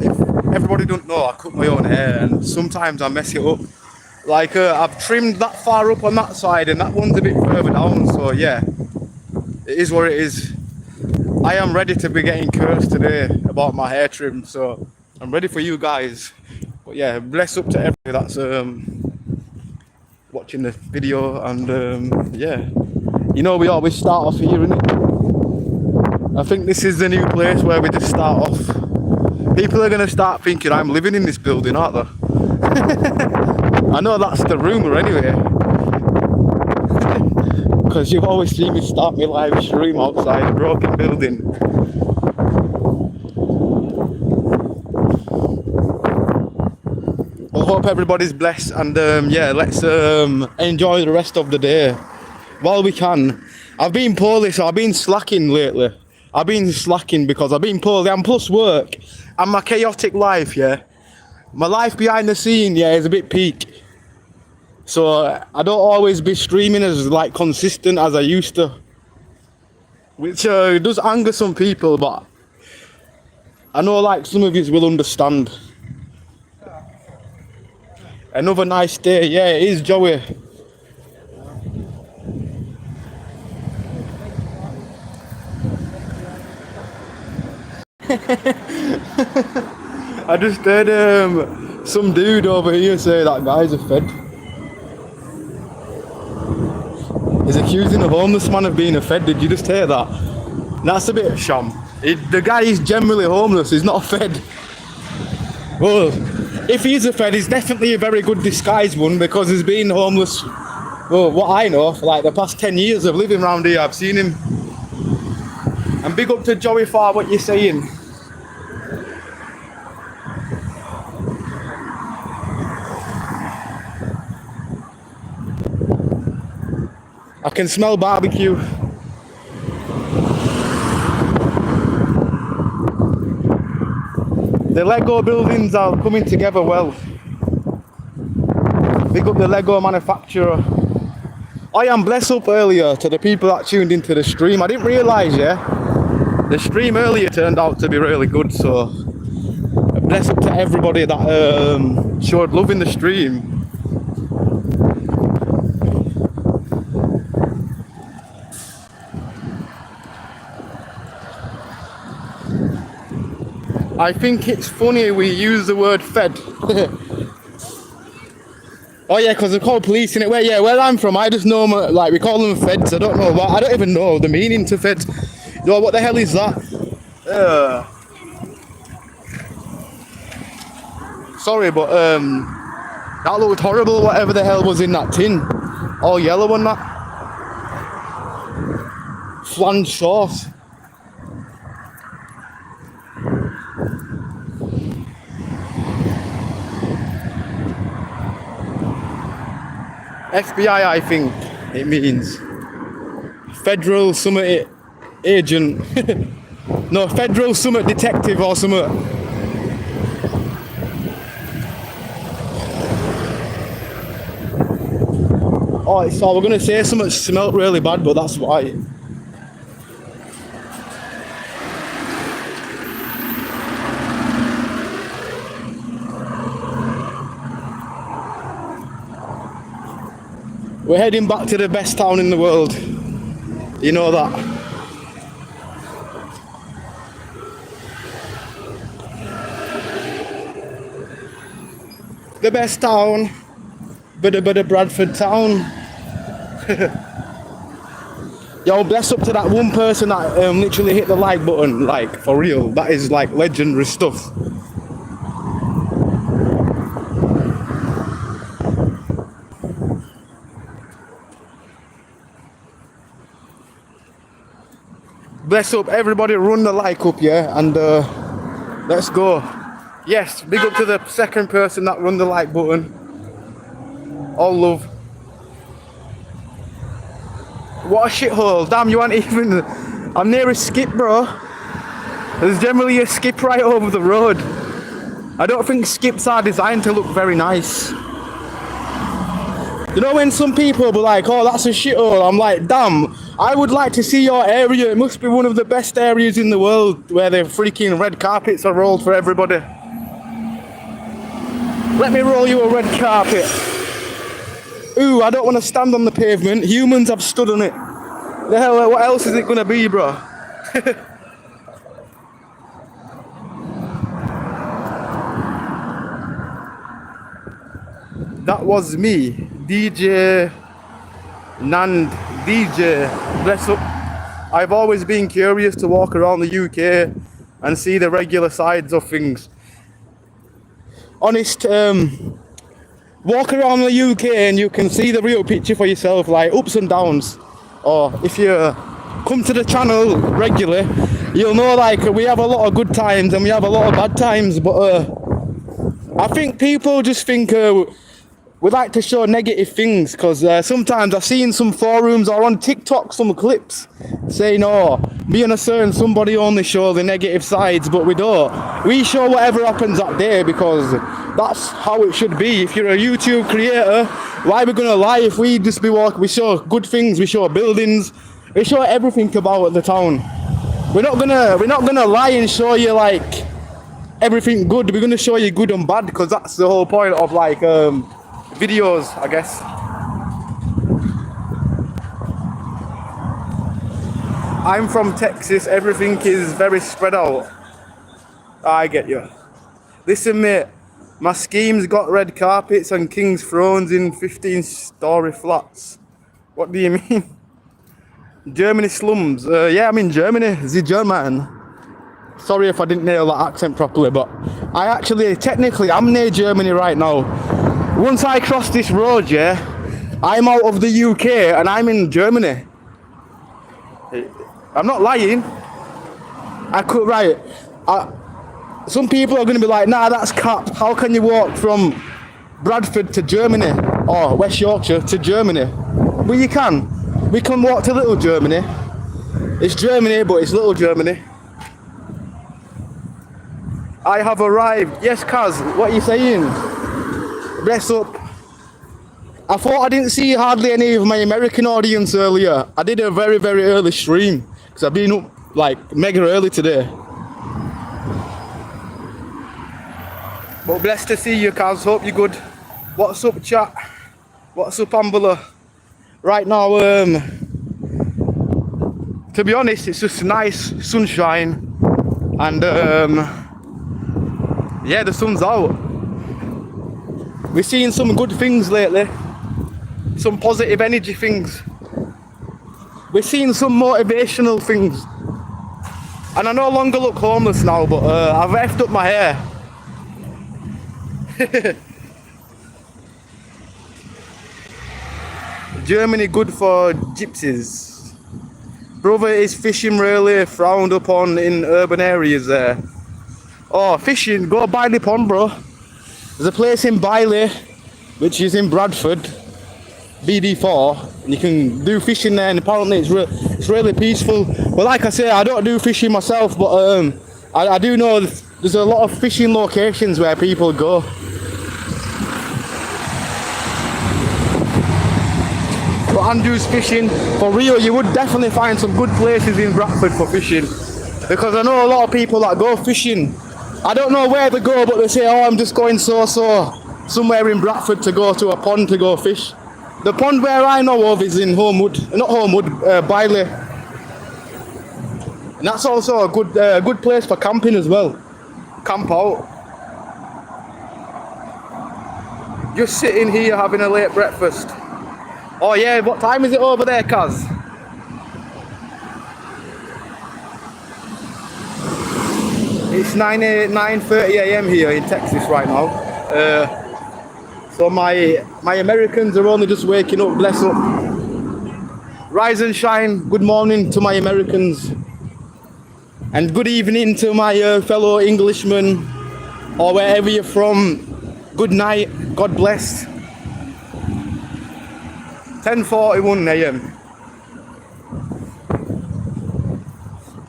if everybody don't know, I cut my own hair, and sometimes I mess it up. Like I've trimmed that far up on that side, and that one's a bit further down. So yeah, it is what it is. I am ready to be getting cursed today about my hair trim, so I'm ready for you guys. But yeah, bless up to everybody that's watching the video, and yeah, you know we always start off here, innit? I think this is the new place where we just start off. People are gonna start thinking I'm living in this building, aren't they? I know that's the rumour anyway. Because you always see me start my live stream outside a broken building. I hope everybody's blessed, and yeah, let's enjoy the rest of the day while we can. I've been poorly, so I've been slacking lately. I've been slacking because I've been poorly, and plus work and my chaotic life, yeah. My life behind the scene, yeah, is a bit peak. So I don't always be streaming as like consistent as I used to, which does anger some people, but I know like some of you will understand. Another nice day, yeah, it is, Joey. I just heard some dude over here say that guy's a fed. He's accusing a homeless man of being a fed. Did you just hear that? That's a bit of sham. The guy is generally homeless, he's not a fed. Well, if he's a fed, he's definitely a very good disguised one, because he's been homeless, well, what I know, for like the past 10 years of living around here. I've seen him. And big up to Joey for what you're saying. I can smell barbecue. The Lego buildings are coming together well. Big up the Lego manufacturer. I am blessed up earlier to the people that tuned into the stream. I didn't realise, yeah, the stream earlier turned out to be really good, so bless up to everybody that showed love in the stream. I think it's funny we use the word fed. Oh yeah, because they call police in it. Where I'm from, I just know, like, we call them feds. I don't know what, I don't even know the meaning to feds. You know, what the hell is that? Sorry, but that looked horrible, whatever the hell was in that tin. All yellow and that. Flange sauce. FBI, I think it means. Federal Summit Agent. No, Federal Summit Detective or something. Oh, so we're going to say something smelt really bad, but that's why. We're heading back to the best town in the world. You know that. The best town. Bada Bradford town. Yo, bless up to that one person that literally hit the like button, like, for real. That is like legendary stuff. Bless up, everybody, run the like up, yeah, and let's go. Yes, big up to the second person that run the like button. All love. What a shithole, damn, you aren't even... I'm near a skip, bro. There's generally a skip right over the road. I don't think skips are designed to look very nice. You know when some people be like, oh, that's a shithole, I'm like, damn, I would like to see your area. It must be one of the best areas in the world where the freaking red carpets are rolled for everybody. Let me roll you a red carpet. Ooh, I don't want to stand on the pavement. Humans have stood on it. The hell, what else is it going to be, bro? That was me, DJ Nand, DJ, bless up. I've always been curious to walk around the UK and see the regular sides of things. Honest, walk around the UK and you can see the real picture for yourself, like ups and downs. Or if you come to the channel regularly, you'll know like we have a lot of good times and we have a lot of bad times, but I think people just think we like to show negative things, because sometimes I've seen some forums or on TikTok some clips saying, oh, me and a certain somebody only show the negative sides, but we don't. We show whatever happens that day because that's how it should be. If you're a YouTube creator, why are we gonna lie? If we just be walking, we show good things, we show buildings, we show everything about the town. We're not gonna lie and show you like everything good. We're gonna show you good and bad, because that's the whole point of like videos, I guess. I'm from Texas, everything is very spread out. I get you. Listen mate, my scheme's got red carpets and king's thrones in 15-story flats. What do you mean? Germany slums. Yeah, I'm in Germany, the German. Sorry if I didn't nail that accent properly, but I actually, technically, I'm near Germany right now. Once I cross this road, yeah, I'm out of the UK and I'm in Germany. I'm not lying. I could, right. Some people are going to be like, nah, that's cap. How can you walk from Bradford to Germany or West Yorkshire to Germany? Well, you can. We can walk to Little Germany. It's Germany, but it's Little Germany. I have arrived. Yes, Kaz, what are you saying? Bless up. I thought I didn't see hardly any of my American audience earlier. I did a very, very early stream because I've been up like mega early today. But blessed to see you, Kaz. Hope you're good. What's up, chat? What's up, Ambler? Right now, to be honest, it's just nice sunshine, and yeah, the sun's out. We're seeing some good things lately, some positive energy things. We're seeing some motivational things. And I no longer look homeless now, but I've effed up my hair. Germany good for gypsies. Brother, is fishing really frowned upon in urban areas there? Oh, fishing, go Biley Pond, bro. There's a place in Biley, which is in Bradford, BD4, and you can do fishing there, and apparently it's really peaceful. But like I say, I don't do fishing myself, but I do know there's a lot of fishing locations where people go. But Andrew's fishing, for real, you would definitely find some good places in Bradford for fishing, because I know a lot of people that go fishing. I don't know where they go, but they say, oh, I'm just going somewhere in Bradford to go to a pond to go fish. The pond where I know of is in Biley. And that's also a good place for camping as well. Camp out. Just sitting here having a late breakfast. Oh yeah, what time is it over there, Kaz? It's 9:30 a.m. here in Texas right now. So my Americans are only just waking up, bless up. Rise and shine, good morning to my Americans. And good evening to my fellow Englishmen, or wherever you're from. Good night, God bless. 10:41 a.m.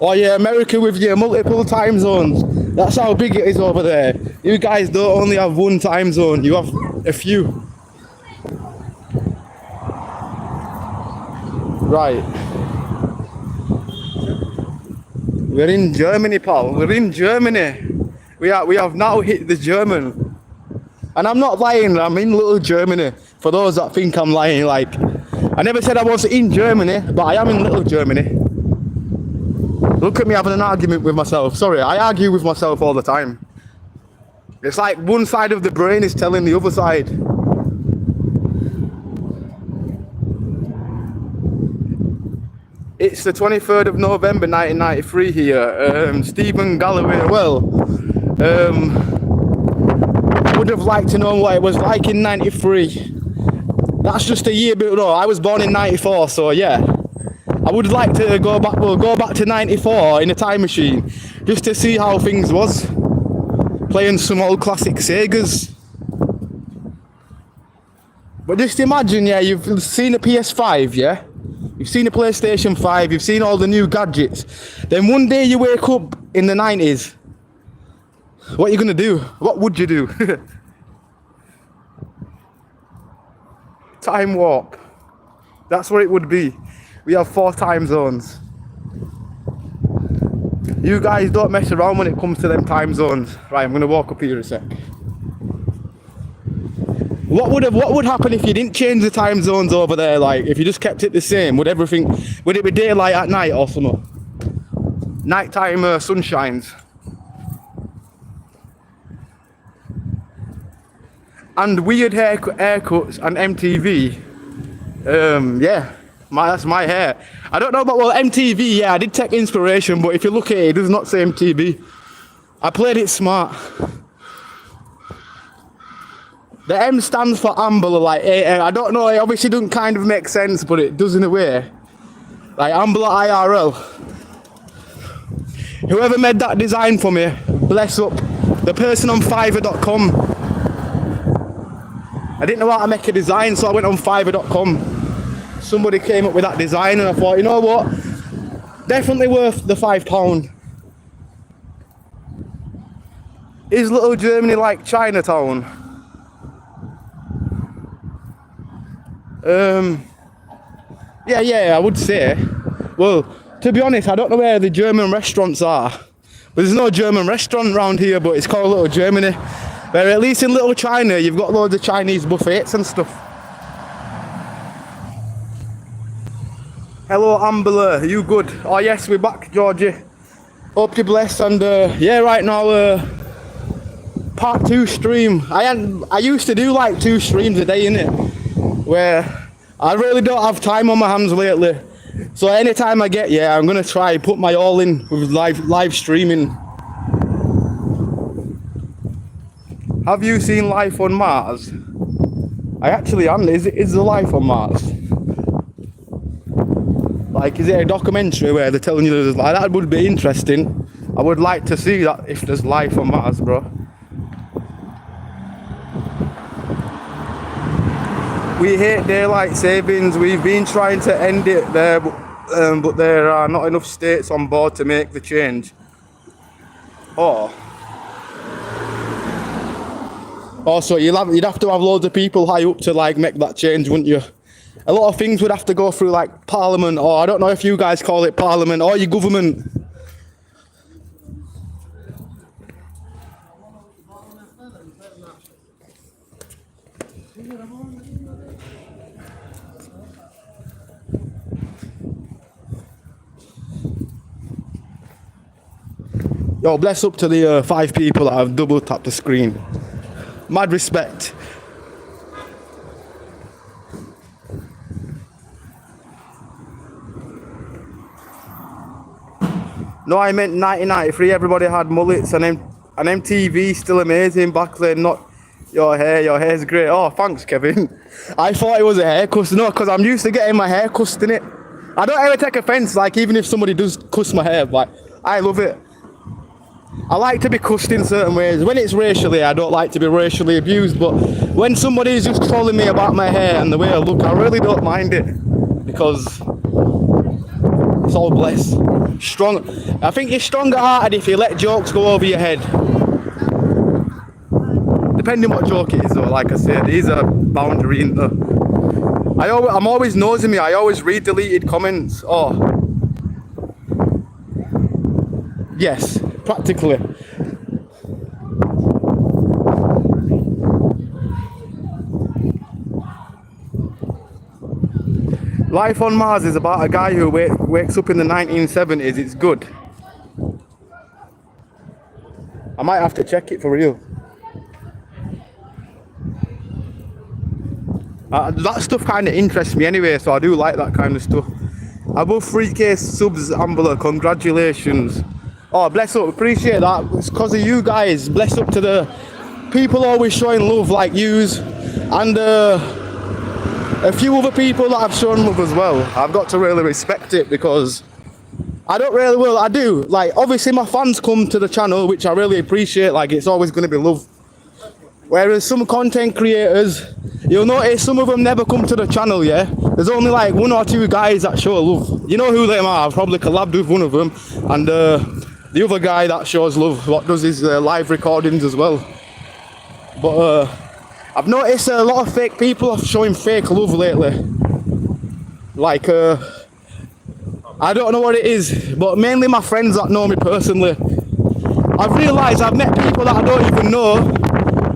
Oh yeah, America with your multiple time zones. That's how big it is over there. You guys don't only have one time zone, you have a few. Right. We're in Germany, pal. We're in Germany. We have now hit the German. And I'm not lying, I'm in little Germany. For those that think I'm lying, like, I never said I was in Germany, but I am in little Germany. Look at me having an argument with myself. Sorry, I argue with myself all the time. It's like one side of the brain is telling the other side. It's the 23rd of November 1993 here. Stephen Galloway, well, I would have liked to know what it was like in 93. That's just a year below. I was born in 94, so yeah. I would like to go back to 94 in a time machine, just to see how things was. Playing some old classic Segas. But just imagine, yeah, you've seen a PS5, yeah? You've seen a PlayStation 5, you've seen all the new gadgets. Then one day you wake up in the 90s. What are you gonna do? What would you do? Time warp. That's what it would be. We have 4 time zones. You guys don't mess around when it comes to them time zones. Right, I'm gonna walk up here a sec. What would happen if you didn't change the time zones over there? Like, if you just kept it the same, would it be daylight at night or something? Nighttime sunshines. And weird haircuts and MTV. Yeah, that's my hair. I don't know about, well, MTV, yeah, I did take inspiration, but if you look at it, it does not say MTV. I played it smart. The M stands for Ambler, like, I don't know, it obviously doesn't kind of make sense, but it does in a way. Like, Ambler IRL. Whoever made that design for me, bless up. The person on Fiverr.com. I didn't know how to make a design, so I went on Fiverr.com. Somebody came up with that design, and I thought, you know what? Definitely worth the £5. Is little Germany like Chinatown? Yeah, I would say. Well, to be honest, I don't know where the German restaurants are. But there's no German restaurant around here, but it's called Little Germany. Where at least in Little China, you've got loads of Chinese buffets and stuff. Hello, Ambler, are you good? Oh yes, we're back, Georgie. Hope you're blessed, and yeah, right now, part 2 stream. I used to do like 2 streams a day, innit? Where I really don't have time on my hands lately. So anytime I get, yeah, I'm gonna try put my all in with live streaming. Have you seen Life on Mars? I actually am. Is there life on Mars? Like, is it a documentary where they're telling you there's like that? Would be interesting. I would like to see that if there's life on Mars, bro. We hate daylight savings. We've been trying to end it there, but there are not enough states on board to make the change. Also, you'd have to have loads of people high up to like make that change, wouldn't you? A lot of things would have to go through like Parliament, or I don't know if you guys call it Parliament, or your government. Yo, bless up to the 5 people that have double tapped the screen. Mad respect. No, I meant 1993. Everybody had mullets, and MTV still amazing back then. Not your hair's great. Oh, thanks, Kevin. I thought it was a hair cuss. No, because I'm used to getting my hair cussed, innit? I don't ever take offence, like, even if somebody does cuss my hair, like, I love it. I like to be cussed in certain ways. When it's racially, I don't like to be racially abused, but when somebody is just trolling me about my hair and the way I look, I really don't mind it, because it's all blessed. Strong. I think you're stronger hearted if you let jokes go over your head. Depending what joke it is, though, like I said, there's a boundary in there. I'm always nosing me. I always read deleted comments. Oh. Yes, practically. Life on Mars is about a guy who wakes up in the 1970s. It's good. I might have to check it for real. That stuff kind of interests me anyway, so I do like that kind of stuff. Above 3k subs, Ambler, congratulations. Oh, bless up, appreciate that. It's because of you guys. Bless up to the people always showing love like yous, and a few other people that have shown love as well. I've got to really respect it because I don't really, well, I do. Like, obviously my fans come to the channel, which I really appreciate. Like, it's always going to be love. Whereas some content creators, you'll notice some of them never come to the channel, yeah? There's only like 1 or 2 guys that show love. You know who they are, I've probably collabed with one of them. And the other guy that shows love, what does his live recordings as well. But I've noticed a lot of fake people are showing fake love lately. Like, I don't know what it is, but mainly my friends that know me personally. I've realised I've met people that I don't even know,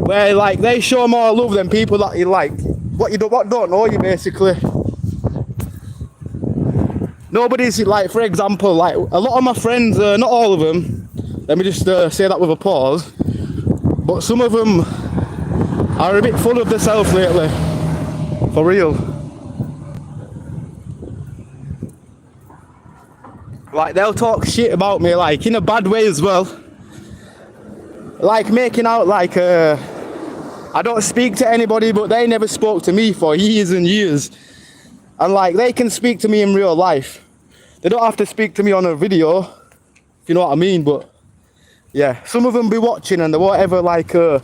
where like they show more love than people that you like, what don't know you basically. Nobody's like, for example, like a lot of my friends, not all of them, let me just say that with a pause, but some of them are a bit full of themselves lately, for real. Like they'll talk shit about me, like in a bad way as well, like making out like I don't speak to anybody, but they never spoke to me for years and years. And like they can speak to me in real life. They don't have to speak to me on a video, if you know what I mean. But yeah, some of them be watching and they won't ever like they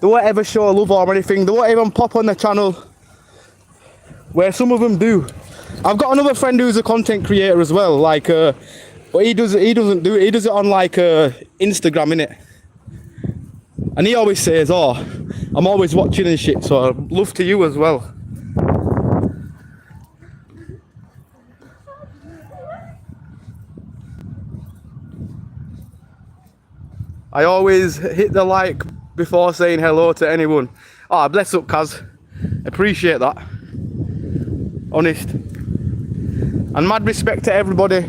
won't ever show love or anything. They won't even pop on the channel, where some of them do. I've got another friend who's a content creator as well, like but he doesn't do it. He does it on like Instagram, innit? And he always says, oh, I'm always watching and shit, so love to you as well. I always hit the like before saying hello to anyone. Ah, oh, bless up, Kaz. Appreciate that. Honest. And mad respect to everybody.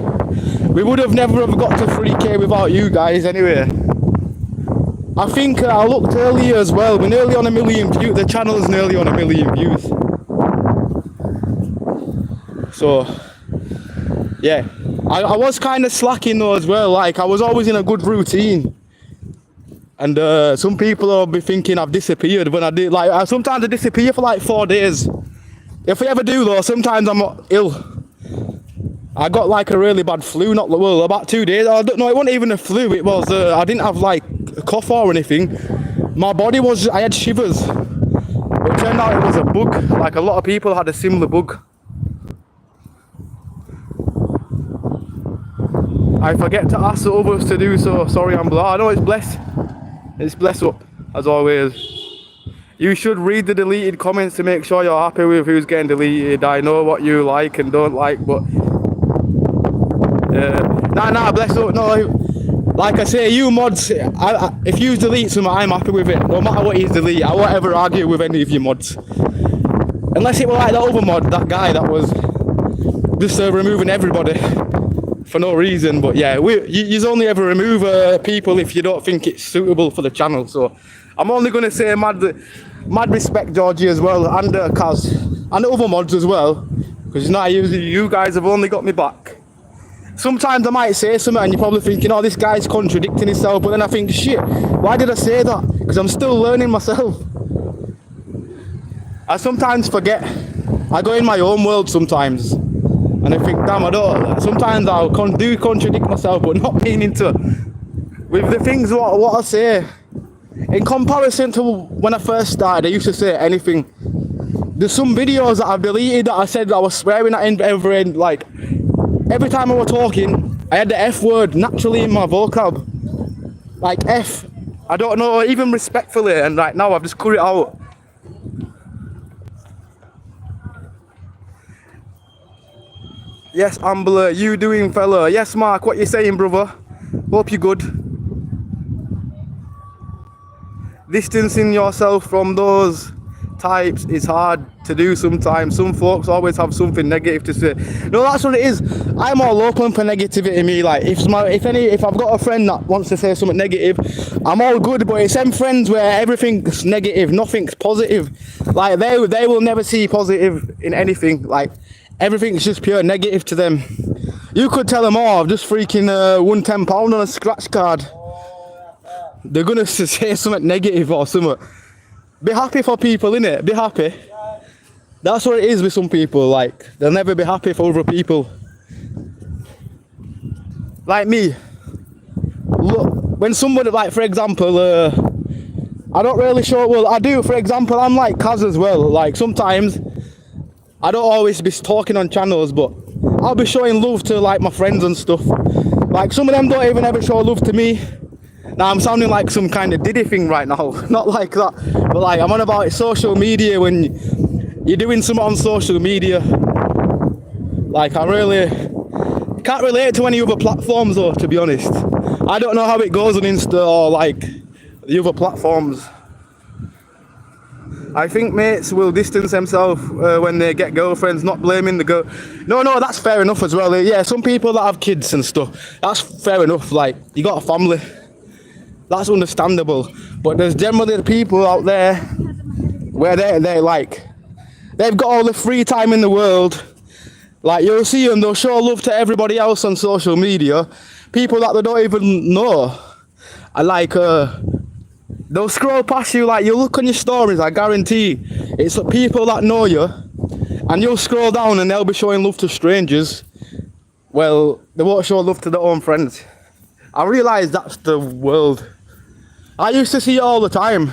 We would have never have got to 3k without you guys anyway. I think I looked earlier as well, we're nearly on 1 million views, the channel is nearly on 1 million views. So, yeah. I was kind of slacking though as well, like I was always in a good routine. And some people will be thinking I've disappeared when I do, like sometimes I disappear for like 4 days. If I ever do though, sometimes I'm ill. I got like a really bad flu, not well, about 2 days. I don't know, it wasn't even a flu, it was, I didn't have like a cough or anything. My body was, I had shivers. But it turned out it was a bug, like a lot of people had a similar bug. I forget to ask the others to do so, sorry Ambler. I know it's bless up, as always. You should read the deleted comments to make sure you're happy with who's getting deleted. I know what you like and don't like, but nah, bless up, no, like I say, you mods, if you delete something, I'm happy with it, no matter what you delete. I won't ever argue with any of your mods. Unless it were like that other mod, that guy that was just removing everybody for no reason. But yeah, you only ever remove people if you don't think it's suitable for the channel. So I'm only going to say mad respect Georgie as well, and Kaz, and the other mods as well, because not usually you guys have only got me back. Sometimes I might say something and you're probably thinking, oh, this guy's contradicting himself, but then I think, shit, why did I say that? Because I'm still learning myself. I sometimes forget. I go in my own world sometimes, and I think, damn, I don't. Sometimes I'll do contradict myself, but not meaning to. With the things what I say, in comparison to when I first started, I used to say anything. There's some videos that I've deleted that I said that I was swearing at every end, like. Every time I was talking, I had the F word naturally in my vocab. Like F. I don't know, even respectfully, and right now I've just cut it out. Yes, Ambler, you doing fella? Yes, Mark, what you saying, brother? Hope you're good. Distancing yourself from those types is hard to do sometimes. Some folks always have something negative to say. No, that's what it is. I'm all open for negativity. Me, like if I've got a friend that wants to say something negative, I'm all good. But it's them friends where everything's negative, nothing's positive. Like they will never see positive in anything. Like everything's just pure negative to them. You could tell them, oh, I've just freaking won £10 on a scratch card. They're gonna say something negative or something. Be happy for people, innit? Be happy. That's what it is with some people. Like they'll never be happy for other people. Like me. Look, when somebody, like for example, I don't really show. Well, I do. For example, I'm like Kaz as well. Like sometimes I don't always be talking on channels, but I'll be showing love to like my friends and stuff. Like some of them don't even ever show love to me. Now I'm sounding like some kind of Diddy thing right now. Not like that, but like I'm on about social media. When you're doing something on social media, like I really can't relate to any other platforms though, to be honest. I don't know how it goes on Insta or like the other platforms. I think mates will distance themselves when they get girlfriends, not blaming the girl. No, that's fair enough as well. Yeah, some people that have kids and stuff, that's fair enough. Like you got a family. That's understandable, but there's generally the people out there where they're like, they've got all the free time in the world. Like you'll see them, they'll show love to everybody else on social media, people that they don't even know. And like, they'll scroll past you, like you'll look on your stories, I guarantee, it's people that know you, and you'll scroll down and they'll be showing love to strangers. Well, they won't show love to their own friends. I realise that's the world. I used to see it all the time.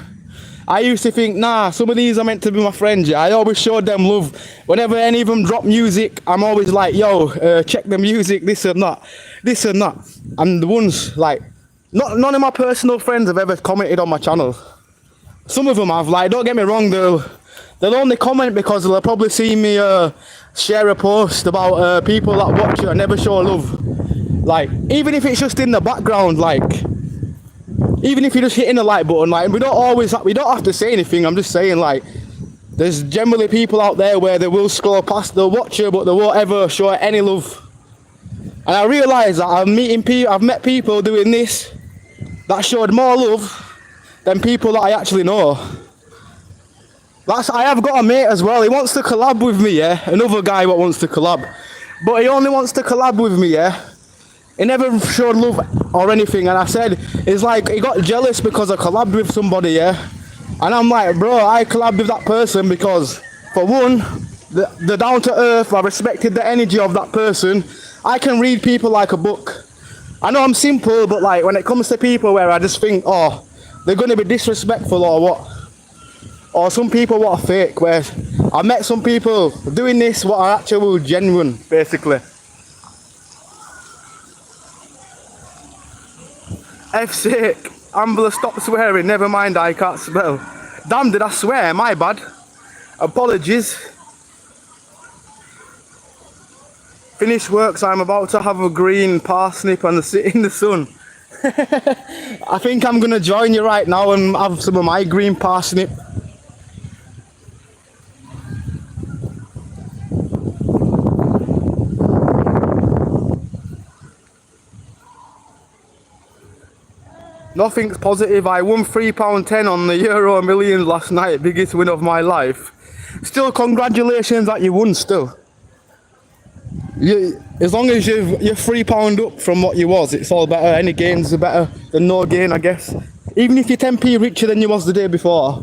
I used to think, nah, some of these are meant to be my friends. Yeah, I always showed them love. Whenever any of them drop music, I'm always like, yo, check the music, this and that. And the ones, like, none of my personal friends have ever commented on my channel. Some of them have, like, don't get me wrong, they'll only comment because they'll probably see me share a post about people that watch it and never show love. Like, even if it's just in the background, like, even if you're just hitting the like button, like, we don't have to say anything. I'm just saying, like, there's generally people out there where they will scroll past, they'll watch you, but they won't ever show any love. And I realise that I've met people doing this that showed more love than people that I actually know. I have got a mate as well, he wants to collab with me, yeah? Another guy what wants to collab. But he only wants to collab with me, yeah? He never showed love or anything, and I said, it's like he got jealous because I collabed with somebody, yeah? And I'm like, bro, I collabed with that person because, for one, the down to earth, I respected the energy of that person. I can read people like a book. I know I'm simple, but like when it comes to people where I just think, oh, they're going to be disrespectful or what, or some people what are fake, where I met some people doing this what are actual genuine, basically. F's sake, Ambler, stop swearing, never mind, I can't spell. Damn, did I swear? My bad. Apologies. Finished work, so I'm about to have a green parsnip and sit in the sun. I think I'm going to join you right now and have some of my green parsnip. Nothing's positive. I won £3.10 on the Euro Millions last night, biggest win of my life. Still, congratulations that you won still. As long as you're £3 up from what you was, it's all better. Any gains are better than no gain, I guess. Even if you're 10p richer than you was the day before.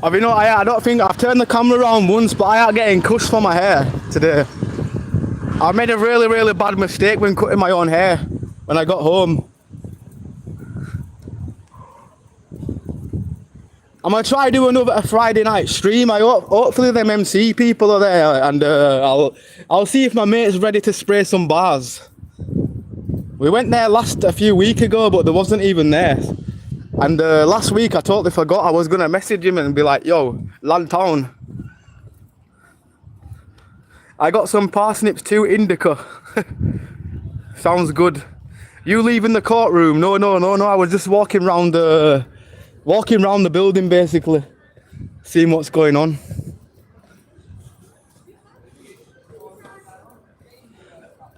I don't think I've turned the camera around once, but I ain't getting cussed for my hair today. I made a really bad mistake when cutting my own hair when I got home. I'm gonna try to do a Friday night stream. Hopefully them MC people are there, and I'll see if my mate's ready to spray some bars. We went there a few weeks ago, but there wasn't even there. And last week I totally forgot I was gonna message him and be like, yo, Lantown, I got some parsnips too, indica. Sounds good. You leaving the courtroom? No, I was just walking around the building basically, seeing what's going on.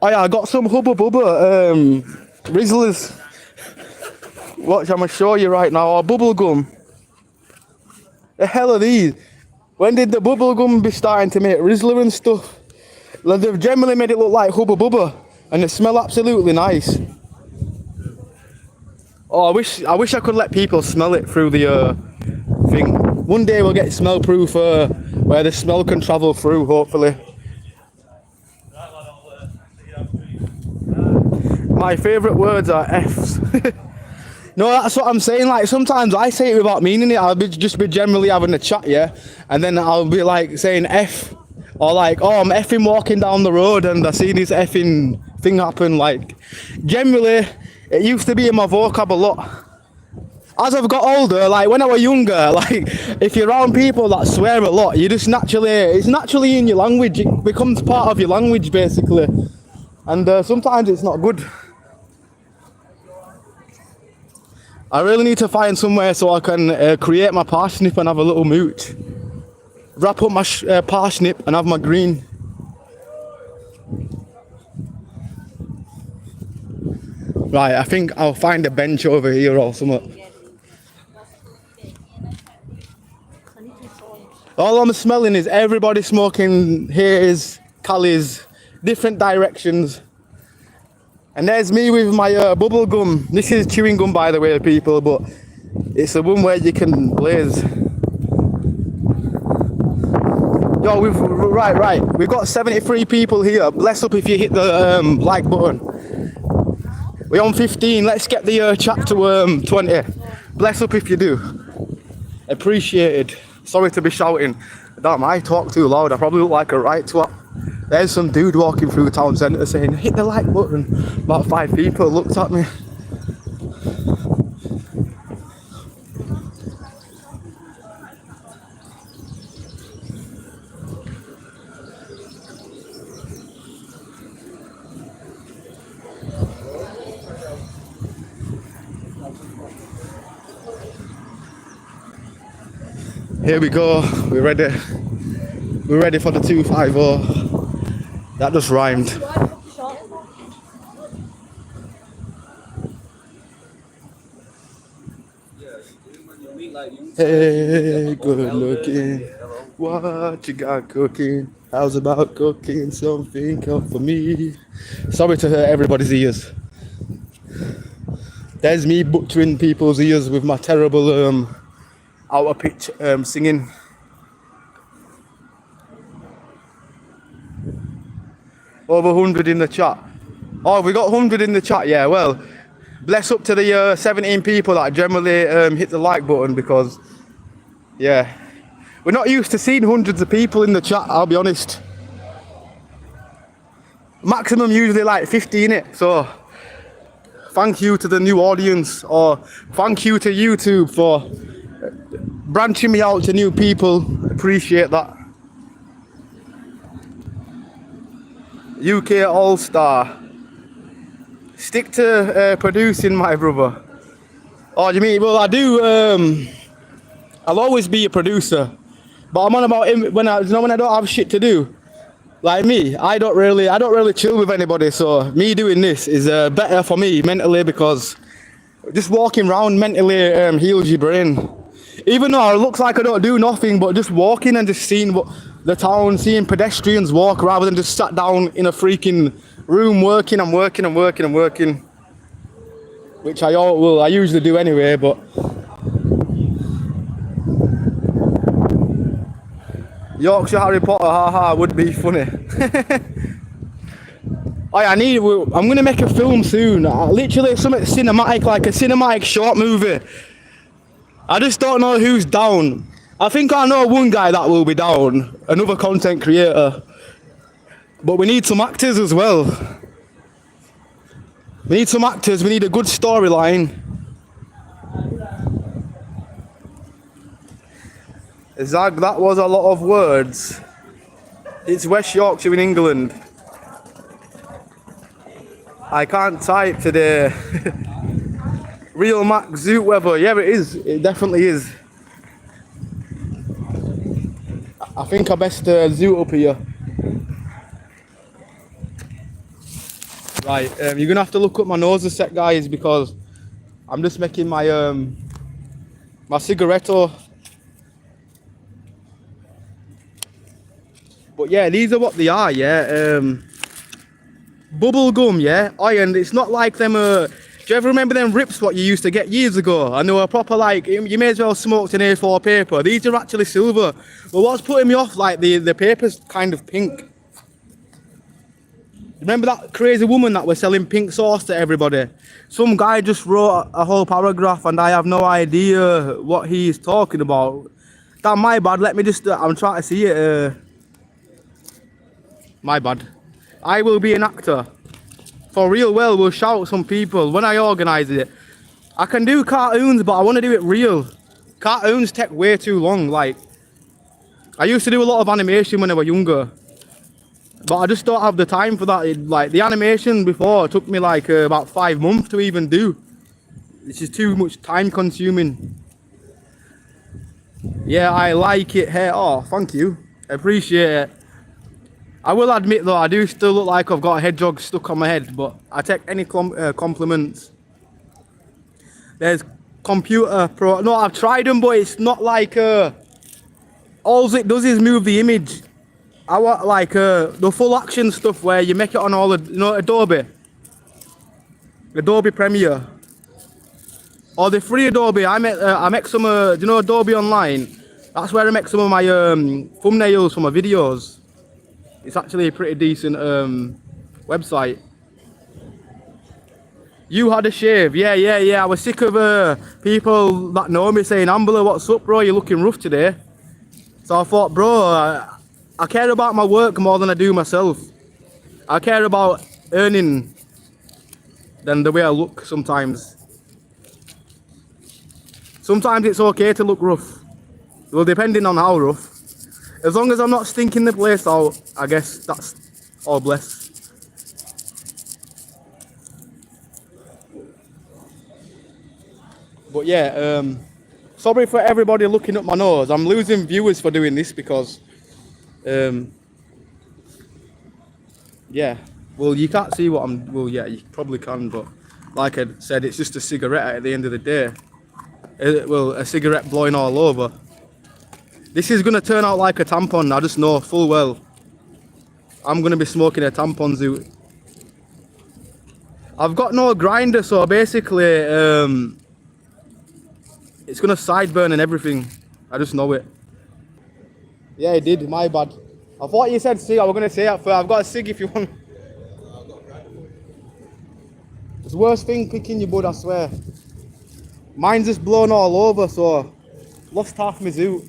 Oh yeah, I got some Hubba Bubba Rizzlers. Watch, I'm gonna show you right now. Or bubble gum. The hell are these? When did the bubble gum be starting to make Rizzler and stuff? Like, they've generally made it look like Hubba Bubba, and they smell absolutely nice. Oh, I wish I could let people smell it through the thing. One day we'll get smell proof where the smell can travel through, hopefully. My favourite words are F's. No, that's what I'm saying. Like, sometimes I say it without meaning it. Just be generally having a chat, yeah? And then I'll be like saying F. Or like, oh, I'm effing walking down the road and I see this effing thing happen. Like, generally, it used to be in my vocab a lot. As I've got older, like when I was younger, like if you're around people that swear a lot, you just it's naturally in your language. It becomes part of your language, basically. And sometimes it's not good. I really need to find somewhere so I can create my parsnip and have a little mooch. Wrap up my parsnip and have my green. Right, I think I'll find a bench over here or something. All I'm smelling is everybody smoking haze, Cali's, different directions. And there's me with my bubble gum. This is chewing gum, by the way, people, but it's the one where you can blaze. Yo, we've got 73 people here. Bless up if you hit the like button. We're on 15. Let's get the chat to 20. Bless up if you do. Appreciated. Sorry to be shouting. Damn, I talk too loud. I probably look like a right twat. There's some dude walking through the town centre saying, hit the like button. About 5 people looked at me. Here we go, we're ready. We're ready for the 250. That just rhymed. Hey, good looking. What you got cooking? How's about cooking something up for me? Sorry to hurt everybody's ears. There's me butchering people's ears with my terrible out of pitch singing. Over 100 in the chat. Oh, we got 100 in the chat, yeah. Well, bless up to the 17 people that generally hit the like button, because, yeah, we're not used to seeing hundreds of people in the chat, I'll be honest. Maximum usually like 50 in it, so thank you to the new audience, or thank you to YouTube for branching me out to new people. Appreciate that. UK All-Star. Stick to producing, my brother. Oh, you mean? Well, I do. I'll always be a producer, but I'm on about when I don't have shit to do. Like me, I don't really chill with anybody. So me doing this is better for me mentally, because just walking around mentally heals your brain. Even though it looks like I don't do nothing, but just walking and just seeing what the town, seeing pedestrians walk, rather than just sat down in a freaking room working, which I usually do anyway. But Yorkshire Harry Potter, haha, would be funny. I'm gonna make a film soon. Literally something cinematic, like a cinematic short movie. I just don't know who's down. I think I know one guy that will be down, another content creator. But we need some actors as well. We need some actors, we need a good storyline. Zag, that was a lot of words. It's West Yorkshire in England. I can't type today. Real Mac Zoot weather. Yeah, it is. It definitely is. I think I best zoot up here. Right, you're gonna have to look up my nose a sec, guys, because I'm just making my my cigaretto. But yeah, these are what they are, yeah. Bubble gum, yeah. Oh, and it's not like them. Do you ever remember them rips what you used to get years ago? And they were proper like you may as well smoked an A4 paper. These are actually silver. But what's putting me off, like the paper's kind of pink. Remember that crazy woman that was selling pink sauce to everybody? Some guy just wrote a whole paragraph and I have no idea what he's talking about. That my bad. Let me just. I'm trying to see it. My bad. I will be an actor. For real, well, we'll shout some people when I organise it. I can do cartoons, but I want to do it real. Cartoons take way too long. Like, I used to do a lot of animation when I was younger, but I just don't have the time for that. Like, the animation before took me like about 5 months to even do. It's just too much time consuming. Yeah, I like it here. Oh, thank you. I appreciate it. I will admit though, I do still look like I've got a hedgehog stuck on my head, but I take any compliments. There's Computer Pro. No, I've tried them, but it's not like all it does is move the image. I want like the full action stuff where you make it on all the, you know, Adobe Premiere, or the free Adobe. I make some do you know Adobe Online? That's where I make some of my thumbnails for my videos. It's actually a pretty decent website. You had a shave. Yeah. I was sick of people that know me saying, Ambler, what's up, bro? You're looking rough today. So I thought, bro, I care about my work more than I do myself. I care about earning than the way I look sometimes. Sometimes it's okay to look rough. Well, depending on how rough. As long as I'm not stinking the place out, I guess that's all blessed. But yeah, sorry for everybody looking up my nose. I'm losing viewers for doing this because, yeah. Well, you can't see what I'm. Well, yeah, you probably can, but like I said, it's just a cigarette at the end of the day. Well, a cigarette blowing all over. This is going to turn out like a tampon, I just know full well. I'm going to be smoking a tampon zoot. I've got no grinder, so basically it's going to sideburn and everything. I just know it. Yeah, it did, my bad. I thought you said cig, I was going to say that for I've got a cig if you want. It's the worst thing picking your bud, I swear. Mine's just blown all over, so lost half my zoot.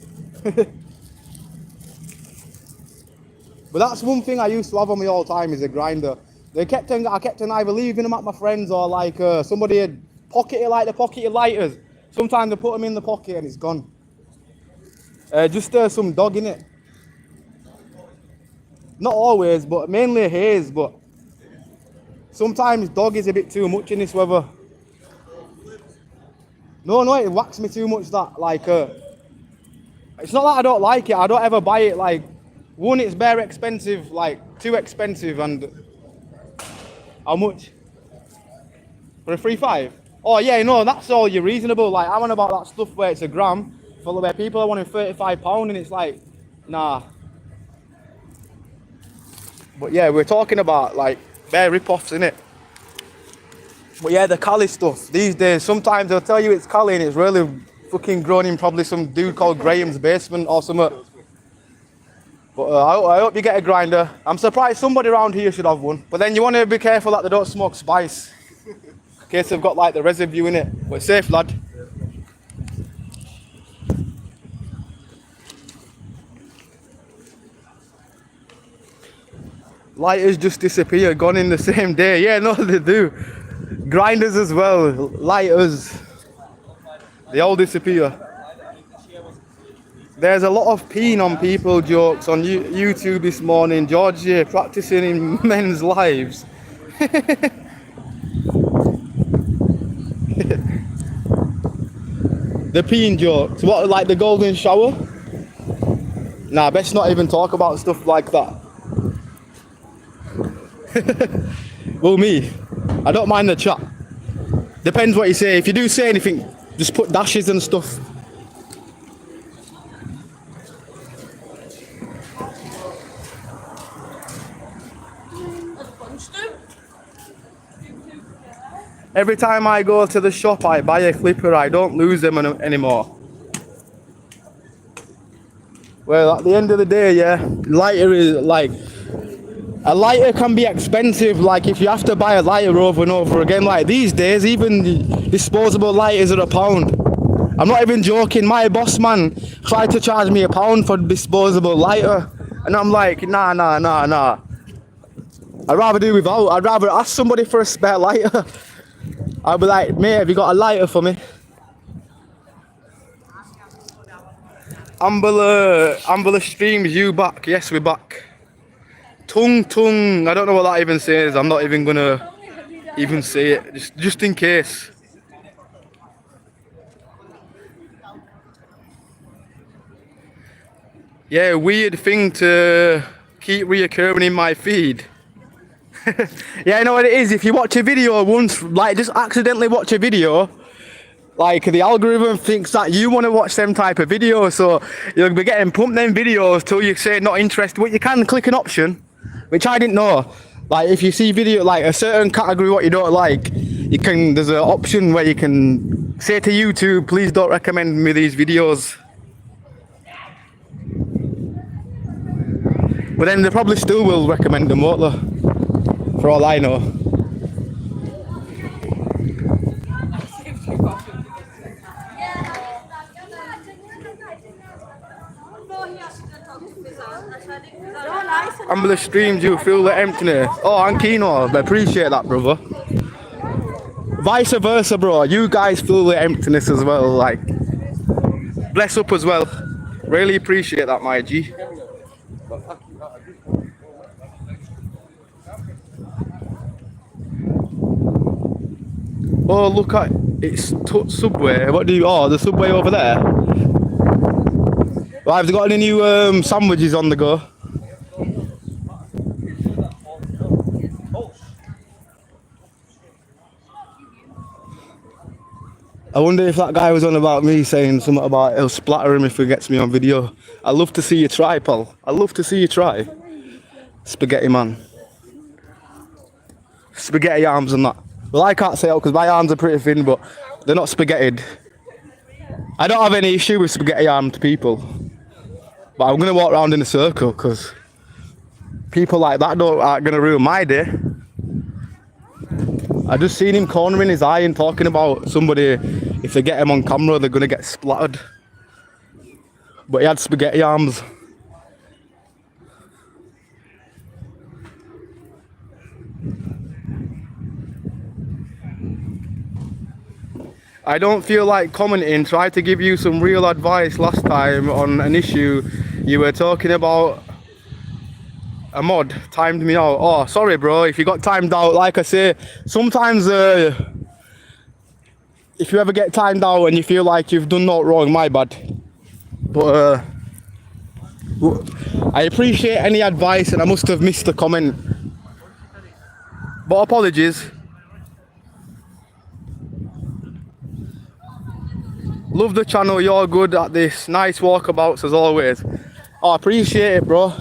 But that's one thing I used to have on me all the time is a grinder. I kept on either leaving them at my friends or like somebody had pocketed like the pocketed lighters. Sometimes they put them in the pocket and it's gone. Just some dog in it. Not always, but mainly haze. But sometimes dog is a bit too much in this weather. No, it whacks me too much. That like. It's not that I don't like it, I don't ever buy it. Like, one, it's bare expensive, like too expensive. And how much? For a 3.5? Oh yeah, no, that's all you're reasonable. Like, I'm on about that stuff where it's a gram, for where people are wanting £35 and it's like, nah. But yeah, we're talking about like bare rip-offs, innit? But yeah, the Cali stuff, these days, sometimes they'll tell you it's Cali and it's really fucking grown in probably some dude called Graham's basement or something. But I hope you get a grinder. I'm surprised somebody around here should have one. But then you want to be careful that they don't smoke spice. In case they've got like the residue in it. But it's safe, lad. Lighters just disappear, gone in the same day. Yeah, no, they do. Grinders as well, lighters. They all disappear. There's a lot of peeing on people jokes on YouTube this morning. Georgia practicing in men's lives. The peeing jokes. What, like the golden shower? Nah, best not even talk about stuff like that. Well, me, I don't mind the chat. Depends what you say. If you do say anything, just put dashes and stuff. Every time I go to the shop, I buy a clipper. I don't lose them anymore. Well, at the end of the day, yeah, lighter is like, a lighter can be expensive. Like if you have to buy a lighter over and over again, like these days, even disposable lighters are £1. I'm not even joking. My boss man tried to charge me £1 for disposable lighter, and I'm like, nah. I'd rather do without. I'd rather ask somebody for a spare lighter. I'll be like, mate, have you got a lighter for me? Ambler streams, you back? Yes, we're back. Tung. I don't know what that even says. I'm not even gonna even say it, just in case. Yeah, weird thing to keep reoccurring in my feed. Yeah, you know what it is? If you watch a video once, like just accidentally watch a video, like the algorithm thinks that you want to watch them type of videos, so you'll be getting pumped them videos till you say not interested. But you can click an option, which I didn't know. Like if you see video like a certain category what you don't like, you can, there's an option where you can say to YouTube, please don't recommend me these videos. But then they probably still will recommend them, won't they? For all I know. Ambler streams, you feel the emptiness. Oh, Ankino, I appreciate that, brother. Vice versa, bro. You guys feel the emptiness as well. Like, bless up as well. Really appreciate that, my G. Oh, look at it's Subway. What do you? Oh, the Subway over there. Well, have they got any new sandwiches on the go? I wonder if that guy was on about me saying something about he'll splatter him if he gets me on video. I'd love to see you try, pal. I'd love to see you try. Spaghetti man. Spaghetti arms and that. Well, I can't say it because my arms are pretty thin, but they're not spaghettied. I don't have any issue with spaghetti armed people. But I'm going to walk around in a circle because people like that aren't going to ruin my day. I just seen him cornering his eye and talking about somebody, if they get him on camera, they're going to get splattered. But he had spaghetti arms. I don't feel like commenting. Tried to give you some real advice last time on an issue. You were talking about a mod timed me out. Oh, sorry, bro. If you got timed out, like I say, sometimes if you ever get timed out and you feel like you've done no wrong, my bad. But I appreciate any advice, and I must have missed the comment. But apologies. Love the channel, you're good at this. Nice walkabouts as always. Oh, I appreciate it, bro.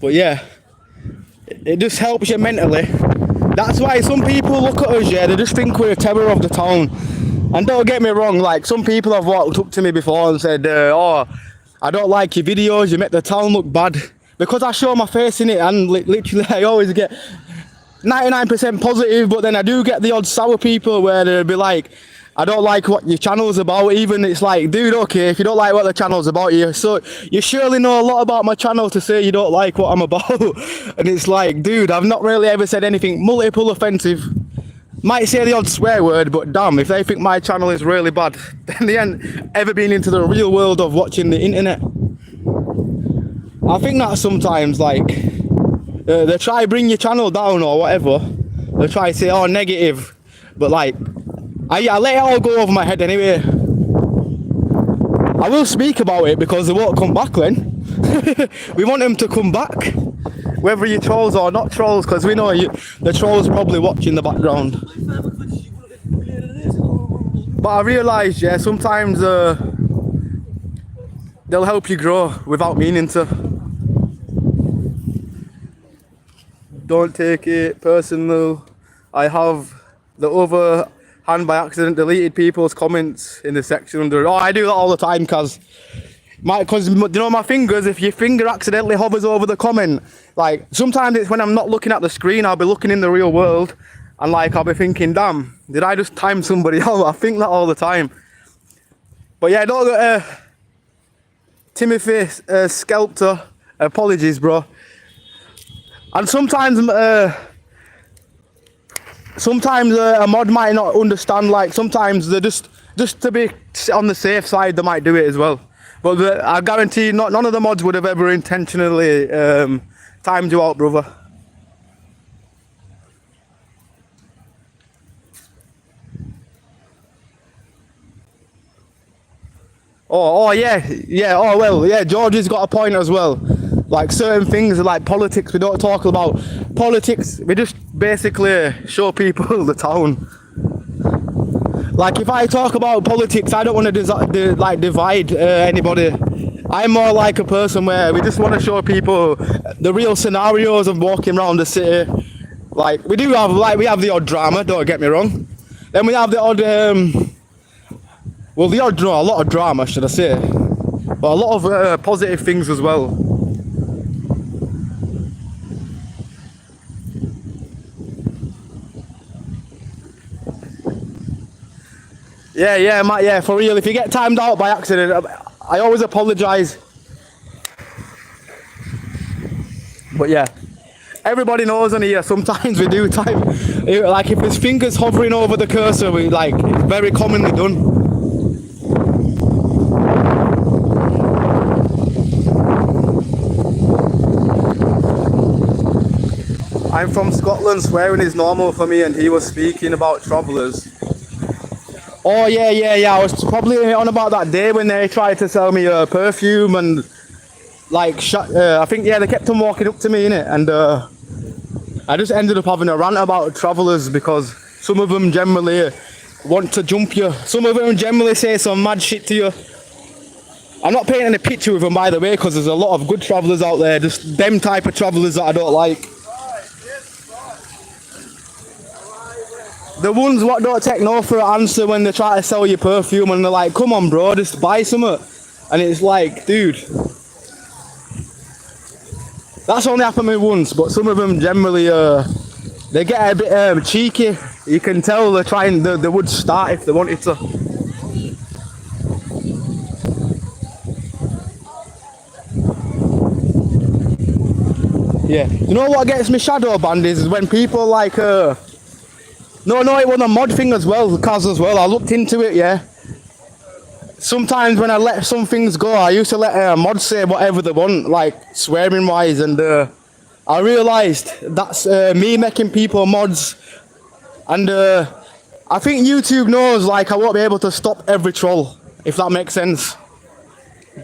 But yeah, it just helps you mentally. That's why some people look at us, yeah, they just think we're a terror of the town. And don't get me wrong, like some people have walked up to me before and said, oh, I don't like your videos, you make the town look bad. Because I show my face in it, and literally I always get 99% positive, but then I do get the odd sour people where they'll be like, I don't like what your channel's about. Even it's like, dude, okay, if you don't like what the channel's about, you surely know a lot about my channel to say you don't like what I'm about. And it's like, dude, I've not really ever said anything multiple offensive. might say the odd swear word, but damn, if they think my channel is really bad, then they ain't ever been into the real world of watching the internet. I think that sometimes, like, they try to bring your channel down or whatever. They try to say, oh, negative. But, like, I let it all go over my head anyway. I will speak about it because they won't come back then. We want them to come back. Whether you're trolls or not trolls, because we know the trolls probably watch in the background. But I realised, yeah, sometimes they'll help you grow without meaning to. Don't take it personal. I have the other hand by accident deleted people's comments in the section under. Oh, I do that all the time, because you know my fingers, if your finger accidentally hovers over the comment, like sometimes it's when I'm not looking at the screen, I'll be looking in the real world, and like I'll be thinking, damn, did I just time somebody out? I think that all the time. But yeah, don't Timothy Skelter, apologies, bro. And sometimes a mod might not understand, like sometimes they just to be on the safe side, they might do it as well. But I guarantee none of the mods would have ever intentionally timed you out, brother. Oh yeah, oh well, yeah, George has got a point as well. Like certain things like politics, we don't talk about politics, we just basically show people the town. Like if I talk about politics, I don't want to divide anybody. I'm more like a person where we just want to show people the real scenarios of walking around the city. Like we have the odd drama, don't get me wrong. Then we have the odd a lot of drama, should I say, but a lot of positive things as well. Yeah, for real. If you get timed out by accident, I always apologise. But yeah, everybody knows on here, sometimes we do time. Like if his fingers hovering over the cursor, it's very commonly done. I'm from Scotland, swearing is normal for me, and he was speaking about travellers. Oh yeah, I was probably on about that day when they tried to sell me a perfume and I think they kept on walking up to me innit, and I just ended up having a rant about travellers because some of them generally want to jump you, some of them generally say some mad shit to you. I'm not painting a picture of them, by the way, because there's a lot of good travellers out there, just them type of travellers that I don't like. The ones what don't take no for an answer when they try to sell you perfume and they're like, come on bro, just buy something. And it's like, dude, that's only happened to me once, but some of them generally, they get a bit cheeky. You can tell they're trying, they would start if they wanted to. Yeah, you know what gets me shadow banned is when people like, No, it was a mod thing as well, cause as well. I looked into it, yeah. Sometimes when I let some things go, I used to let mods say whatever they want, like swearing wise, and I realised that's me making people mods, and I think YouTube knows like I won't be able to stop every troll, if that makes sense.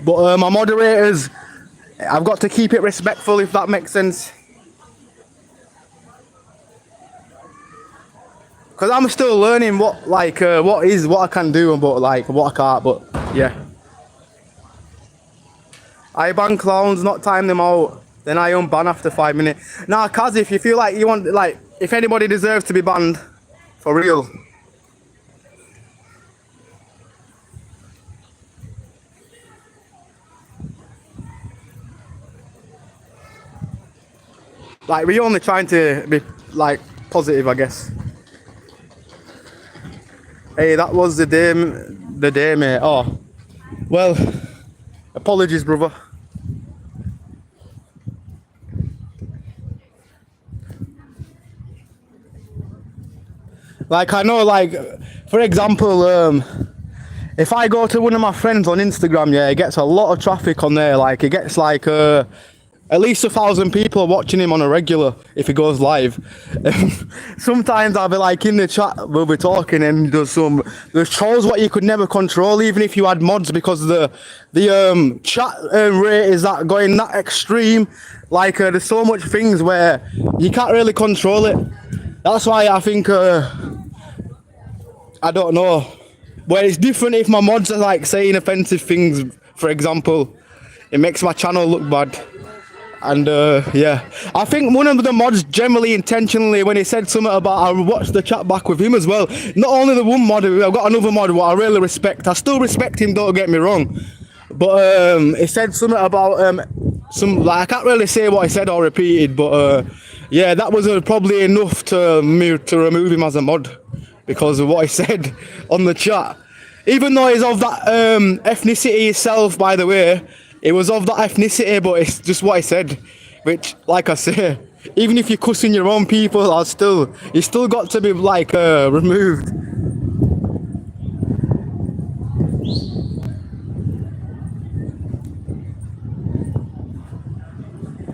But my moderators, I've got to keep it respectful, if that makes sense. Because I'm still learning what I can do and what I can't, but yeah. I ban clowns, not time them out, then I unban after 5 minutes. Nah, Kaz, if you feel like you want, if anybody deserves to be banned, for real. We're only trying to be, positive, I guess. Hey, that was the day, mate. Oh, well, apologies, brother. Like I know, like for example, if I go to one of my friends on Instagram, yeah, it gets a lot of traffic on there. Like it gets like at least 1,000 people watching him on a regular if he goes live. Sometimes I'll be like in the chat, we'll be talking, and there's trolls what you could never control, even if you had mods, because the chat rate is that going that extreme. Like there's so much things where you can't really control it. That's why I think I don't know. Where it's different if my mods are like saying offensive things, for example, it makes my channel look bad. And yeah, I think one of the mods generally intentionally, when he said something about, I watched the chat back with him as well. Not only the one mod, I've got another mod what I really respect. I still respect him, don't get me wrong. But he said something about some, like, I can't really say what he said or repeated, but yeah, that was probably enough to remove him as a mod because of what he said on the chat. Even though he's of that ethnicity himself, by the way, it was of that ethnicity, but it's just what he said. Which, like I say, even if you're cussing your own people, you still got to be like removed.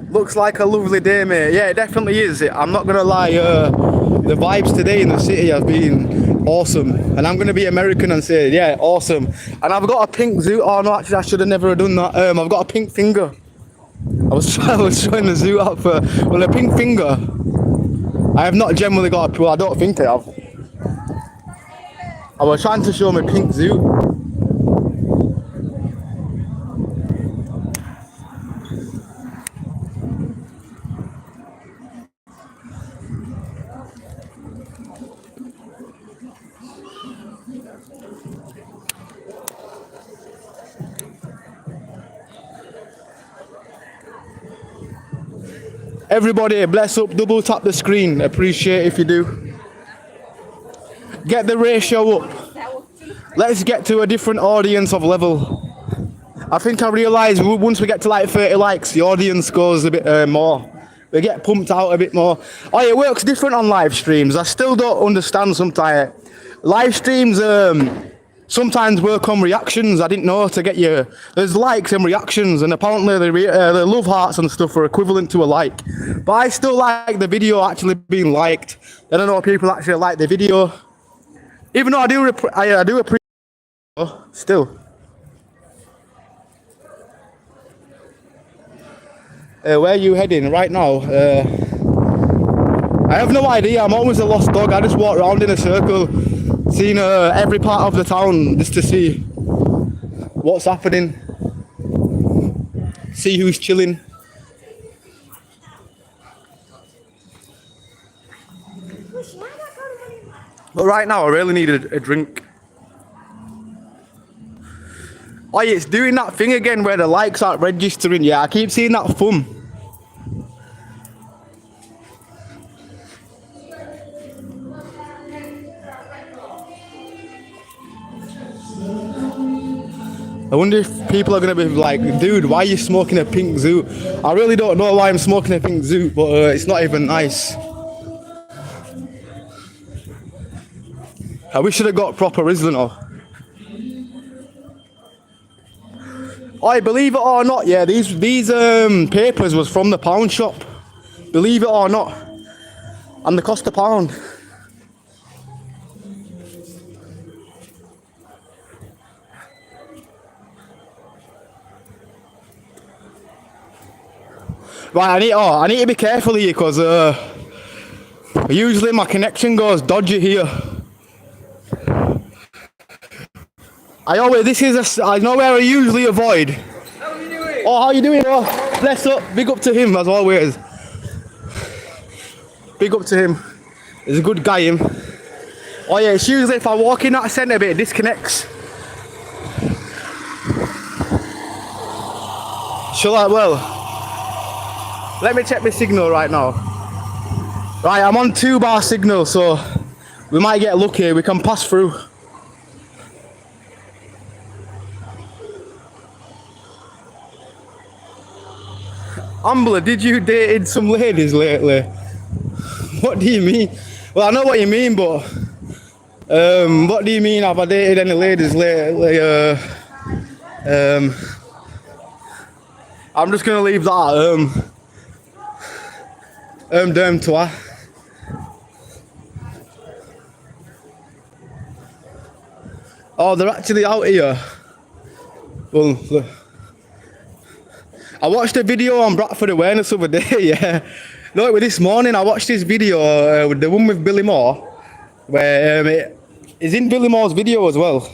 Looks like a lovely day, mate. Yeah, it definitely is. I'm not gonna lie. The vibes today in the city have been awesome, and I'm gonna be American and say, yeah, awesome. And I've got a pink zoo. Oh no, actually, I should have never done that. I've got a pink finger. I was showing the zoo out for a pink finger. I have not generally got a. Well, I don't think I have. I was trying to show my pink zoo. Everybody, bless up, double tap the screen. Appreciate if you do. Get the ratio up. Let's get to a different audience of level. I think I realise once we get to like 30 likes, the audience goes a bit more. We get pumped out a bit more. Oh, it works different on live streams. I still don't understand sometimes. Live streams sometimes work on reactions. I didn't know to get you. There's likes and reactions, and apparently the love hearts and stuff are equivalent to a like. But I still like the video actually being liked. I don't know if people actually like the video, even though I do appreciate. Still. Where are you heading right now? I have no idea. I'm always a lost dog. I just walk around in a circle, seeing every part of the town just to see what's happening, see who's chilling. But right now I really need a drink. Oh yeah, it's doing that thing again where the likes aren't registering. Yeah, I keep seeing that thumb. I wonder if people are going to be like, dude, why are you smoking a pink zoo? I really don't know why I'm smoking a pink zoo, but it's not even nice. I wish I'd have got proper Rislin. I believe it or not, yeah, these papers was from the pound shop. Believe it or not. And they cost £1. Right, I need to be careful here because usually my connection goes dodgy here. I know where I usually avoid. How are you doing? Oh, how you doing? Oh, bless up. Big up to him as always. Big up to him. He's a good guy, him. Oh yeah, it's usually if I walk in that centre bit, it disconnects. Let me check my signal right now. Right, I'm on 2-bar signal, so we might get lucky. We can pass through. Ambler, did you dated some ladies lately? What do you mean? Well, I know what you mean, but What do you mean? Have I dated any ladies lately? I'm just gonna leave that. Damn toi. Oh, they're actually out here. Well, I watched a video on Bradford Awareness the other day. Yeah, no, it was this morning. I watched this video with the one with Billy Moore, where it's in Billy Moore's video as well.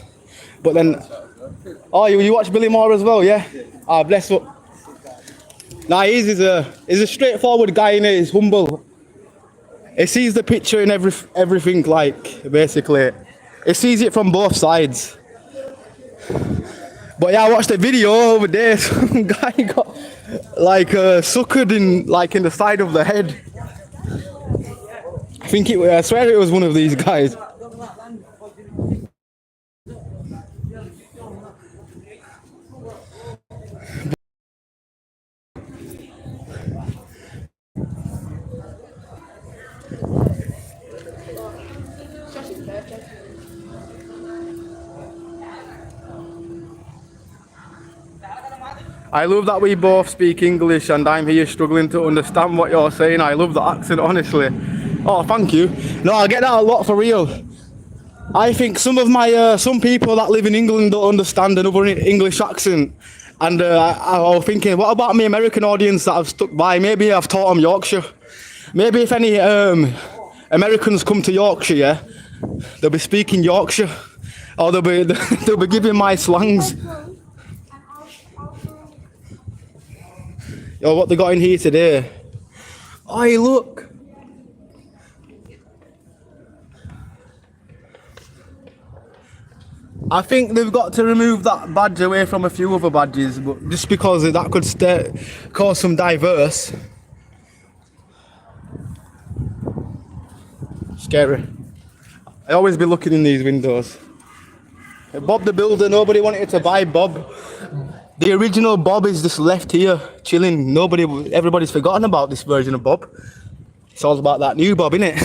But then, oh, you watch Billy Moore as well, yeah? Ah, bless up. Nah, he's a straightforward guy, innit? He's humble. He sees the picture and everything, like, basically. He sees it from both sides. But yeah, I watched a video over there. Some guy got like suckered in the side of the head. I swear it was one of these guys. I love that we both speak English and I'm here struggling to understand what you're saying. I love the accent, honestly. Oh, thank you. No, I get that a lot for real. I think some people that live in England don't understand another English accent. And I was thinking, what about my American audience that I've stuck by? Maybe I've taught them Yorkshire. Maybe if any Americans come to Yorkshire, yeah, they'll be speaking Yorkshire. Or they'll be giving my slangs. Yo, what they got in here today? Oi, look. I think they've got to remove that badge away from a few other badges, but just because that could cause some diverse. Scary. I always be looking in these windows. Bob the Builder, nobody wanted to buy Bob. The original Bob is just left here, chilling. Everybody's forgotten about this version of Bob. It's all about that new Bob, innit?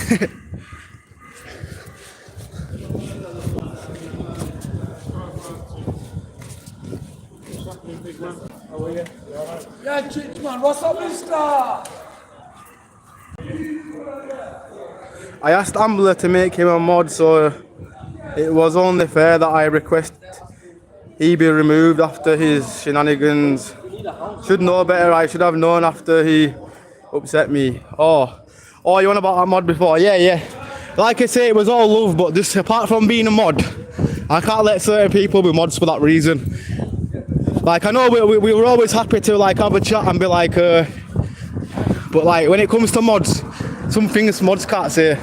Yeah, Chich man, what's up, mister? I asked Ambler to make him a mod, so it was only fair that I request he be removed after his shenanigans. Should know better, I should have known after he upset me. Oh, you on about that mod before? Yeah. Like I say, it was all love, but just apart from being a mod, I can't let certain people be mods for that reason. Like, I know we were always happy to like have a chat and be like, but like when it comes to mods, some things mods can't say.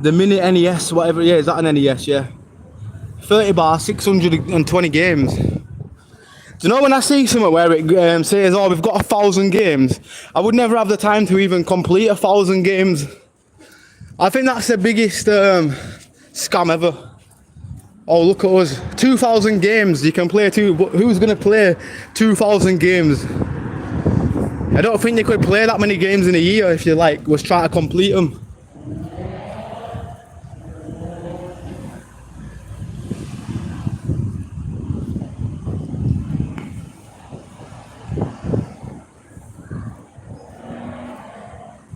The mini NES, whatever, yeah, is that an NES, yeah? 30 bar, 620 games. Do you know when I see something where it says, oh, we've got 1,000 games, I would never have the time to even complete 1,000 games. I think that's the biggest scam ever. Oh, look at us. 2,000 games you can play but who's going to play 2,000 games? I don't think you could play that many games in a year if you was trying to complete them.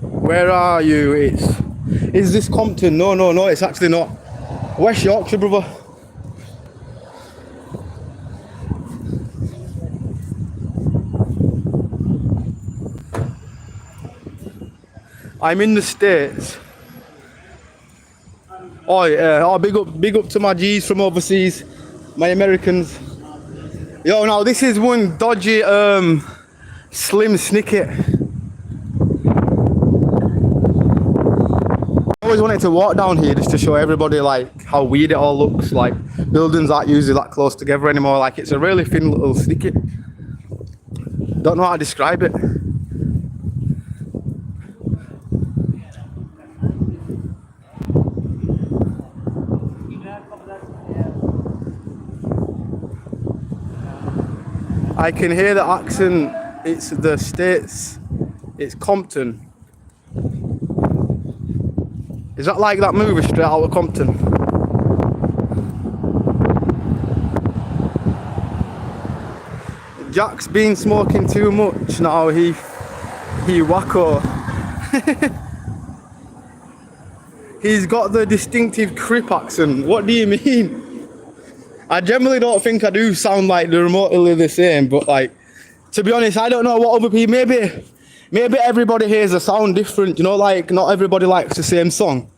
Where are you? Is this Compton? No, it's actually not. West Yorkshire, brother. I'm in the States. Oh yeah, big up to my G's from overseas, my Americans. Yo, now this is one dodgy slim snicket. I always wanted to walk down here just to show everybody like how weird it all looks. Like buildings aren't usually that close together anymore. Like it's a really thin little snicket. Don't know how to describe it. I can hear the accent. It's the States. It's Compton. Is that like that movie Straight Outta Compton? Jack's been smoking too much now, he wacko. He's got the distinctive Crip accent. What do you mean? I generally don't think I do sound like they're remotely the same, but like, to be honest, I don't know what other people, maybe everybody hears a sound different, you know, like not everybody likes the same song.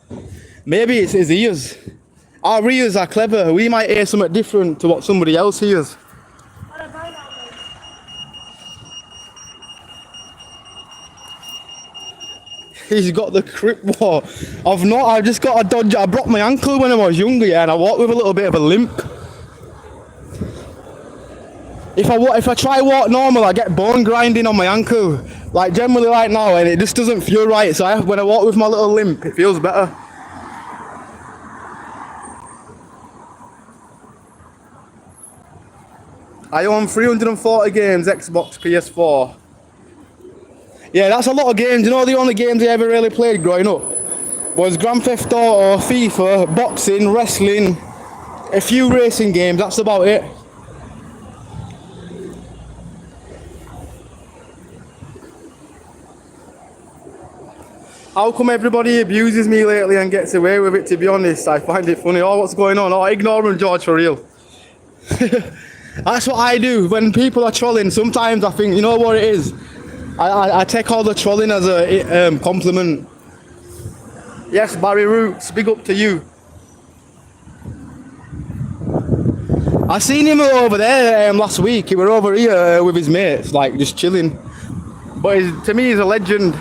Maybe it's his ears. Our ears are clever, we might hear something different to what somebody else hears. He's got the Crip war. I've just got a dodge. I broke my ankle when I was younger, yeah, and I walk with a little bit of a limp. If I try walk normal, I get bone grinding on my ankle. Like generally right now, and it just doesn't feel right. So when I walk with my little limp, it feels better. I own 340 games, Xbox, PS4. Yeah, that's a lot of games. You know, the only games I ever really played growing up was Grand Theft Auto, FIFA, boxing, wrestling, a few racing games, that's about it. How come everybody abuses me lately and gets away with it, to be honest? I find it funny. Oh, what's going on? Oh, ignore them, George, for real. That's what I do. When people are trolling, sometimes I think, you know what it is? I take all the trolling as a compliment. Yes, Barry Roots, big up to you. I seen him over there last week. He were over here with his mates, like just chilling. But to me, he's a legend.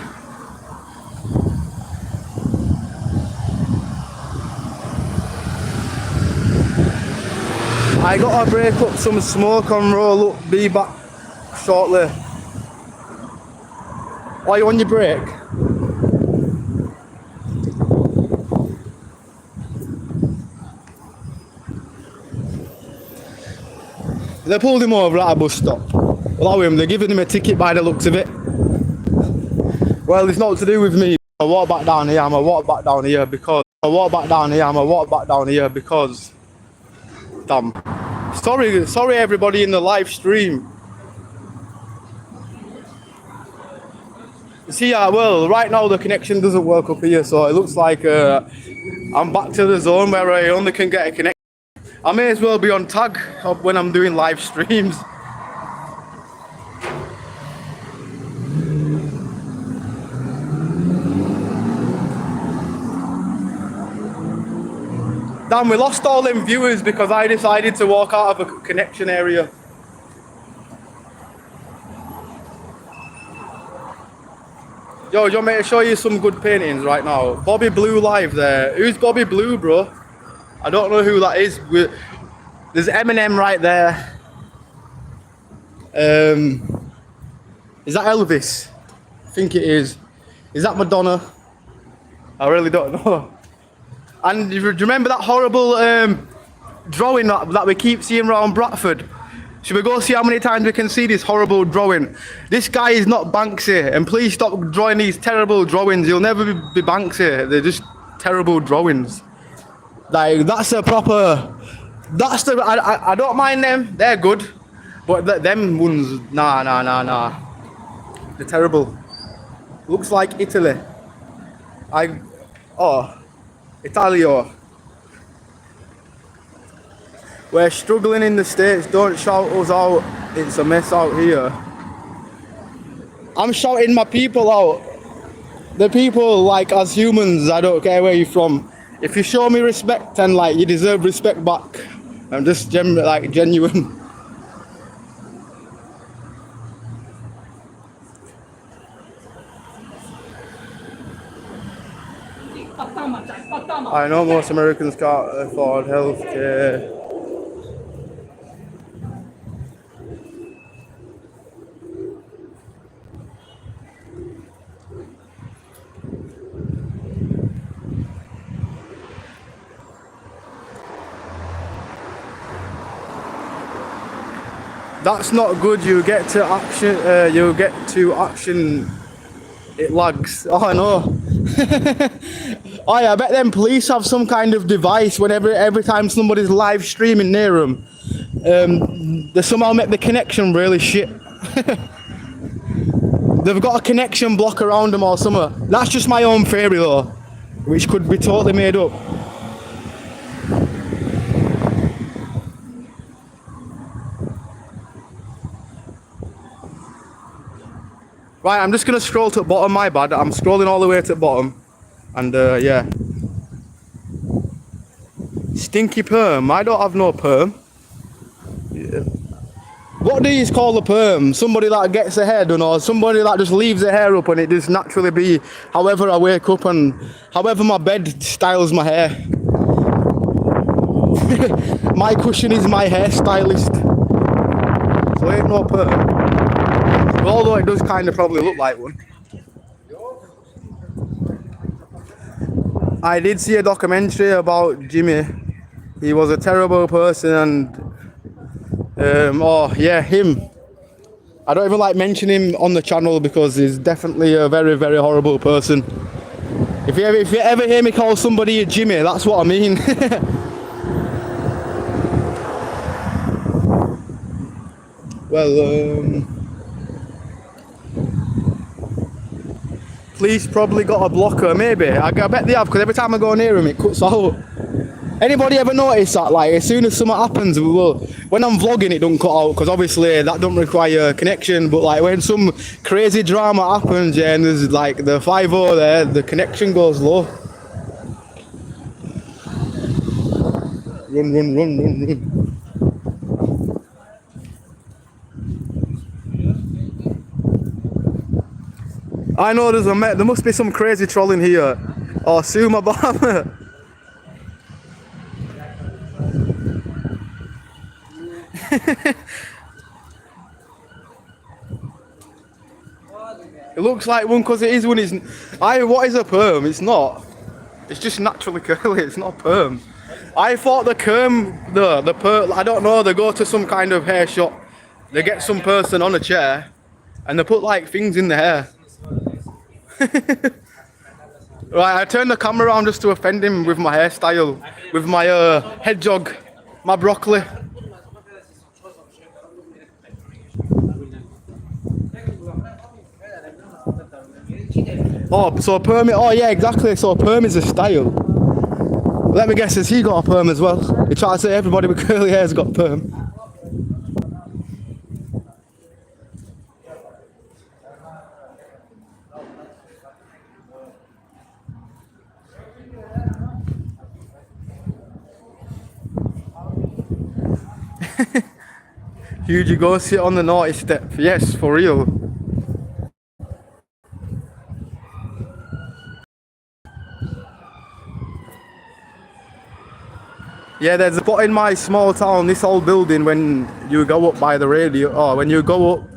I gotta break up some smoke and roll up. Be back shortly. Are you on your break? They pulled him over at a bus stop. Allow him, they're giving him a ticket by the looks of it. Well, it's not to do with me. I walk back down here, I'ma walk back down here because damn. Sorry everybody in the live stream. See, well, right now the connection doesn't work up here, so it looks like I'm back to the zone where I only can get a connection. I may as well be on tag when I'm doing live streams. Damn, we lost all them viewers because I decided to walk out of a connection area. Yo, do you want me to show you some good paintings right now? Bobby Blue live there. Who's Bobby Blue, bro? I don't know who that is. There's Eminem right there. Is that Elvis? I think it is. Is that Madonna? I really don't know. And do you remember that horrible drawing that we keep seeing around Bradford? Should we go see how many times we can see this horrible drawing? This guy is not Banksy, and please stop drawing these terrible drawings. You'll never be Banksy. They're just terrible drawings. Like, that's a proper... I don't mind them. They're good. But them ones, nah. They're terrible. Looks like Italy. Italio. We're struggling in the States, don't shout us out, it's a mess out here. I'm shouting my people out. The people, like, as humans, I don't care where you're from. If you show me respect and like you deserve respect back, I'm just genuine. I know most Americans can't afford healthcare. That's not good. You get to action. It lags. Oh, I know. Oh yeah, I bet them police have some kind of device whenever every time somebody's live streaming near them, they somehow make the connection really shit. They've got a connection block around them or something. That's just my own theory though, which could be totally made up. Right, I'm just gonna scroll to the bottom, my bad. I'm scrolling all the way to the bottom. And yeah. Stinky perm. I don't have no perm. Yeah. What do you call a perm? Somebody that gets a hair done, or somebody that just leaves their hair up and it just naturally be however I wake up and however my bed styles my hair. My cushion is my hairstylist. So it ain't no perm. Although it does kind of probably look like one. I did see a documentary about Jimmy. He was a terrible person and oh yeah, him. I don't even like mentioning him on the channel because he's definitely a very, very horrible person. If you ever hear me call somebody a Jimmy, that's what I mean. Well, police probably got a blocker, maybe. I bet they have, because every time I go near him, it cuts out. Anybody ever notice that? Like, as soon as something happens, well, when I'm vlogging, it don't cut out, because obviously that don't require a connection. But like when some crazy drama happens, yeah, and there's like the 5-0 there, the connection goes low. Run, run, run, run, run. I know there must be some crazy troll in here. Oh, sue my bomb. It looks like one because it is one. What is a perm? It's not. It's just naturally curly. It's not a perm. I thought the perm, I don't know. They go to some kind of hair shop. They get some person on a chair, and they put like things in the hair. Right, I turned the camera around just to offend him with my hairstyle, with my hedgehog, my broccoli. Oh, so perm, oh yeah, exactly, so perm is a style. Let me guess, has he got a perm as well? You try to say everybody with curly hair's got perm. Huge, you go sit on the naughty step. Yes, for real. Yeah, there's a spot in my small town, this old building, when you go up by the radio, or when you go up,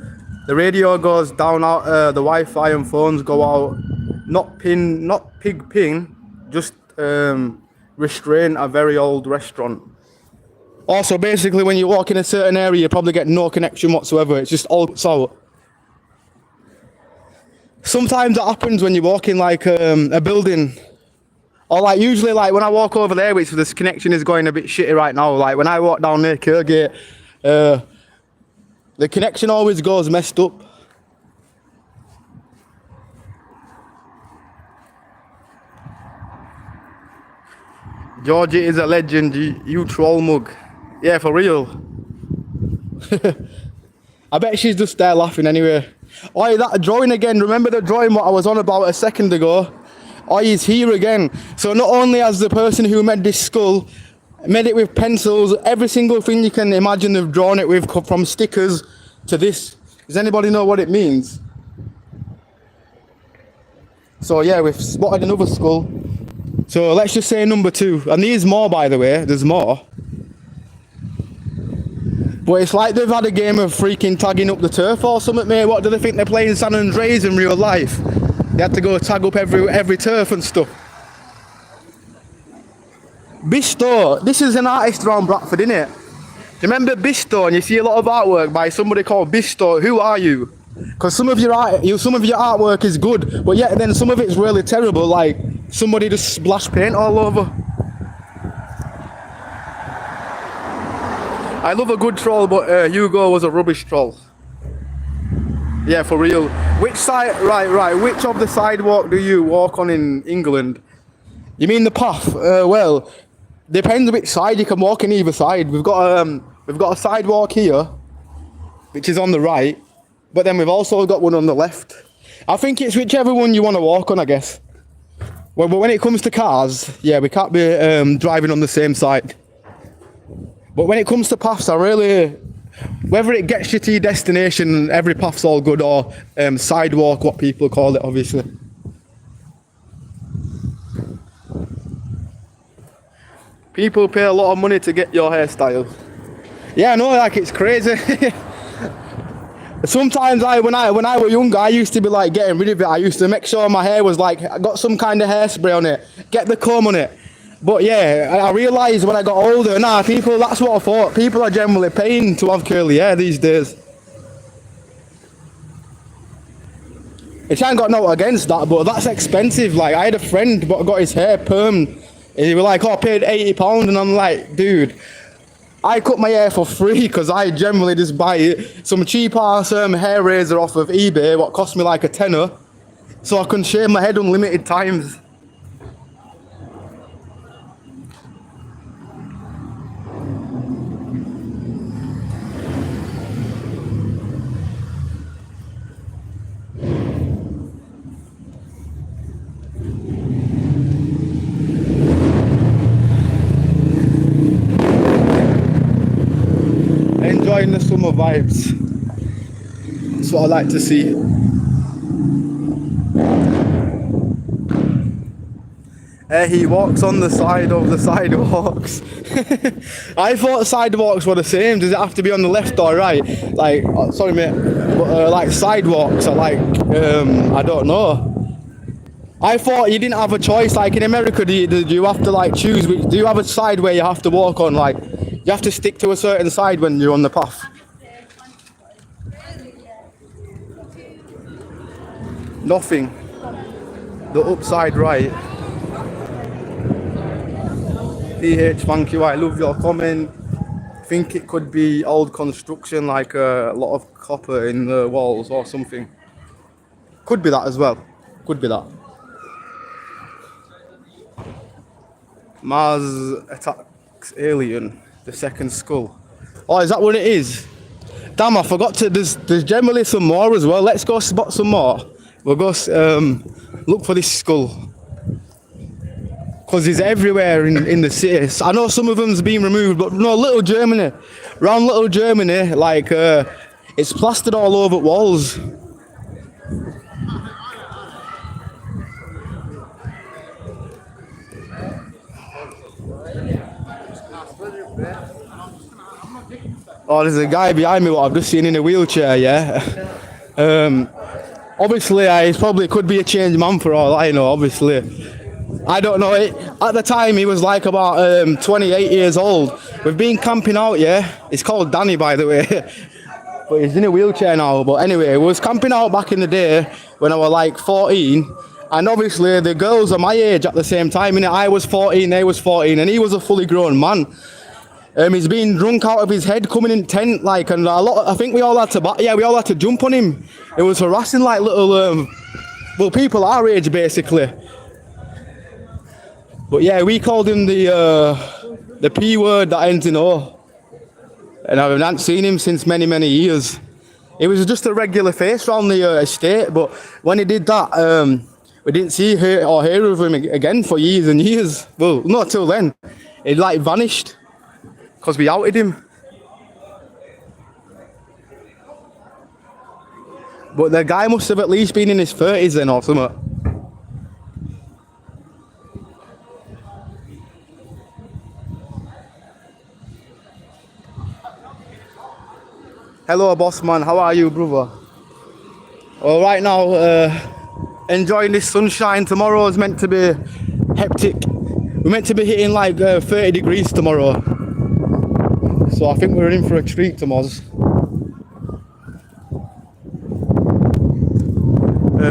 the radio goes down out, the Wi-Fi and phones go out, not pig ping, just restrain a very old restaurant. Also, basically, when you walk in a certain area, you probably get no connection whatsoever. It's just all so. Sometimes that happens when you walk in like a building, or like usually like when I walk over there, which this connection is going a bit shitty right now. Like when I walk down near Kirgate, the connection always goes messed up. Georgie is a legend. You troll mug. Yeah, for real. I bet she's just there laughing anyway. Oh, that drawing again. Remember the drawing what I was on about a second ago? Oh, he's here again. So not only has the person who made this skull made it with pencils, every single thing you can imagine they've drawn it with, from stickers to this. Does anybody know what it means? So yeah, we've spotted another skull. So let's just say number 2. And there's more, by the way. There's more. But it's like they've had a game of freaking tagging up the turf or something, mate. What do they think they're playing San Andreas in real life? They had to go tag up every turf and stuff. Bisto. This is an artist around Bradford, isn't it? Do you remember Bisto? And you see a lot of artwork by somebody called Bisto. Who are you? Because some of your artwork is good, but yet then some of it's really terrible. Like Somebody just splashed paint all over. I love a good troll, but Hugo was a rubbish troll. Yeah, for real. Which side, right, which of the sidewalk do you walk on in England? You mean the path? Well, depends which side. You can walk in either side. We've got a sidewalk here, which is on the right, but then we've also got one on the left. I think it's whichever one you want to walk on, I guess. Well, but when it comes to cars, yeah, we can't be driving on the same side. But when it comes to paths, I really, whether it gets you to your destination, every path's all good, or sidewalk, what people call it, obviously. People pay a lot of money to get your hairstyle. Yeah, I know, like, it's crazy. Sometimes when I was younger, I used to be like getting rid of it. I used to make sure my hair was like, I got some kind of hairspray on it, get the comb on it. But yeah, I realised when I got older, people, that's what I thought. People are generally paying to have curly hair these days. Which I ain't got no against that, but that's expensive. Like, I had a friend but got his hair permed. And he was like, oh, I paid £80, and I'm like, dude, I cut my hair for free because I generally just buy some cheap ass hair razor off of eBay, what cost me like a tenner, so I can shave my head unlimited times. Enjoying the summer vibes. That's what I like to see. He walks on the side of the sidewalks. I thought sidewalks were the same. Does it have to be on the left or right? Like, sorry mate, but like sidewalks are like, I don't know. I thought you didn't have a choice. Like in America, do you have to like choose? Do you have a side where you have to walk on? Like, you have to stick to a certain side when you're on the path. Nothing. The upside right. PH, thank you. I love your comment. I think it could be old construction, like a lot of copper in the walls or something. Could be that as well. Could be that. Mars attacks alien. The second skull. Oh, is that what it is? Damn, I forgot to. There's generally some more as well. Let's go spot some more. We'll go look for this skull. Because it's everywhere in the city. I know some of them's been removed, but no, Little Germany. Around Little Germany, like, it's plastered all over walls. Oh, there's a guy behind me what I've just seen in a wheelchair, yeah. Obviously, he probably could be a changed man for all I know, obviously. I don't know. At the time, he was like about 28 years old. We've been camping out, yeah. It's called Danny, by the way. But he's in a wheelchair now. But anyway, we was camping out back in the day when I was like 14. And obviously, the girls are my age at the same time. Innit? I was 14, they was 14, and he was a fully grown man. He's been drunk out of his head, coming in tent, like, and I think we all had to jump on him. It was harassing, like, little, well, people our age, basically. But yeah, we called him the P word that ends in O. And I haven't seen him since many, many years. It was just a regular face around the estate, but when he did that, we didn't see or hear of him again for years and years. Well, not till then. He, like, vanished. Because we outed him. But the guy must have at least been in his 30s then or something. Hello boss man, how are you brother? Well right now, enjoying this sunshine. Tomorrow is meant to be hectic. We're meant to be hitting like 30 degrees tomorrow. So I think we're in for a treat tomorrow.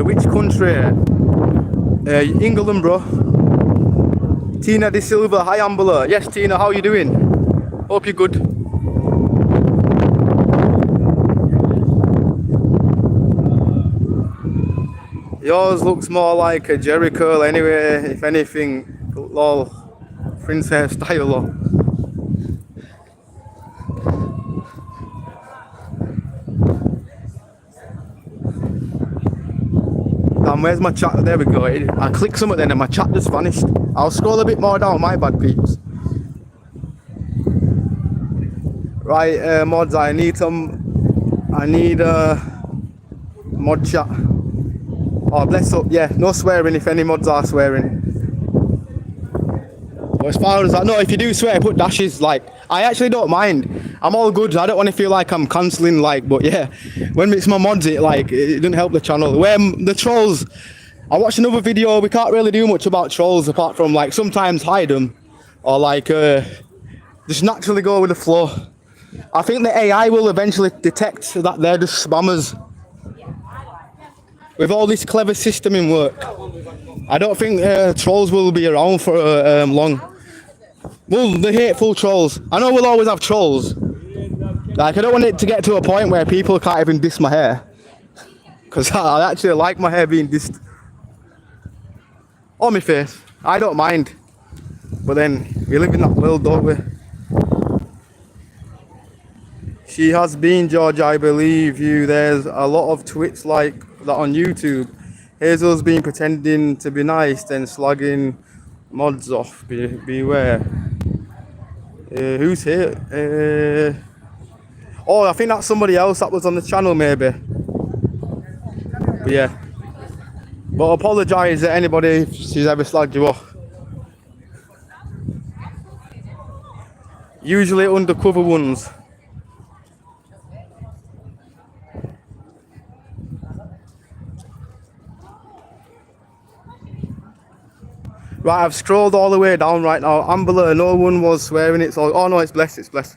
Which country? England, bro. Tina De Silva, hi Ambler. Yes, Tina, how you doing? Hope you're good. Yours looks more like a Jerry curl anyway, if anything. Lol. Prince hairstyle, lol. Damn, where's my chat? There we go. I clicked something then and my chat just vanished. I'll scroll a bit more down, my bad peeps. Right, mods, I need mod chat. Oh, bless up, yeah, no swearing if any mods are swearing. But as far as I know, if you do swear, put dashes, like, I actually don't mind. I'm all good, I don't want to feel like I'm cancelling, like, but yeah, when it's my mods, it doesn't help the channel. When the trolls, I watched another video, we can't really do much about trolls apart from, like, sometimes hide them, or, like, just naturally go with the flow. I think the AI will eventually detect that they're just spammers. With all this clever system in work, I don't think trolls will be around for long. Well, the hateful trolls. I know we'll always have trolls. Like, I don't want it to get to a point where people can't even diss my hair. Because I actually like my hair being dissed. Or my face. I don't mind. But then, we live in that world, don't we? She has been, George, I believe you. There's a lot of twits like that on YouTube. Hazel's been pretending to be nice, then slagging mods off. Beware. Who's here? Oh, I think that's somebody else that was on the channel, maybe. But yeah. But apologise to anybody if she's ever slagged you off. Usually undercover ones. Right, I've scrolled all the way down right now. Ambler, no one was swearing. It's all. Oh no, it's blessed. It's blessed.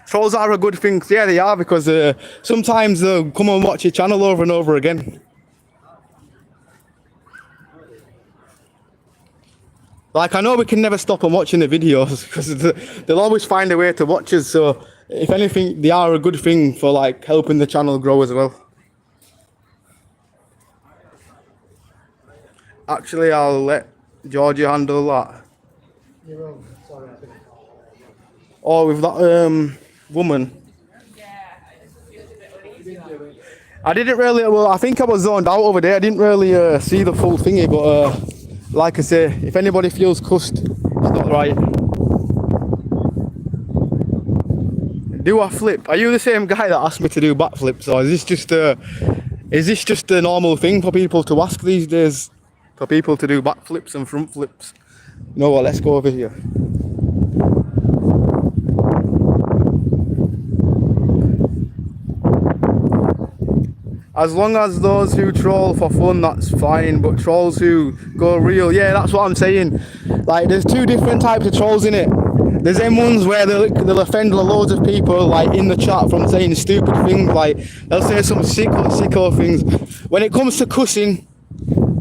Trolls are a good thing. Yeah, they are, because sometimes they'll come and watch your channel over and over again. Like, I know we can never stop them watching the videos because they'll always find a way to watch us. So, if anything, they are a good thing for, like, helping the channel grow as well. Actually, I'll let Georgie handle that. Oh, with that woman. I didn't really, well, I think I was zoned out over there. I didn't really see the full thingy, but like I say, if anybody feels cussed, it's not right. Do I flip? Are you the same guy that asked me to do backflips, or is this just a normal thing for people to ask these days? For people to do backflips and front flips? You know what, let's go over here. As long as those who troll for fun, that's fine, but trolls who go real, yeah, that's what I'm saying. Like, there's two different types of trolls in it. There's them ones where they'll offend loads of people, like, in the chat from saying stupid things, like, they'll say some sicko things. When it comes to cussing,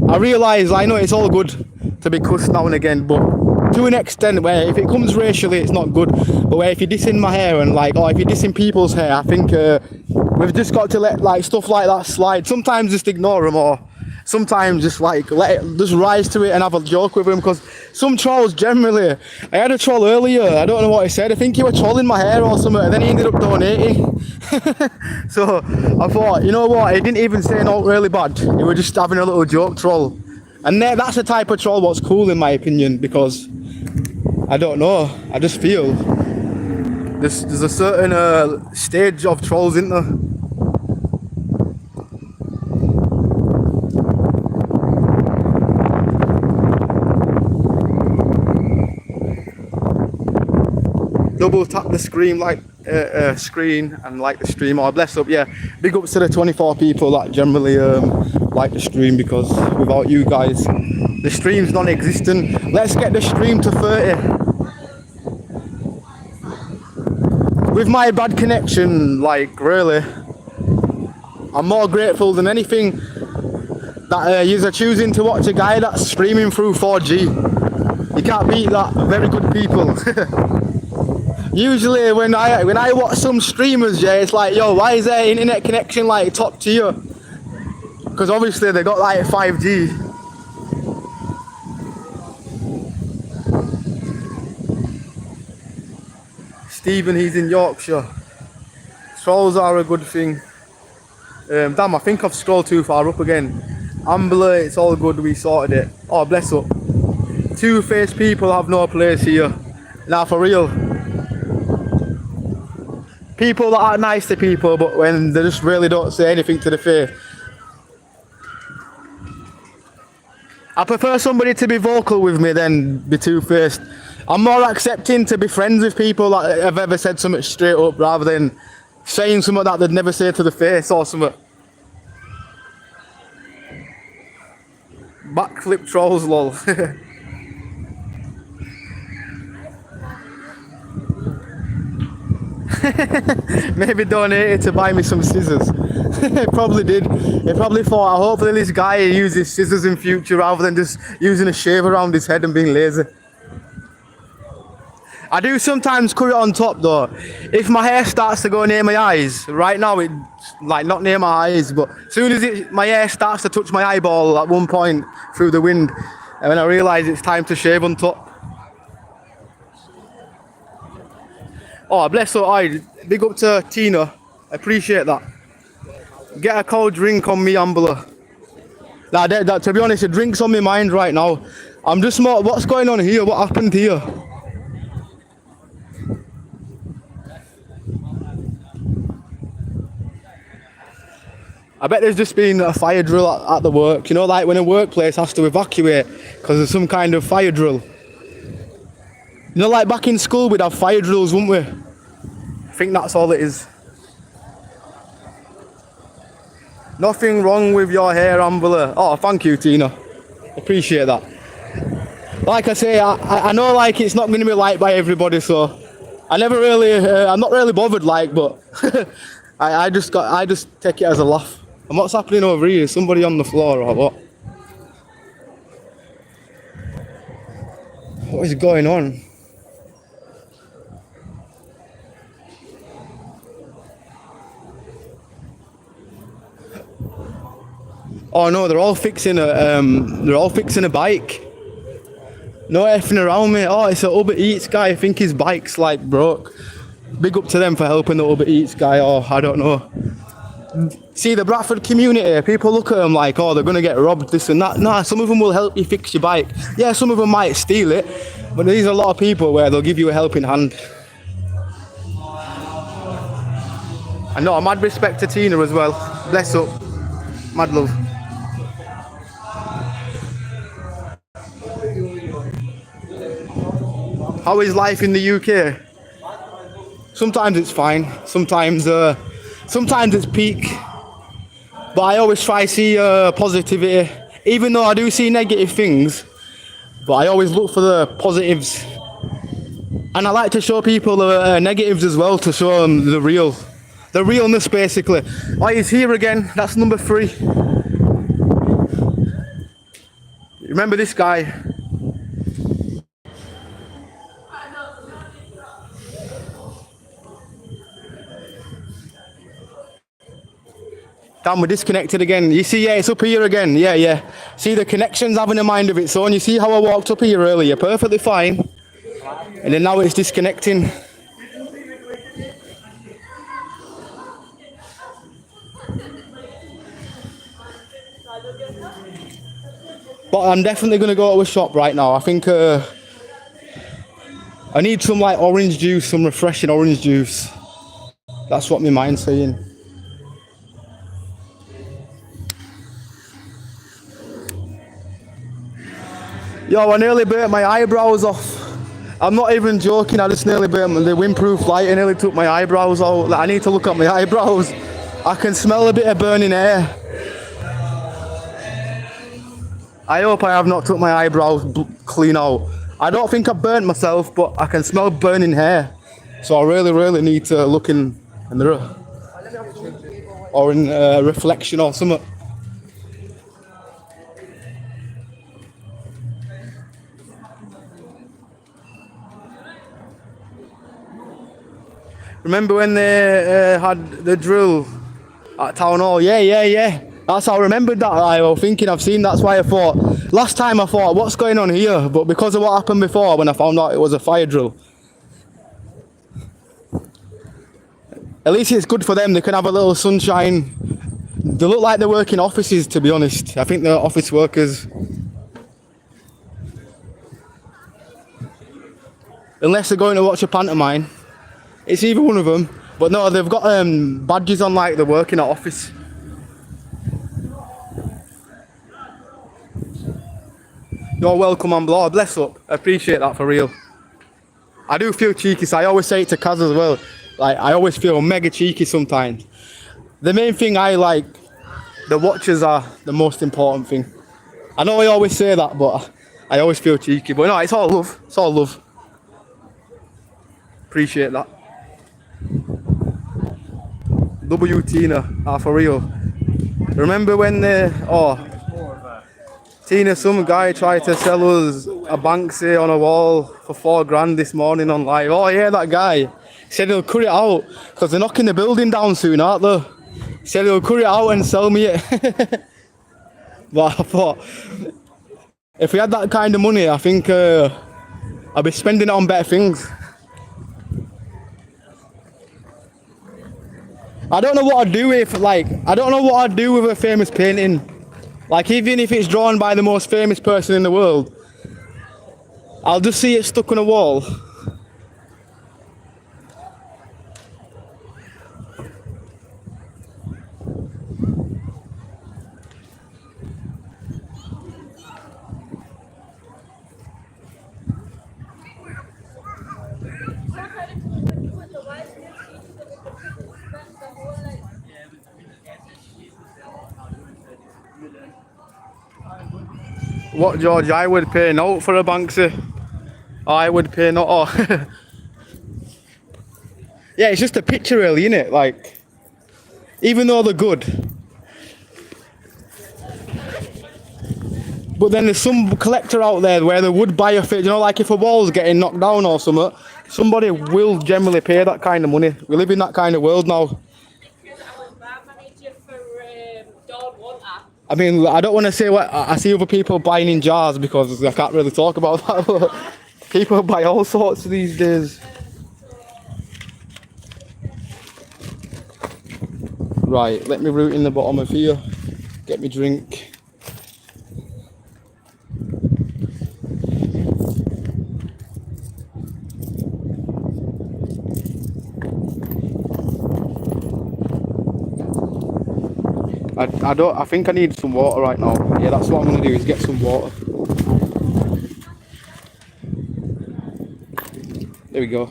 I realise, I know it's all good to be cussed now and again, but to an extent where if it comes racially, it's not good. But where if you're dissing my hair and, like, or if you're dissing people's hair, I think we've just got to let, like, stuff like that slide. Sometimes just ignore them, or sometimes just, like, let it just rise to it and have a joke with them. Because some trolls generally, I had a troll earlier, I don't know what he said, I think he was trolling my hair or something, and then he ended up donating. So I thought, you know what, he didn't even say no really bad, he was just having a little joke troll. And that's the type of troll what's cool in my opinion, because I don't know, I just feel there's a certain stage of trolls, isn't there? Double tap the screen and like the stream. Oh, bless up, yeah. Big ups to the 24 people that generally like the stream, because without you guys, the stream's non-existent. Let's get the stream to 30. With my bad connection, like, really, I'm more grateful than anything that you're choosing to watch a guy that's streaming through 4G. You can't beat that. Very good people. Usually when I watch some streamers, yeah, it's like, yo, why is their internet connection like top tier? Because obviously they got like 5G. Stephen, he's in Yorkshire. Trolls are a good thing. Damn, I think I've scrolled too far up again. Ambler, it's all good, we sorted it. Oh, bless up. Two-faced people have no place here. Now, for real. People that are nice to people, but when they just really don't say anything to the face. I prefer somebody to be vocal with me than be two-faced. I'm more accepting to be friends with people that have ever said something straight up rather than saying something that they'd never say to the face or something. Backflip trolls, lol. Maybe donated to buy me some scissors. It probably did. He probably thought, hopefully this guy uses scissors in future rather than just using a shave around his head and being lazy. I do sometimes cut it on top though. If my hair starts to go near my eyes, right now it's like not near my eyes, but as soon as my hair starts to touch my eyeball at one point through the wind, and when I realise it's time to shave on top. Oh, bless her eye. Big up to Tina. I appreciate that. Get a cold drink on me, Ambler. Nah, to be honest, a drink's on my mind right now. I'm just more, what's going on here? What happened here? I bet there's just been a fire drill at the work. You know, like when a workplace has to evacuate because of some kind of fire drill. You know, like back in school we'd have fire drills, wouldn't we? I think that's all it is. Nothing wrong with your hair, Ambler. Oh, thank you, Tina. Appreciate that. Like I say, I know like it's not going to be liked by everybody, so I never really, I'm not really bothered, like, but I just take it as a laugh. And what's happening over here? Is somebody on the floor or what? What is going on? Oh no, they're all fixing a bike. No effing around me. Oh, it's a Uber Eats guy. I think his bike's like broke. Big up to them for helping the Uber Eats guy, or I don't know. See, the Bradford community, people look at them like, oh, they're gonna get robbed, this and that. Nah, some of them will help you fix your bike. Yeah, some of them might steal it, but there's a lot of people where they'll give you a helping hand. I know, a mad respect to Tina as well. Bless up. Mad love. How is life in the UK? Sometimes it's fine. Sometimes it's peak. But I always try to see positivity, even though I do see negative things. But I always look for the positives, and I like to show people the negatives as well, to show them the realness, basically. Oh, he's here again. That's number 3. Remember this guy? Damn, we're disconnected again. You see, yeah, it's up here again. Yeah. See, the connection's having a mind of its own. You see how I walked up here earlier? Perfectly fine. And then now it's disconnecting. But I'm definitely going to go to a shop right now. I think I need some like orange juice, some refreshing orange juice. That's what my mind's saying. Yo, I nearly burnt my eyebrows off. I'm not even joking, I just nearly burnt the windproof light and nearly took my eyebrows out. Like, I need to look at my eyebrows. I can smell a bit of burning hair. I hope I have not took my eyebrows clean out. I don't think I burnt myself, but I can smell burning hair. So I really need to look in the mirror. Or in reflection or something. Remember when they had the drill at Town Hall? Yeah. That's how I remembered that. I was thinking I've seen, that's why I thought, last time I thought, what's going on here? But because of what happened before, when I found out it was a fire drill. At least it's good for them, they can have a little sunshine. They look like they work in offices, to be honest. I think they're office workers. Unless they're going to watch a pantomime. It's either one of them. But no, they've got badges on like they're working at office. You're welcome, Ambler. Bless up. I appreciate that for real. I do feel cheeky, so I always say it to Kaz as well. Like, I always feel mega cheeky sometimes. The main thing I like, the watches are the most important thing. I know I always say that, but I always feel cheeky. But no, it's all love. It's all love. Appreciate that. W Tina, for real. Remember when Tina, some guy tried to sell us a Banksy on a wall for £4 this morning on live. Oh yeah, that guy. Said he'll cut it out because they're knocking the building down soon, aren't they? Said he'll cut it out and sell me it. But I thought, if we had that kind of money, I think I'd be spending it on better things. I don't know what I'd do if, like, I don't know what I'd do with a famous painting. Like, even if it's drawn by the most famous person in the world, I'll just see it stuck on a wall. What, George? I would pay note for a Banksy. I would pay note. Oh. Yeah, it's just a picture really, innit? Like, even though they're good. But then there's some collector out there where they would buy a fit, you know, like if a wall's getting knocked down or something, somebody will generally pay that kind of money. We live in that kind of world now. I mean, I don't want to say what I see other people buying in jars because I can't really talk about that, but people buy all sorts these days. Right, let me root in the bottom of here, get me drink. I think I need some water right now. Yeah, that's what I'm gonna do, is get some water. There we go.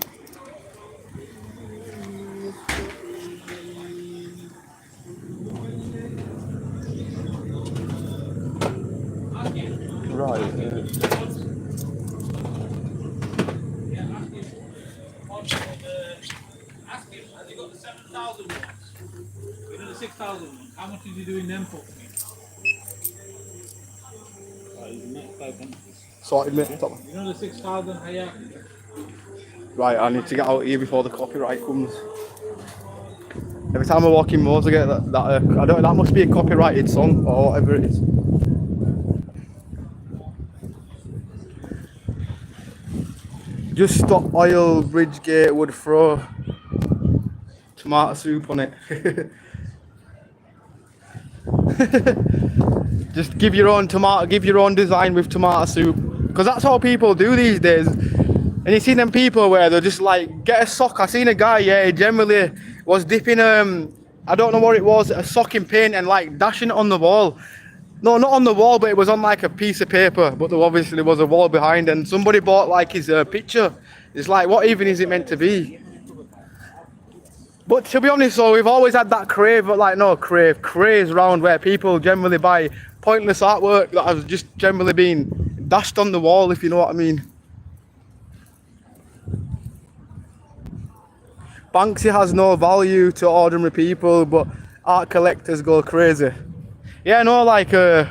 Right. Ask him, has he got the 7,000 ones? You know the 6,000 ones? How much is he doing them for? Sorted, mate. Top. You know the 6,000 Hayat? Right, I need to get out of here before the copyright comes. Every time I walk in Moors I get that I don't, that must be a copyrighted song or whatever it is. Just stop oil, Bridgegate would throw tomato soup on it. Just give your own design with tomato soup. Because that's how people do these days. And you see them people where they're just like, get a sock. I seen a guy, yeah, he generally was dipping, I don't know what it was, a sock in paint and like dashing it on the wall. No, not on the wall, but it was on like a piece of paper. But there obviously was a wall behind and somebody bought like his picture. It's like, what even is it meant to be? But to be honest though, we've always had that craze round where people generally buy pointless artwork that has just generally been dashed on the wall, if you know what I mean. Banksy has no value to ordinary people, but art collectors go crazy. Yeah, no, like for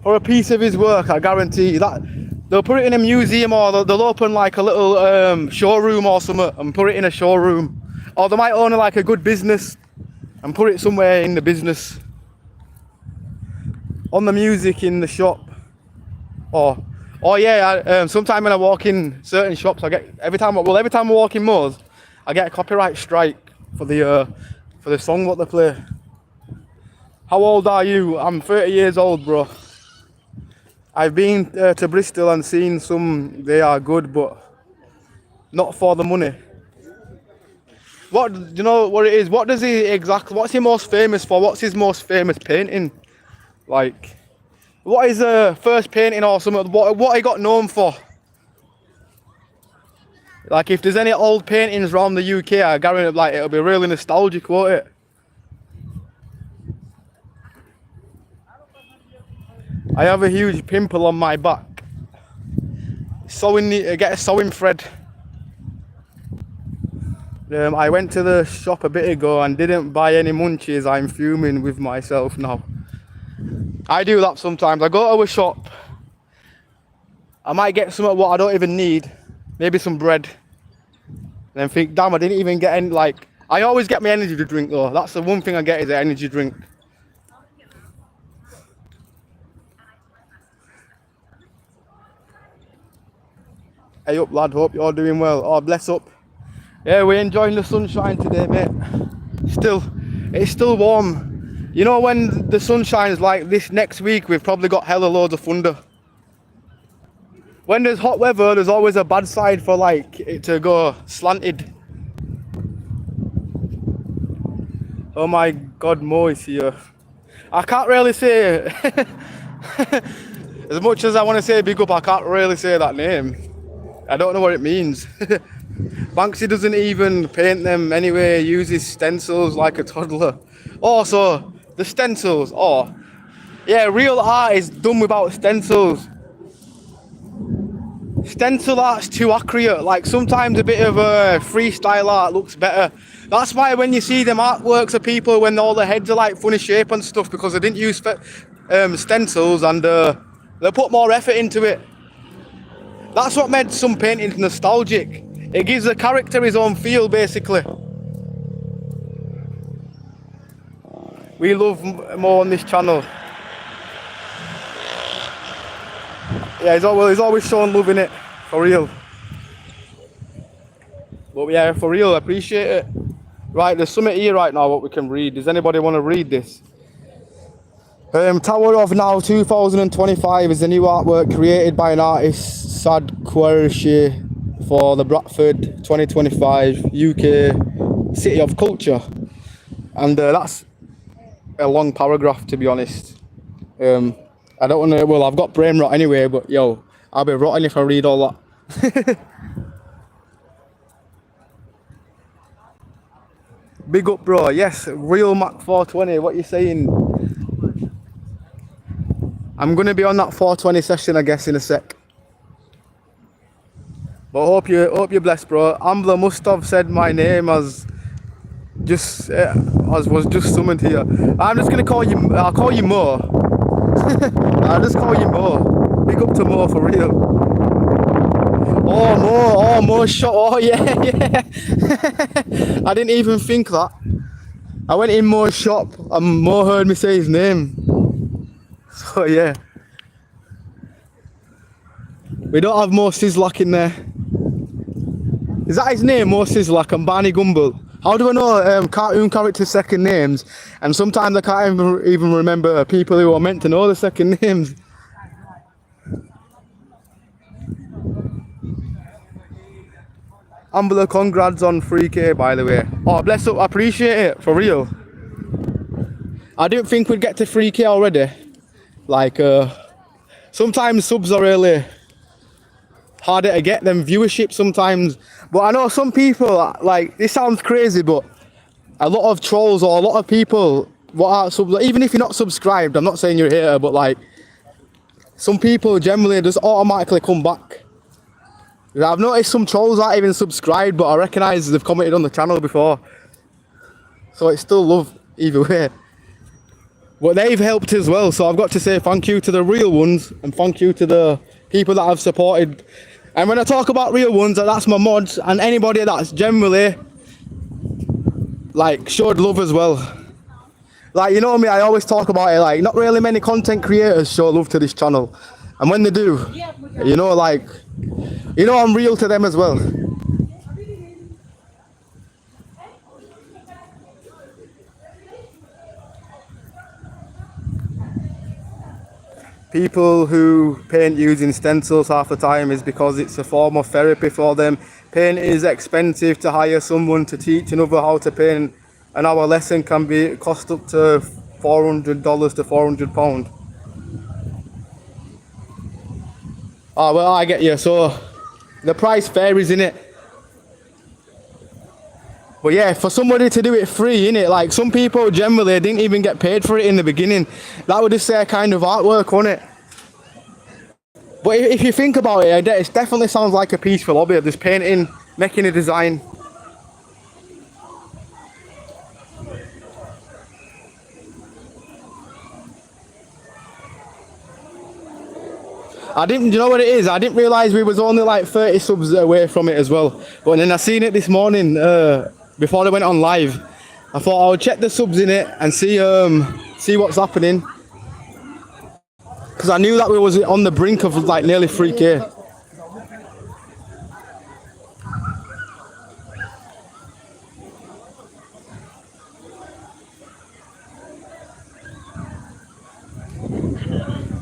a piece of his work, I guarantee that They'll put it in a museum, or they'll open like a little showroom or something and put it in a showroom. Or they might own like a good business and put it somewhere in the business. On the music in the shop. Or yeah, sometime when I walk in certain shops, I get every time I walk in Mo's, I get a copyright strike for the song what they play. How old are you? I'm 30 years old, bro. I've been to Bristol and seen some. They are good, but not for the money. What do you know what it is? What does he exactly? What's he most famous for? What's his most famous painting? Like, what is the first painting or something? What he got known for? Like, if there's any old paintings around the UK, I guarantee like it'll be really nostalgic, won't it? I have a huge pimple on my back. Get a sewing thread. I went to the shop a bit ago and didn't buy any munchies. I'm fuming with myself now. I do that sometimes. I go to a shop. I might get something what I don't even need. Maybe some bread. And then think, damn, I didn't even get any, like, I always get my energy drink though. That's the one thing I get is an energy drink. Hey up lad, hope you're doing well. Oh, bless up. Yeah, we're enjoying the sunshine today, mate. It's still warm. You know, when the sun shines like this next week, we've probably got hella loads of thunder. When there's hot weather, there's always a bad side for like it to go slanted. Oh my God, Mo is here. I can't really say, as much as I want to say big up, I can't really say that name. I don't know what it means. Banksy doesn't even paint them anyway, he uses stencils like a toddler. Oh, so the stencils, oh. Yeah, real art is done without stencils. Stencil art's too accurate, like sometimes a bit of freestyle art looks better. That's why when you see them artworks of people when all their heads are like funny shape and stuff, because they didn't use stencils and they put more effort into it. That's what made some paintings nostalgic. It gives the character his own feel, basically. We love more on this channel. Yeah, he's always showing love in it, for real. But yeah, for real, I appreciate it. Right, there's something here right now what we can read. Does anybody want to read this? Tower of Now 2025 is a new artwork created by an artist, Sad Quershi, for the Bradford 2025 UK City of Culture. And that's a long paragraph, to be honest. I don't want to, well, I've got brain rot anyway, but yo, I'll be rotting if I read all that. Big up, bro. Yes, real Mac 420, what you saying? I'm going to be on that 420 session, I guess, in a sec. But hope you're blessed, bro. Ambler must have said my name as was just summoned here. I'm just going to call you, I'll call you Mo. I'll just call you Mo. Big up to Mo, for real. Oh, Mo shot. Oh, yeah. I didn't even think that. I went in Mo's shop and Mo heard me say his name. So, yeah. We don't have Mo Sislak in there. Is that his name, Mo Sislak and Barney Gumble? How do I know cartoon characters' second names? And sometimes I can't even remember people who are meant to know the second names. Ambler, congrats on 3K, by the way. Oh, bless up, I appreciate it, for real. I didn't think we'd get to 3K already. Like, sometimes subs are really harder to get than viewership sometimes. But I know some people, like, this sounds crazy, but a lot of trolls or a lot of people, what are subs, even if you're not subscribed, I'm not saying you're a hater, but like, some people generally just automatically come back. I've noticed some trolls aren't even subscribed, but I recognise they've commented on the channel before. So it's still love either way. But they've helped as well, so I've got to say thank you to the real ones and thank you to the people that I've supported. And when I talk about real ones, that's my mods and anybody that's generally like showed love as well. Like, you know me, I always talk about it, like not really many content creators show love to this channel, and when they do, you know, like, you know, I'm real to them as well. People who paint using stencils half the time is because it's a form of therapy for them. Paint is expensive. To hire someone to teach another how to paint, an hour lesson can be cost up to $400 to £400. Oh well, I get you. So the price varies, innit? But yeah, for somebody to do it free, innit? Like some people generally didn't even get paid for it in the beginning. That would just say a kind of artwork, wouldn't it? But if you think about it, it definitely sounds like a peaceful hobby of just painting, making a design. You know what it is? I didn't realise we was only like 30 subs away from it as well. But then I seen it this morning, before I went on live. I thought I would check the subs in it and see what's happening. Because I knew that we was on the brink of like nearly 3k.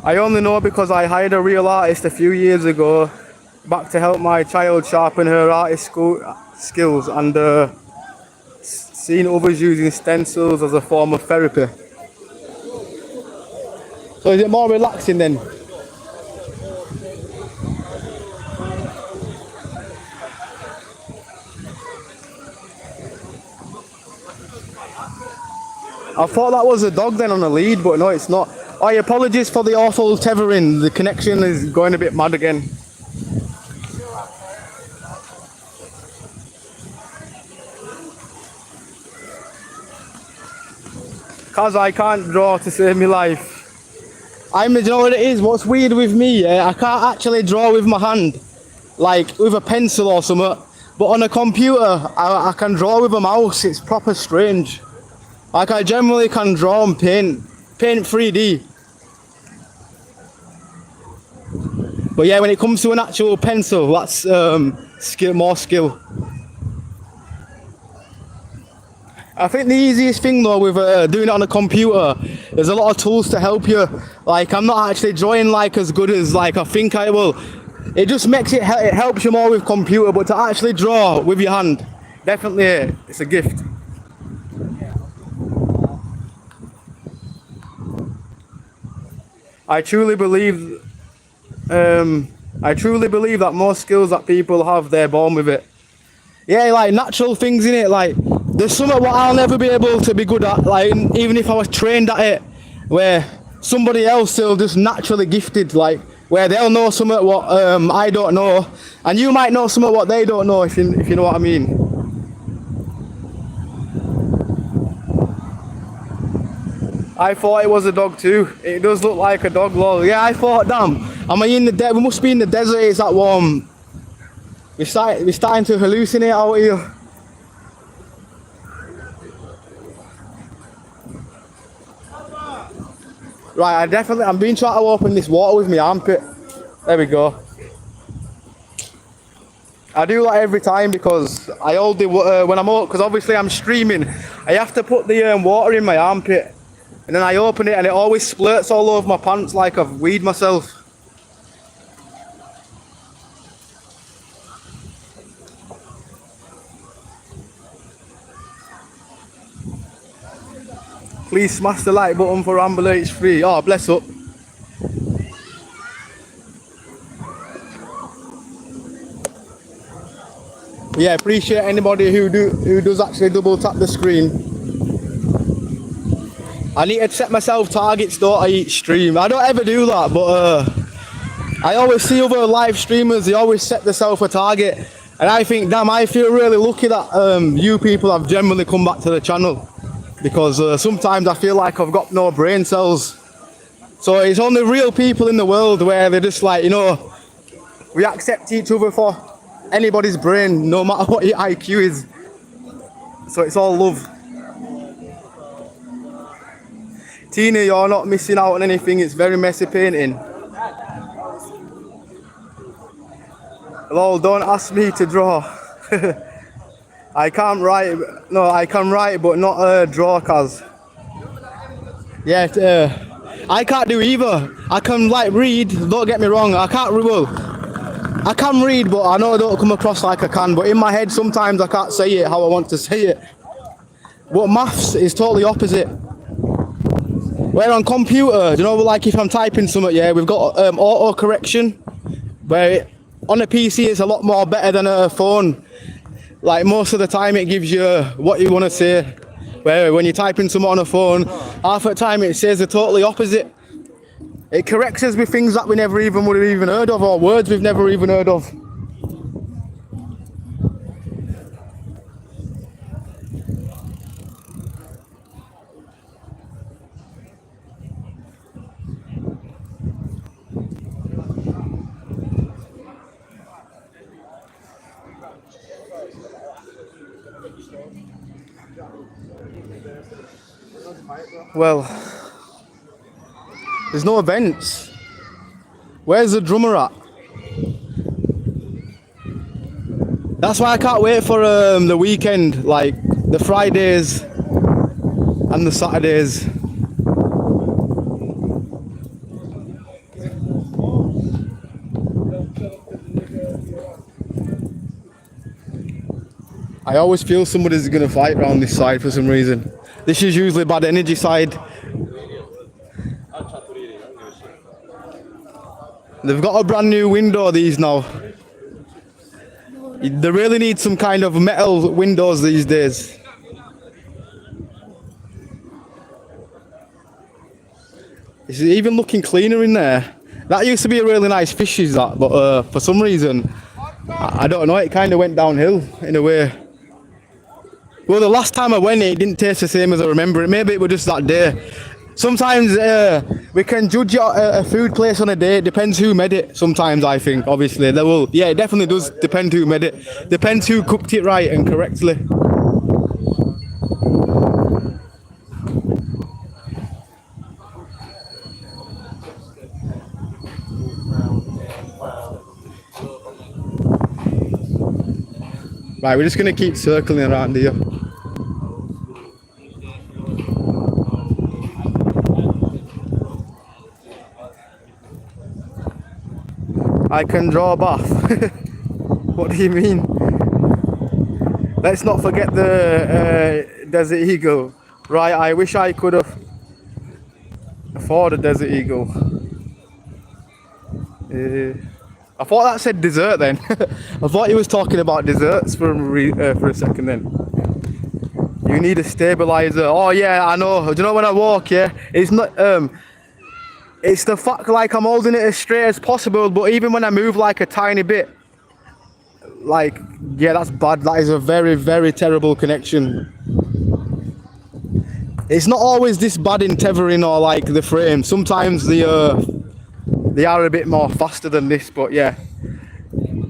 I only know because I hired a real artist a few years ago back to help my child sharpen her artist skills, and seen others using stencils as a form of therapy. So is it more relaxing then? I thought that was a dog then on a lead, but no, it's not. Oh, apologies for the awful tethering. The connection is going a bit mad again. Cause I can't draw to save my life. You know what it is? What's weird with me, yeah? I can't actually draw with my hand, like with a pencil or something. But on a computer, I can draw with a mouse. It's proper strange. Like I generally can draw and paint 3D. But yeah, when it comes to an actual pencil, that's more skill. I think the easiest thing though with doing it on a computer, there's a lot of tools to help you. Like I'm not actually drawing like as good as like I think I will. It just makes it helps you more with computer, but to actually draw with your hand, definitely it's a gift. I truly believe that most skills that people have, they're born with it. Yeah, like natural things in it. Like there's something what I'll never be able to be good at. Like even if I was trained at it, where somebody else will just naturally gifted. Like where they'll know something what I don't know, and you might know something what they don't know. If you know what I mean. I thought it was a dog too. It does look like a dog, lol. Yeah, I thought, damn, am I in the desert? We must be in the desert. It's that warm. We're starting to hallucinate out here. Right, I'm being trying to open this water with my armpit. There we go. I do that every time because I hold the when I'm because obviously I'm streaming. I have to put the water in my armpit. And then I open it and it always splurts all over my pants like I've weed myself. Please smash the like button for Ambler, it's free. Oh, bless up. Yeah, appreciate anybody who does actually double tap the screen. I need to set myself targets though to each stream. I don't ever do that, but I always see other live streamers, they always set themselves a target. And I think, damn, I feel really lucky that you people have generally come back to the channel. Because sometimes I feel like I've got no brain cells. So it's only real people in the world where they're just like, you know, We accept each other for anybody's brain, no matter what your IQ is. So it's all love. Tina, you're not missing out on anything. It's very messy painting. Lol, don't ask me to draw. I can't write. No, I can write, but not draw, cause. Yeah, I can't do either. I can like read. Don't get me wrong. I can't well, I can read, but I know I don't come across like I can. But in my head, sometimes I can't say it how I want to say it. But maths is totally opposite. Where on computer, you know, like if I'm typing something, yeah, we've got auto correction. Where on a PC it's a lot more better than a phone. Like most of the time it gives you what you want to say. Where when you're typing something on a phone, half the time it says the totally opposite. It corrects us with things that we never even would have even heard of, or words we've never even heard of. Well, there's no events. Where's the drummer at? That's why I can't wait for the weekend, like the Fridays and the Saturdays. I always feel somebody's gonna fight around this side for some reason. This is usually bad energy side. They've got a brand new window these now. They really need some kind of metal windows these days. It's even looking cleaner in there. That used to be a really nice fish, is that? But for some reason, I don't know, it kind of went downhill in a way. Well, the last time I went, it didn't taste the same as I remember it. Maybe it was just that day. Sometimes we can judge a food place on a day. It depends who made it. Sometimes I think, obviously, there will. Yeah, it definitely does depend who made it. Depends who cooked it right and correctly. Right, we're just gonna keep circling around here. I can draw a bath. What do you mean? Let's not forget the Desert Eagle. Right, I wish I could have afford a Desert Eagle. I thought that said dessert then. I thought he was talking about desserts for a second then. You need a stabilizer. Oh yeah, I know. Do you know when I walk, yeah? It's not it's the fact like I'm holding it as straight as possible, but even when I move like a tiny bit, like, yeah, that's bad. That is a very, very terrible connection. It's not always this bad in tethering or like the frame. Sometimes they are a bit more faster than this, but yeah.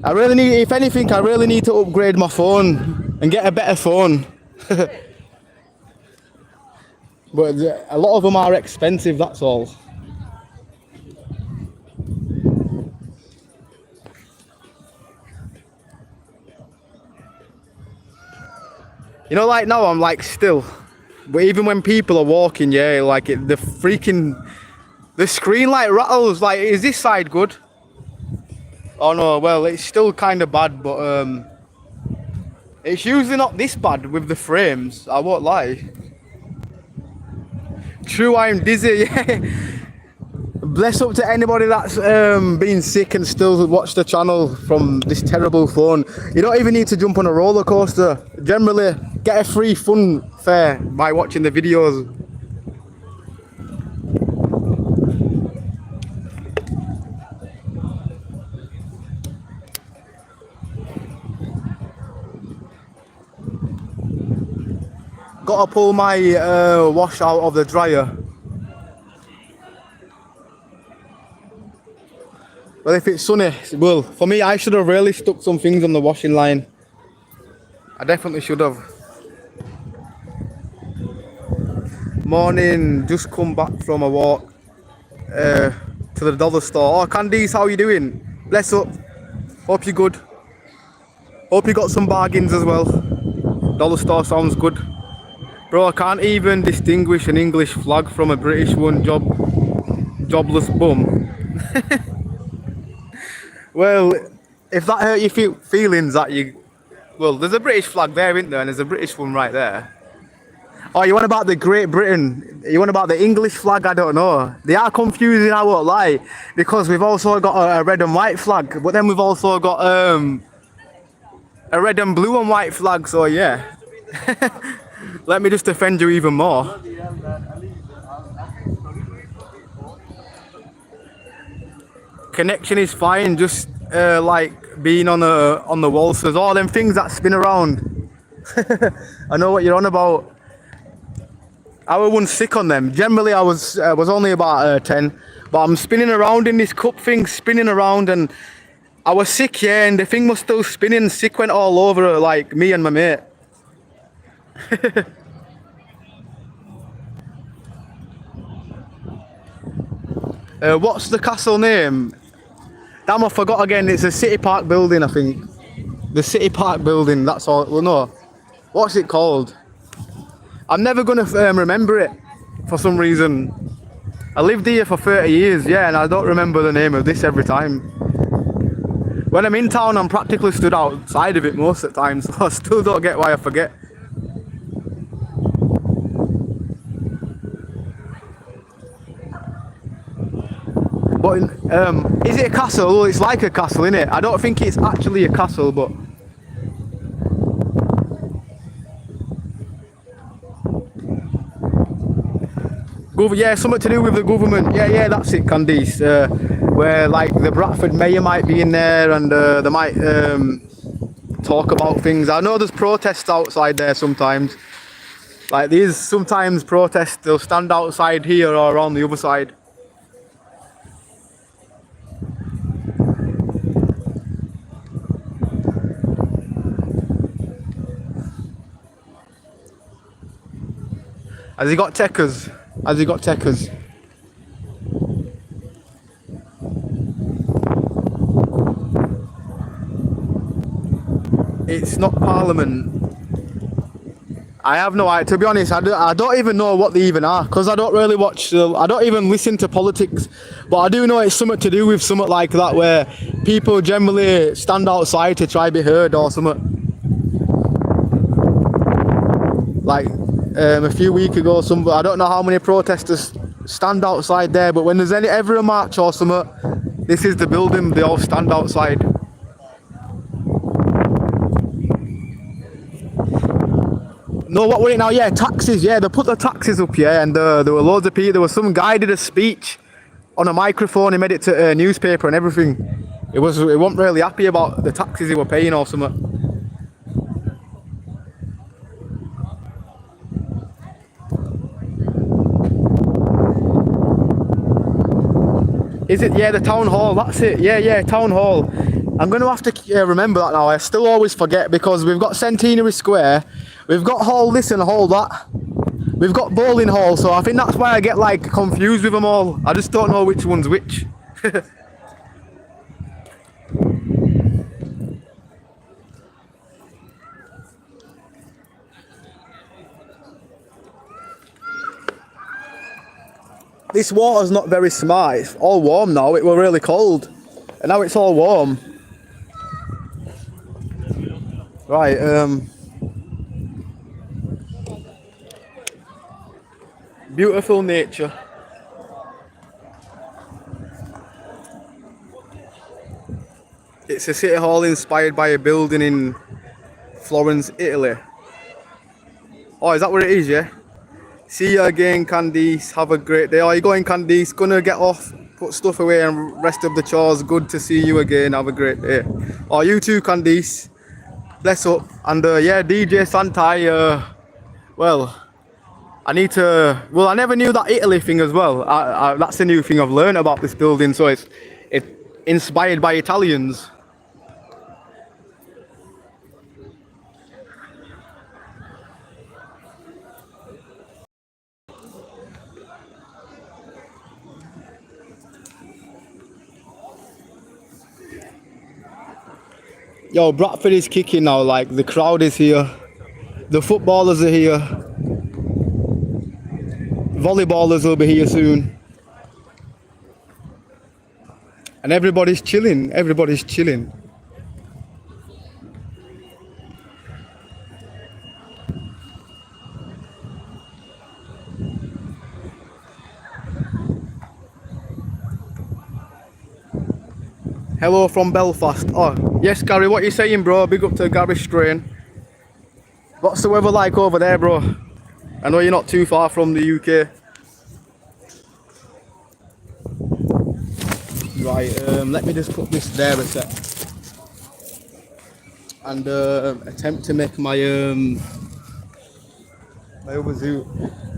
I really need, if anything, I really need to upgrade my phone and get a better phone. But a lot of them are expensive, that's all. You know, like now I'm like still, but even when people are walking, yeah, like the screen like rattles. Like, is this side good? Oh no, well, it's still kind of bad, but it's usually not this bad with the frames, I won't lie. True, I'm dizzy, yeah. Bless up to anybody that's been sick and still watch the channel from this terrible phone. You don't even need to jump on a roller coaster. Generally, get a free fun fare by watching the videos. Gotta pull my wash out of the dryer. Well, if it's sunny, well, for me, I should have really stuck some things on the washing line. I definitely should have. Morning, just come back from a walk to the dollar store. Oh, Candice, how you doing? Bless up. Hope you're good. Hope you got some bargains as well. Dollar store sounds good. Bro, I can't even distinguish an English flag from a British one. Jobless bum. Well, if that hurt your feelings that you... Well, there's a British flag there, isn't there? And there's a British one right there. Oh, you want about the Great Britain? You want about the English flag? I don't know. They are confusing, I won't lie. Because we've also got a red and white flag. But then we've also got a red and blue and white flag. So yeah. Let me just offend you even more. Connection is fine, just like being on the waltzers, all them things that spin around. I know what you're on about. I was once sick on them. Generally, I was only about 10, but I'm spinning around in this cup thing, spinning around, and I was sick, yeah, and the thing was still spinning. Sick went all over, like me and my mate. What's the castle name? Damn, I forgot again. It's a City Park building, I think. The City Park building, that's all. Well, no. What's it called? I'm never going to remember it for some reason. I lived here for 30 years, yeah, and I don't remember the name of this every time. When I'm in town, I'm practically stood outside of it most of the time, so I still don't get why I forget. But is it a castle? Well, it's like a castle, isn't it? I don't think it's actually a castle, but... Yeah, something to do with the government. Yeah, that's it, Candice. Where like the Bradford mayor might be in there, and they might talk about things. I know there's protests outside there sometimes. Like these sometimes protests, they'll stand outside here or on the other side. Has he got techers? Has he got techers? It's not Parliament. I have no idea. To be honest, I don't even know what they even are, because I don't really watch, I don't even listen to politics. But I do know it's something to do with something like that, where people generally stand outside to try be heard or something. Like a few weeks ago, I don't know how many protesters stand outside there, but when there's ever a march or something, this is the building, they all stand outside. No, what were it now? Yeah, taxes. Yeah, they put the taxes up, yeah, and there were loads of people. There was some guy did a speech on a microphone. He made it to a newspaper and everything. He wasn't really happy about the taxes he were paying or something. Is it? Yeah, the town hall. That's it. Yeah, town hall. I'm going to have to remember that now. I still always forget, because we've got Centenary Square, we've got Hall this and Hall that, we've got Bowling Hall, so I think that's why I get like confused with them all. I just don't know which one's which. This water's not very smart. It's all warm now. It were really cold, and now it's all warm. Right, beautiful nature. It's a city hall inspired by a building in Florence, Italy. Oh, is that where it is, yeah? See you again, Candice. Have a great day. Oh, you going, Candice? Gonna get off, put stuff away and rest of the chores. Good to see you again. Have a great day. Oh, you too, Candice. Bless up. And yeah, DJ Santai, well, I need to, well, I never knew that Italy thing as well. That's a new thing I've learned about this building. So it's inspired by Italians. Yo, Bradford is kicking now, like the crowd is here, the footballers are here, volleyballers will be here soon. And everybody's chilling, everybody's chilling. Hello from Belfast. Oh, yes, Gary, what you saying, bro? Big up to Gary Strain. What's the weather like over there, bro? I know you're not too far from the UK. Right, let me just put this there a sec. And attempt to make my my other zoot.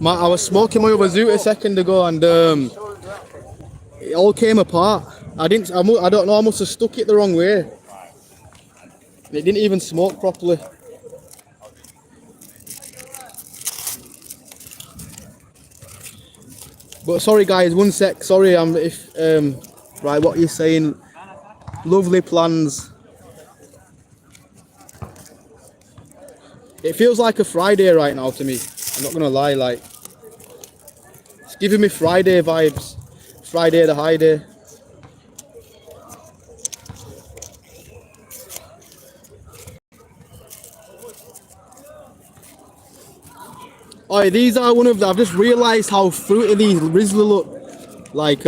I was smoking my other zoot a second ago, and it all came apart. I don't know, I must have stuck it the wrong way. It didn't even smoke properly. But sorry guys, one sec, sorry, right, what are you saying? Lovely plans. It feels like a Friday right now to me. I'm not gonna lie, like it's giving me Friday vibes. Friday the high day. Oh, these are one of the, I've just realised how fruity these Rizzler look. Like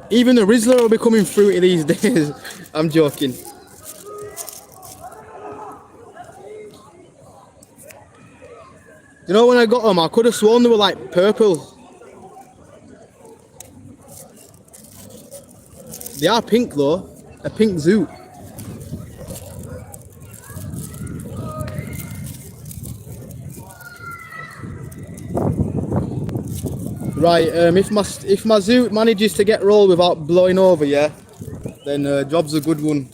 even the Rizzler are becoming fruity these days. I'm joking. You know, when I got them, I could have sworn they were like purple. They are pink though, a pink zoot. Right, if my zoot manages to get rolled without blowing over, yeah, then job's a good one.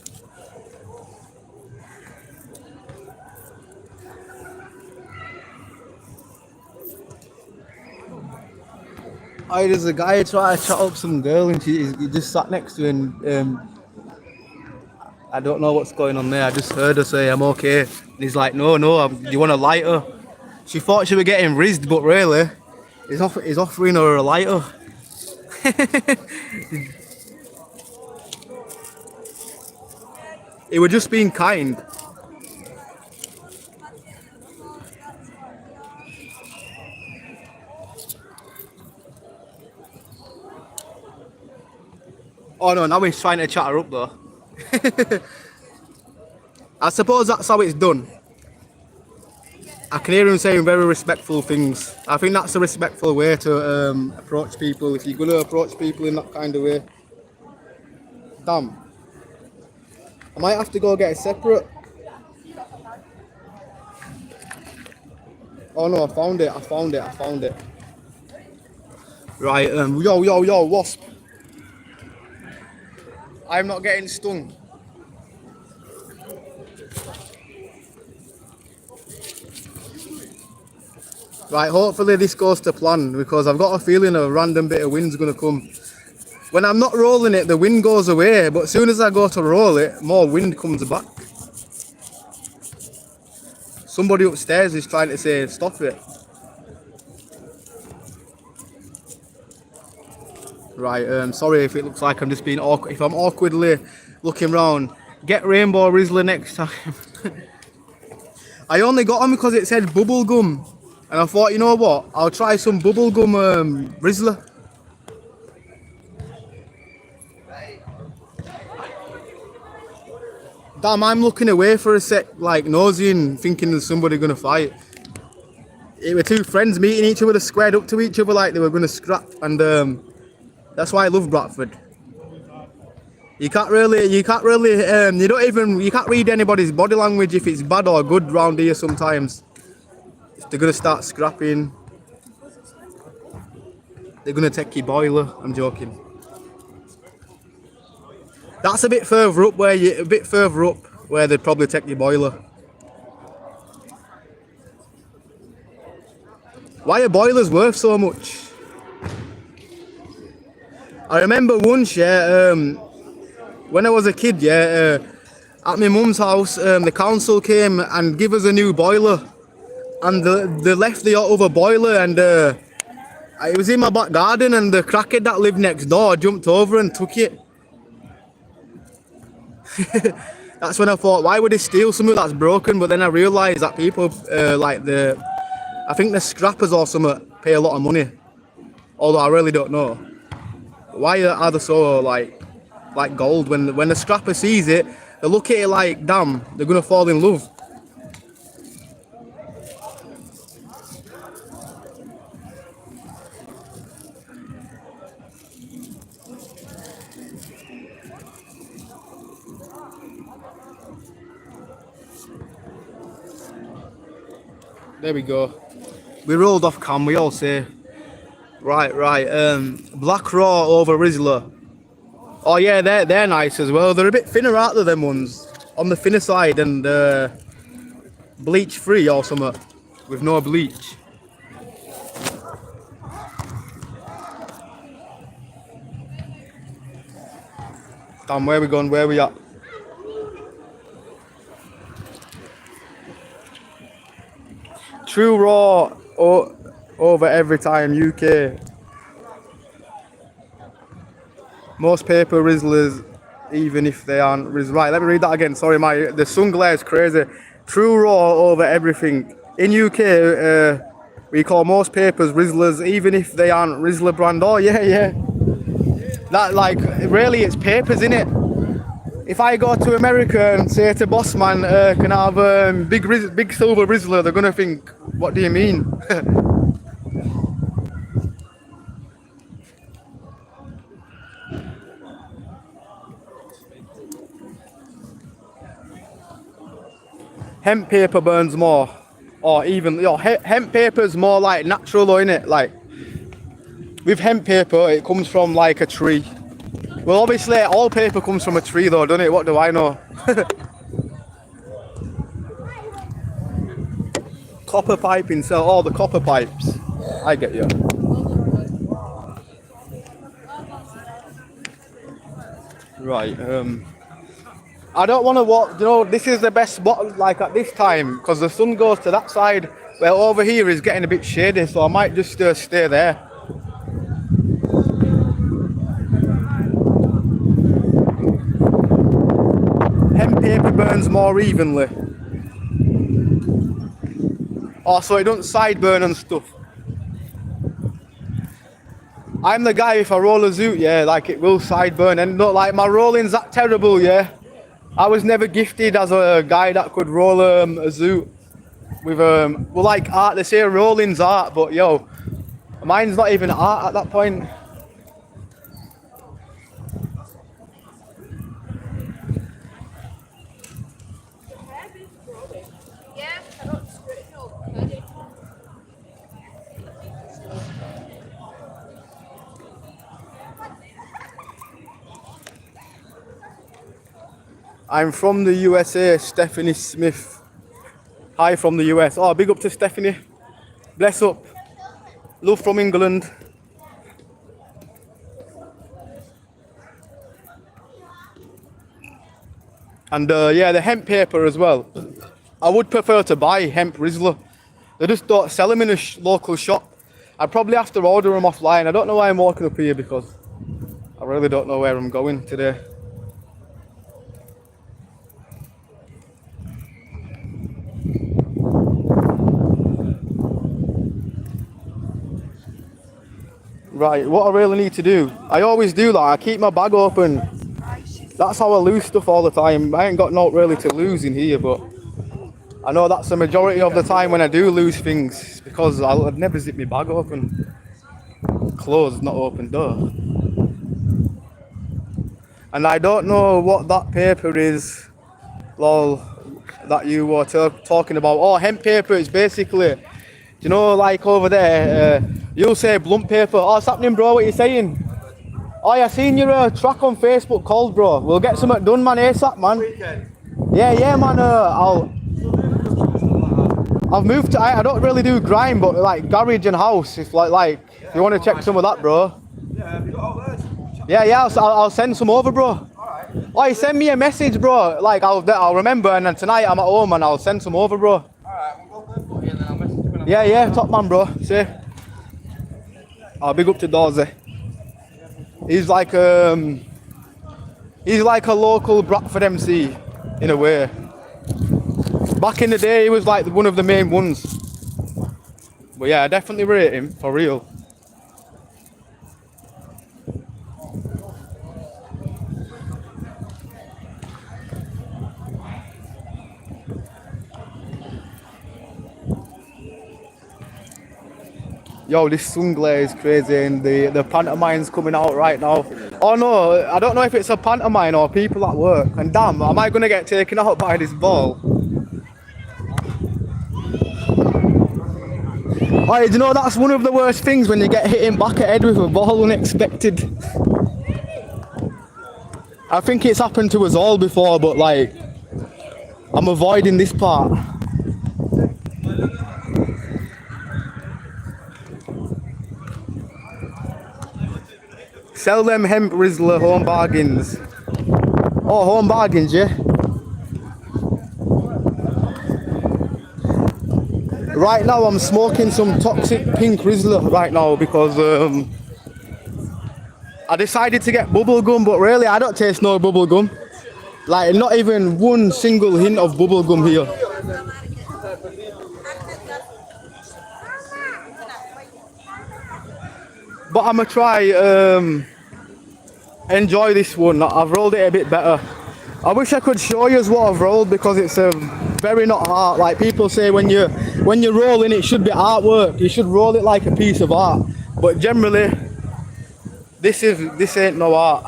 Oh, there's a guy trying to chat up some girl and he just sat next to him. I don't know what's going on there. I just heard her say I'm okay. And he's like, no, you want a lighter? She thought she was getting rizzed, but really, he's offering her a lighter. He was just being kind. Oh no, now he's trying to chat her up though. I suppose that's how it's done. I can hear him saying very respectful things. I think that's a respectful way to approach people, if you're going to approach people in that kind of way. Damn. I might have to go get it separate. Oh no, I found it. Right, yo, wasp. I'm not getting stung. Right, hopefully this goes to plan, because I've got a feeling a random bit of wind's going to come. When I'm not rolling it, the wind goes away, but as soon as I go to roll it, more wind comes back. Somebody upstairs is trying to say, stop it. Right, sorry if it looks like I'm just being awkward. If I'm awkwardly looking round, get Rainbow Rizzler next time. I only got them because it said bubblegum. And I thought, you know what, I'll try some bubblegum Rizzler. Damn, I'm looking away for a sec, like nosy and thinking there's somebody gonna fight. It were two friends meeting each other, they squared up to each other like they were gonna scrap, and that's why I love Bradford. You can't read anybody's body language if it's bad or good round here sometimes. If they're gonna start scrapping, they're gonna take your boiler. I'm joking. That's a bit further up where they'd probably take your boiler. Why are boilers worth so much? I remember once, when I was a kid, at my mum's house, the council came and give us a new boiler, and they left the other boiler, and it was in my back garden, and the crackhead that lived next door jumped over and took it. That's when I thought, why would they steal something that's broken? But then I realised that people I think the scrappers or something pay a lot of money, although I really don't know. Why are they so like gold? When the scrapper sees it, they look at it like, damn, they're gonna fall in love. There we go. We rolled off cam, we all say. Right. Black Raw over Rizzler. Oh yeah, they're nice as well. They're a bit thinner, aren't they, them ones? On the thinner side, and bleach free or something. With no bleach. Damn, where we going? Where we at? True Raw over every time, UK. Most paper Rizzlers, even if they aren't Rizzlers. Right, let me read that again. Sorry, the sun glare is crazy. True Raw over everything. In UK, we call most papers Rizzlers, even if they aren't Rizzler brand. Oh yeah. That, like, really, it's papers, innit? If I go to America and say to Bossman, can I have big silver Rizzler, they're gonna think, what do you mean? Hemp paper burns more, or even hemp paper's more like natural, though, innit? Like with hemp paper, it comes from like a tree. Well, obviously, all paper comes from a tree, though, doesn't it? What do I know? Copper piping, so all the copper pipes. I get you. Right. I don't want to walk. You know, this is the best spot, like at this time, because the sun goes to that side. Well, over here is getting a bit shady, so I might just stay there. Hemp paper burns more evenly. Oh, so it doesn't sideburn and stuff. I'm the guy, if I roll a zoot, like it will sideburn, and not like my rolling's that terrible, I was never gifted as a guy that could roll a zoot with well, like art. They say rolling's art, but yo, mine's not even art at that point. I'm from the USA, Stephanie Smith. Hi from the US. Oh, big up to Stephanie. Bless up. Love from England. And the hemp paper as well. I would prefer to buy hemp Rizzler. They just don't sell them in a local shop. I'd probably have to order them offline. I don't know why I'm walking up here, because I really don't know where I'm going today. Right, what I really need to do, I always do that, I keep my bag open. That's how I lose stuff all the time. I ain't got naught really to lose in here, but I know that's the majority of the time when I do lose things, because I'd never zip my bag open. Closed, not open, duh. And I don't know what that paper is, lol, that you were talking about. Oh, hemp paper is basically, you know, like over there, you'll say blunt paper. Oh, what's happening, bro? What are you saying? Oh, yeah, I seen your track on Facebook called, bro. We'll get something done, man, ASAP, man. Weekend. Yeah, man. I've moved to. I don't really do grime, but like garage and house. If if you want to check some of that, bro. Yeah, have you got all those? Yeah. I'll send some over, bro. Alright. Oh, you send me a message, bro. Like I'll remember, and then tonight I'm at home and I'll send some over, bro. Alright, we'll go for you and then I'll message you when I'm Yeah, top man, bro. See. Oh, big up to Dorsey. He's like a local Bradford MC in a way. Back in the day, he was like one of the main ones. But yeah, I definitely rate him for real. Yo, this sun glare is crazy, and the pantomime's coming out right now. Oh no, I don't know if it's a pantomime or people at work. And damn, am I gonna get taken out by this ball? Oh, you know that's one of the worst things when you get hit in back of head with a ball unexpected. I think it's happened to us all before, but like, I'm avoiding this part. Sell them hemp Rizzler home bargains. Oh, home bargains, yeah. Right now I'm smoking some toxic pink Rizzler right now because I decided to get bubble gum, but really I don't taste no bubble gum. Like not even one single hint of bubble gum here. But I'ma try enjoy this one. I've rolled it a bit better. I wish I could show you what I've rolled because it's very not art. Like people say when you're rolling it should be artwork. You should roll it like a piece of art. But generally this ain't no art.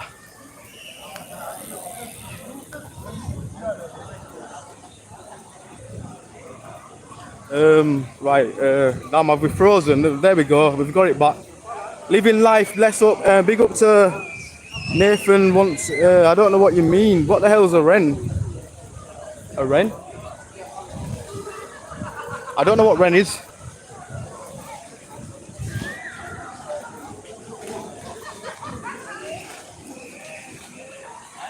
Damn, have we frozen? There we go, we've got it back. Living life, bless up, big up to Nathan wants, I don't know what you mean. What the hell's a wren? A wren? I don't know what wren is.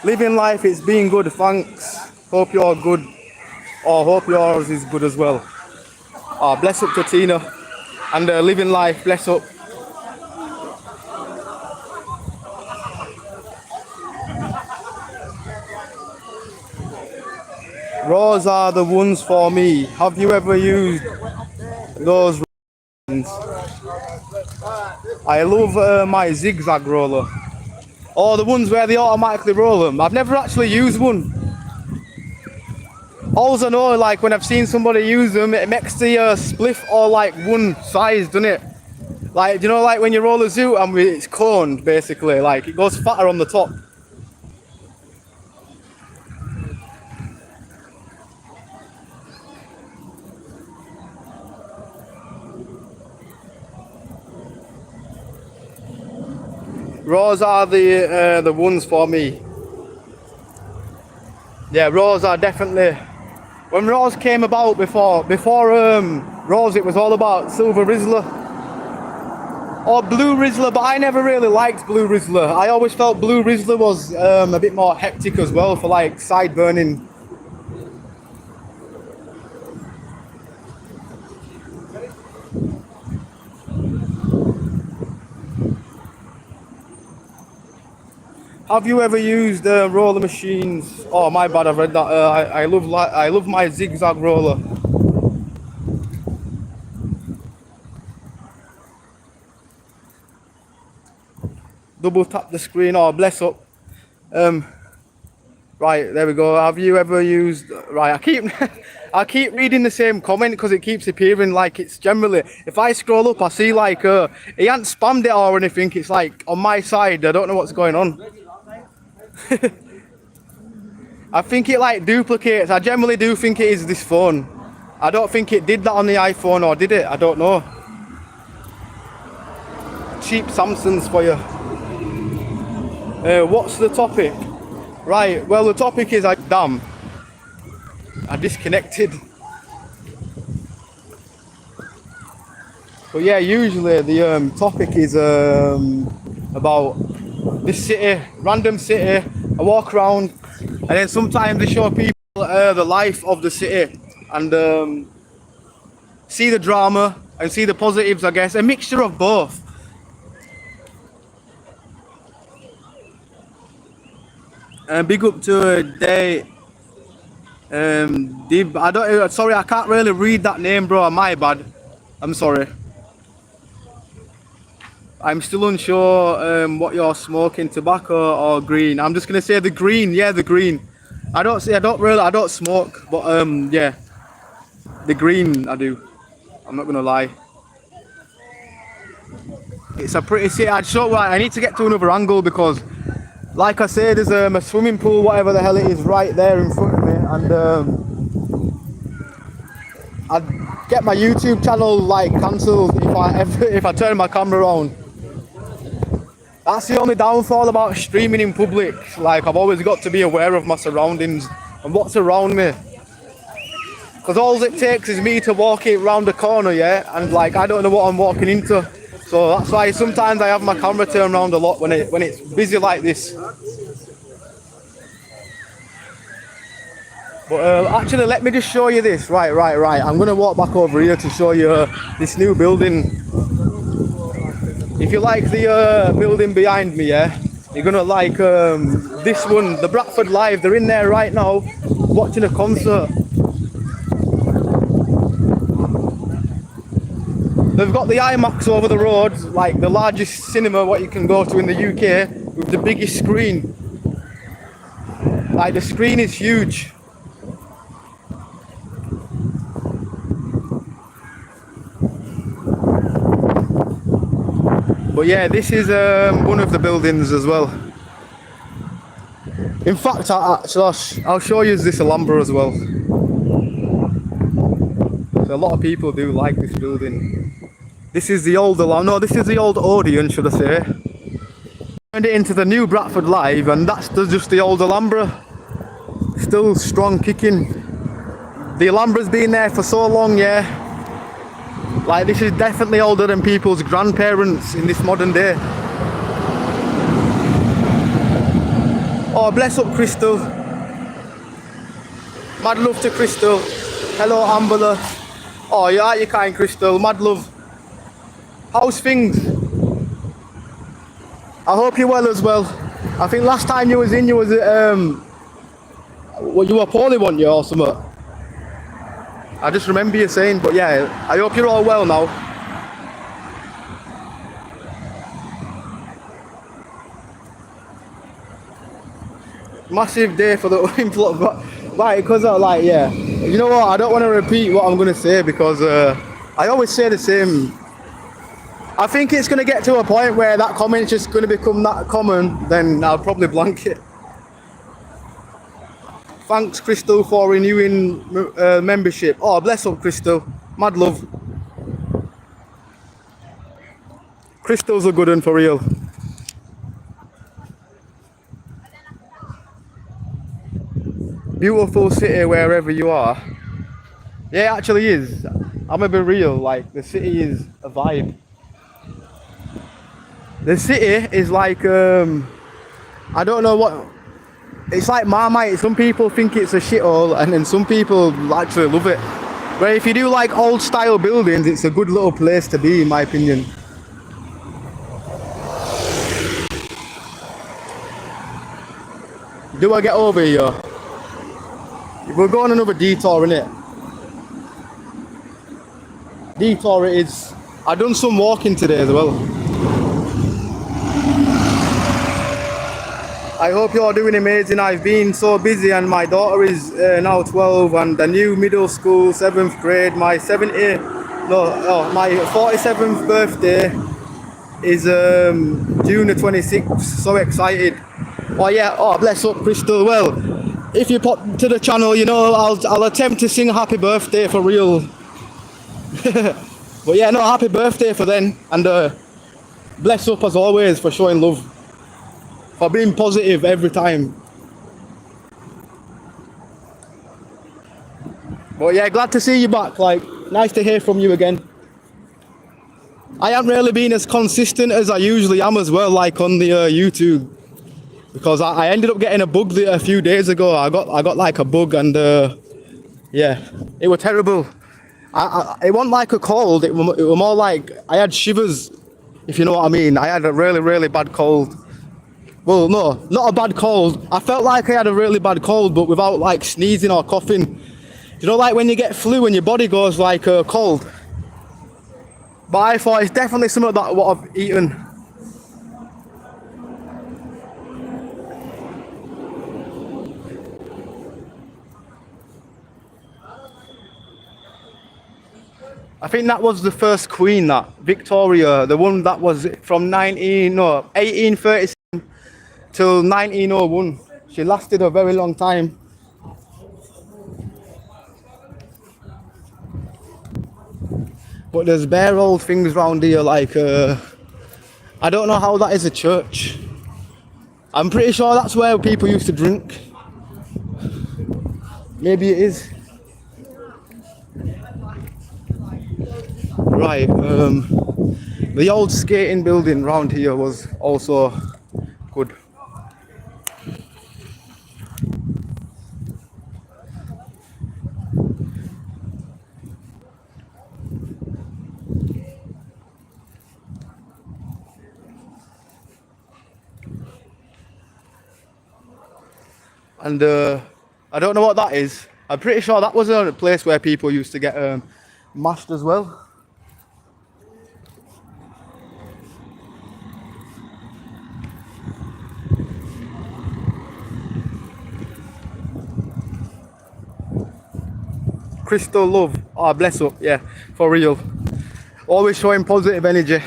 Living life, it's being good, thanks. Hope you're good. Or hope yours is good as well. Oh, bless up to Tina. And living life, bless up. Raws are the ones for me. Have you ever used those ones? I love my zigzag roller. Oh, the ones where they automatically roll them. I've never actually used one. All I know, like when I've seen somebody use them, it makes the spliff all like one size, doesn't it? Like, you know, like when you roll a zoot and it's coned, basically, like it goes fatter on the top. Raws are the ones for me. Yeah, raws are definitely. When raws came about before raws, it was all about silver Rizzler or blue Rizzler, but I never really liked blue Rizzler. I always felt blue Rizzler was a bit more hectic as well for like side burning. Have you ever used roller machines? Oh, my bad, I've read that. I love my zigzag roller. Double tap the screen. Oh, bless up. Right, there we go. Have you ever used? Right, I keep reading the same comment because it keeps appearing. Like it's generally, if I scroll up, I see like he hasn't spammed it or anything. It's like on my side. I don't know what's going on. I think it like duplicates. I generally do think it is this phone. I don't think it did that on the iPhone, or did it? I don't know. Cheap Samsungs for you. What's the topic? Right, well the topic is damn, I disconnected. But yeah, usually the topic is about this city, random city. I walk around, and then sometimes they show people the life of the city and see the drama and see the positives, I guess. A mixture of both. And big up to Day. Dib, I don't. Sorry, I can't really read that name, bro. My bad. I'm sorry. I'm still unsure what you're smoking, tobacco or green. I'm just gonna say the green. Yeah, the green. I don't smoke, but yeah, the green I do. I'm not gonna lie. It's a pretty city. I need to get to another angle because, like I said, there's a swimming pool, whatever the hell it is, right there in front of me, and I'd get my YouTube channel like cancelled if I turn my camera on. That's the only downfall about streaming in public. Like, I've always got to be aware of my surroundings and what's around me. Because all it takes is me to walk it around the corner, yeah, and like I don't know what I'm walking into. So that's why sometimes I have my camera turned around a lot when it's busy like this. But actually, let me just show you this. Right. I'm gonna walk back over here to show you this new building. If you like the building behind me, yeah, you're gonna like this one, the Bradford Live. They're in there right now, watching a concert. They've got the IMAX over the road, like the largest cinema what you can go to in the UK, with the biggest screen. Like the screen is huge. But yeah, this is one of the buildings as well. In fact, I'll show you this Ambler as well. So a lot of people do like this building. This is the old Odeon, should I say. Turned it into the new Bradford Live, and that's just the old Alhambra. Still strong kicking. The Alhambra's been there for so long, yeah. Like, this is definitely older than people's grandparents in this modern day. Oh, bless up Crystal. Mad love to Crystal. Hello, Ambler. Oh, you are, you kind, Crystal. Mad love. How's things? I hope you're well as well. I think last time you was in, you was well, you were poorly, weren't you, or something? I just remember you saying, but yeah, I hope you're all well now. Massive day for the influx, right, because like, yeah, you know what, I don't want to repeat what I'm going to say because I always say the same. I think it's going to get to a point where that comment's just going to become that common, then I'll probably blank it. Thanks, Crystal, for renewing membership. Oh, bless up, Crystal. Mad love. Crystal's a good one for real. Beautiful city wherever you are. Yeah, it actually is. I'm gonna be real, like, the city is a vibe. The city is like, I don't know what... It's like Marmite. Some people think it's a shithole, and then some people actually love it. But if you do like old style buildings, it's a good little place to be, in my opinion. Do I get over here? We're going another detour, innit? Detour it is. I've done some walking today as well. I hope you're doing amazing. I've been so busy, and my daughter is now 12, and the new middle school, 7th grade. My 47th birthday is June the 26th. So excited. Oh yeah, oh bless up Crystal. Well, if you pop to the channel, you know, I'll attempt to sing happy birthday for real. But yeah, no, happy birthday for then, and bless up as always for showing love. for being positive every time. But yeah, glad to see you back. Like, nice to hear from you again. I haven't really been as consistent as I usually am as well, like on the YouTube, because I ended up getting a bug a few days ago. I got like a bug, and yeah, it was terrible. It wasn't like a cold. It was more like I had shivers, if you know what I mean. I had a really bad cold. Well, no, not a bad cold. I felt like I had a really bad cold, but without like sneezing or coughing. You know, like when you get flu and your body goes like cold. But I thought it's definitely something that what I've eaten. I think that was the first queen, that Victoria, the one that was from 1837 till 1901. She lasted a very long time. But there's bare old things around here, like I don't know how that is a church. I'm pretty sure that's where people used to drink. Maybe it is. Right, the old skating building round here was also good. And I don't know what that is. I'm pretty sure that was a place where people used to get mashed as well. Crystal love, oh bless up, yeah, for real. Always showing positive energy.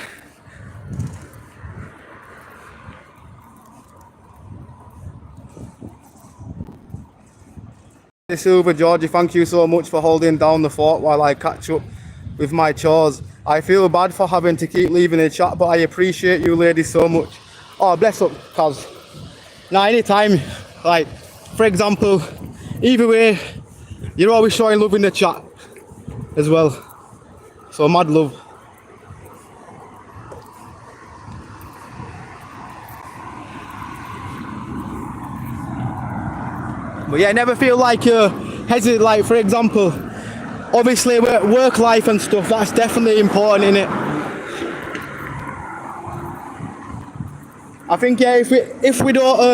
Silver Georgie, thank you so much for holding down the fort while I catch up with my chores. I feel bad for having to keep leaving the chat, but I appreciate you ladies so much. Oh bless up, Kaz. Now anytime, like for example, either way, you're always showing love in the chat as well. So mad love. But yeah, never feel like you're hesitant. Like for example, obviously work life and stuff, that's definitely important, innit? I think yeah, if we don't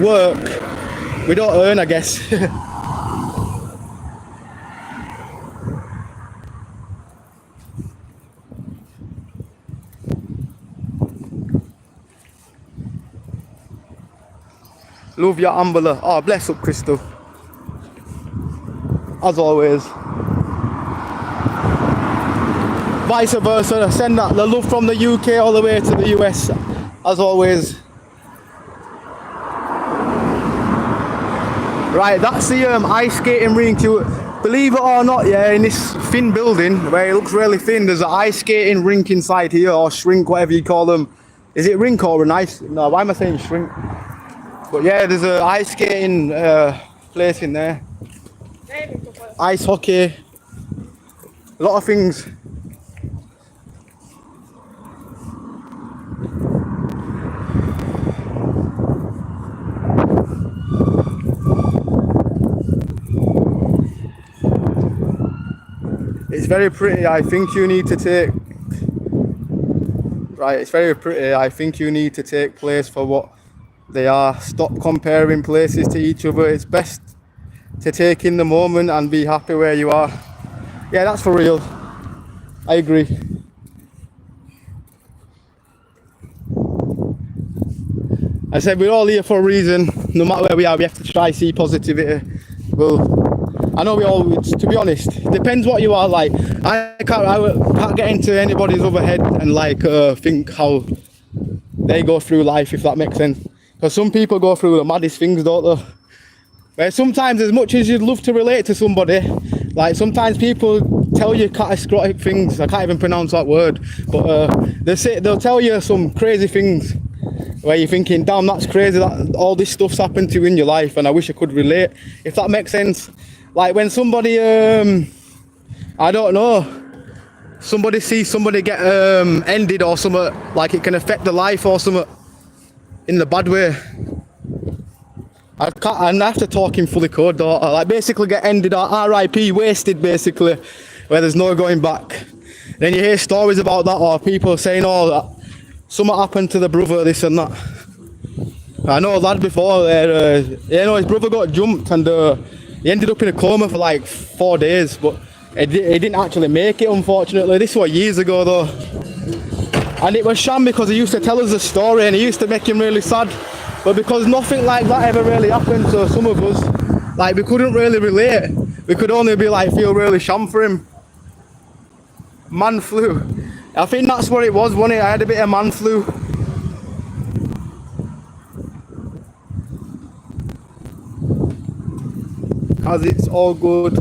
work, we don't earn, I guess. Love your Ambler. Oh, bless up, Crystal. As always. Vice versa. Send that the love from the UK all the way to the US. As always. Right, that's the ice skating rink. Believe it or not, yeah, in this thin building where it looks really thin, there's an ice skating rink inside here, or shrink, whatever you call them. Is it rink or an ice? No, why am I saying shrink? But yeah, there's an ice skating place in there. Ice hockey. A lot of things. It's very pretty. I think you need to take... Right, it's very pretty. I think you need to take place for what they are. Stop comparing places to each other. It's best to take in the moment and be happy where you are. Yeah, that's for real. I agree. I said we're all here for a reason. No matter where we are, we have to try see positivity. Well, I know we all, to be honest, it depends what you are like. I can't get into anybody's other head and like think how they go through life, if that makes sense. Because some people go through the maddest things, don't they? But sometimes, as much as you'd love to relate to somebody, like sometimes people tell you catastrophic things. I can't even pronounce that word, but they'll tell you some crazy things, where you're thinking, damn, that's crazy that all this stuff's happened to you in your life, and I wish I could relate, if that makes sense. Like when somebody, I don't know, somebody sees somebody get ended or something, like it can affect the life or something in the bad way. I have to talk in fully code, don't I? Like basically get ended or RIP, wasted basically, where there's no going back. Then you hear stories about that, or people saying, oh, that something happened to the brother, this and that. I know a lad before, his brother got jumped and he ended up in a coma for like 4 days, but he didn't actually make it, unfortunately. This was years ago though. And it was sham because he used to tell us the story and he used to make him really sad. But because nothing like that ever really happened to some of us, like we couldn't really relate. We could only be like, feel really sham for him. Man flu. I think that's what it was, wasn't it? I had a bit of man flu. Cause it's all good.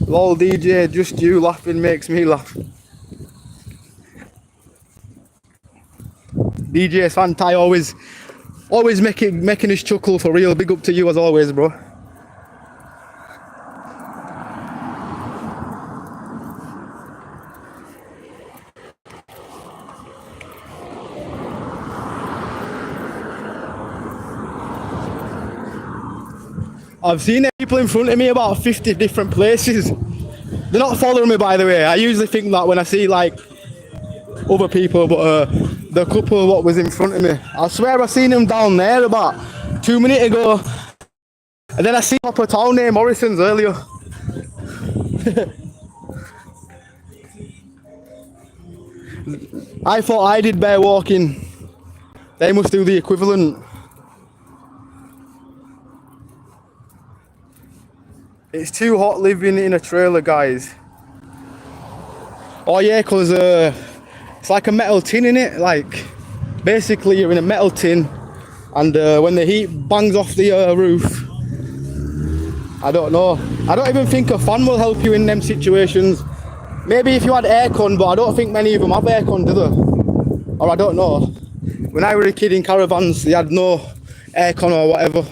Lol DJ, just you laughing makes me laugh. DJ Santai always making us chuckle for real. Big up to you as always, bro. I've seen people in front of me about 50 different places. They're not following me, by the way. I usually think that when I see like other people, but the couple what was in front of me, I swear I seen them down there about 2 minutes ago, and then I see up a town named Morrison's earlier. I thought I did bear walking. They must do the equivalent. It's too hot living in a trailer, guys. Oh yeah, cause it's like a metal tin in it. Like basically you're in a metal tin, and when the heat bangs off the roof, I don't know. I don't even think a fan will help you in them situations. Maybe if you had aircon, but I don't think many of them have aircon, do they? Or I don't know. When I was a kid in caravans, they had no aircon or whatever.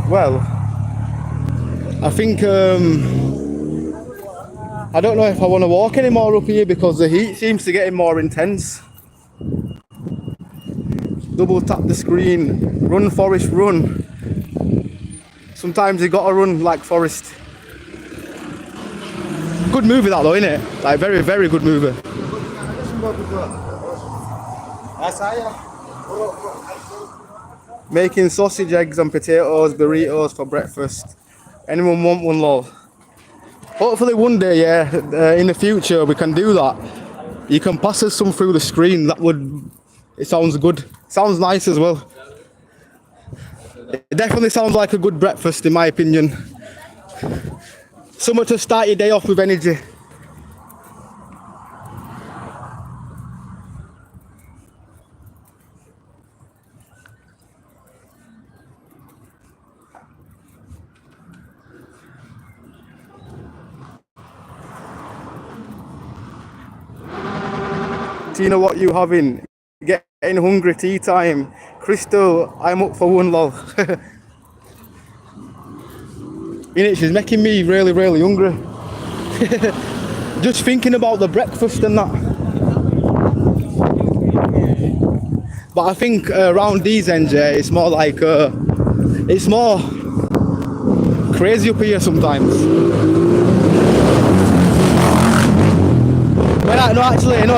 Well, I think I don't know if I want to walk anymore up here because the heat seems to get more intense. Double tap the screen. Run, Forest, run. Sometimes you gotta run like Forest. Good movie that though, innit? Like very, very good movie. Making sausage, eggs and potatoes, burritos for breakfast. Anyone want one, lol? Hopefully one day, yeah, in the future we can do that. You can pass us some through the screen. It sounds good. Sounds nice as well. It definitely sounds like a good breakfast in my opinion. Something to start your day off with energy. Tina, what you having? Getting hungry, tea time. Crystal, I'm up for one, lol. Innit, she's making me really, really hungry. Just thinking about the breakfast and that. But I think around these ends, yeah, it's more like, it's more crazy up here sometimes.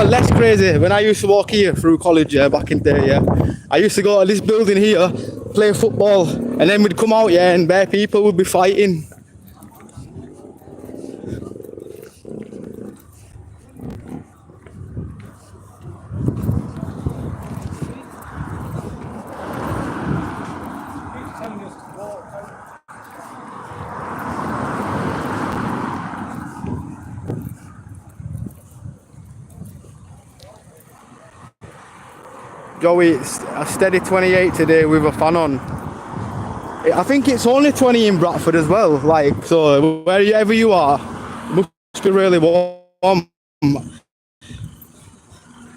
Less crazy. When I used to walk here through college, yeah, back in the day, yeah, I used to go to this building here, play football, and then we'd come out, yeah, and bare people would be fighting. Joey, it's a steady 28 today with a fan on. I think it's only 20 in Bradford as well. Like, so wherever you are, it must be really warm.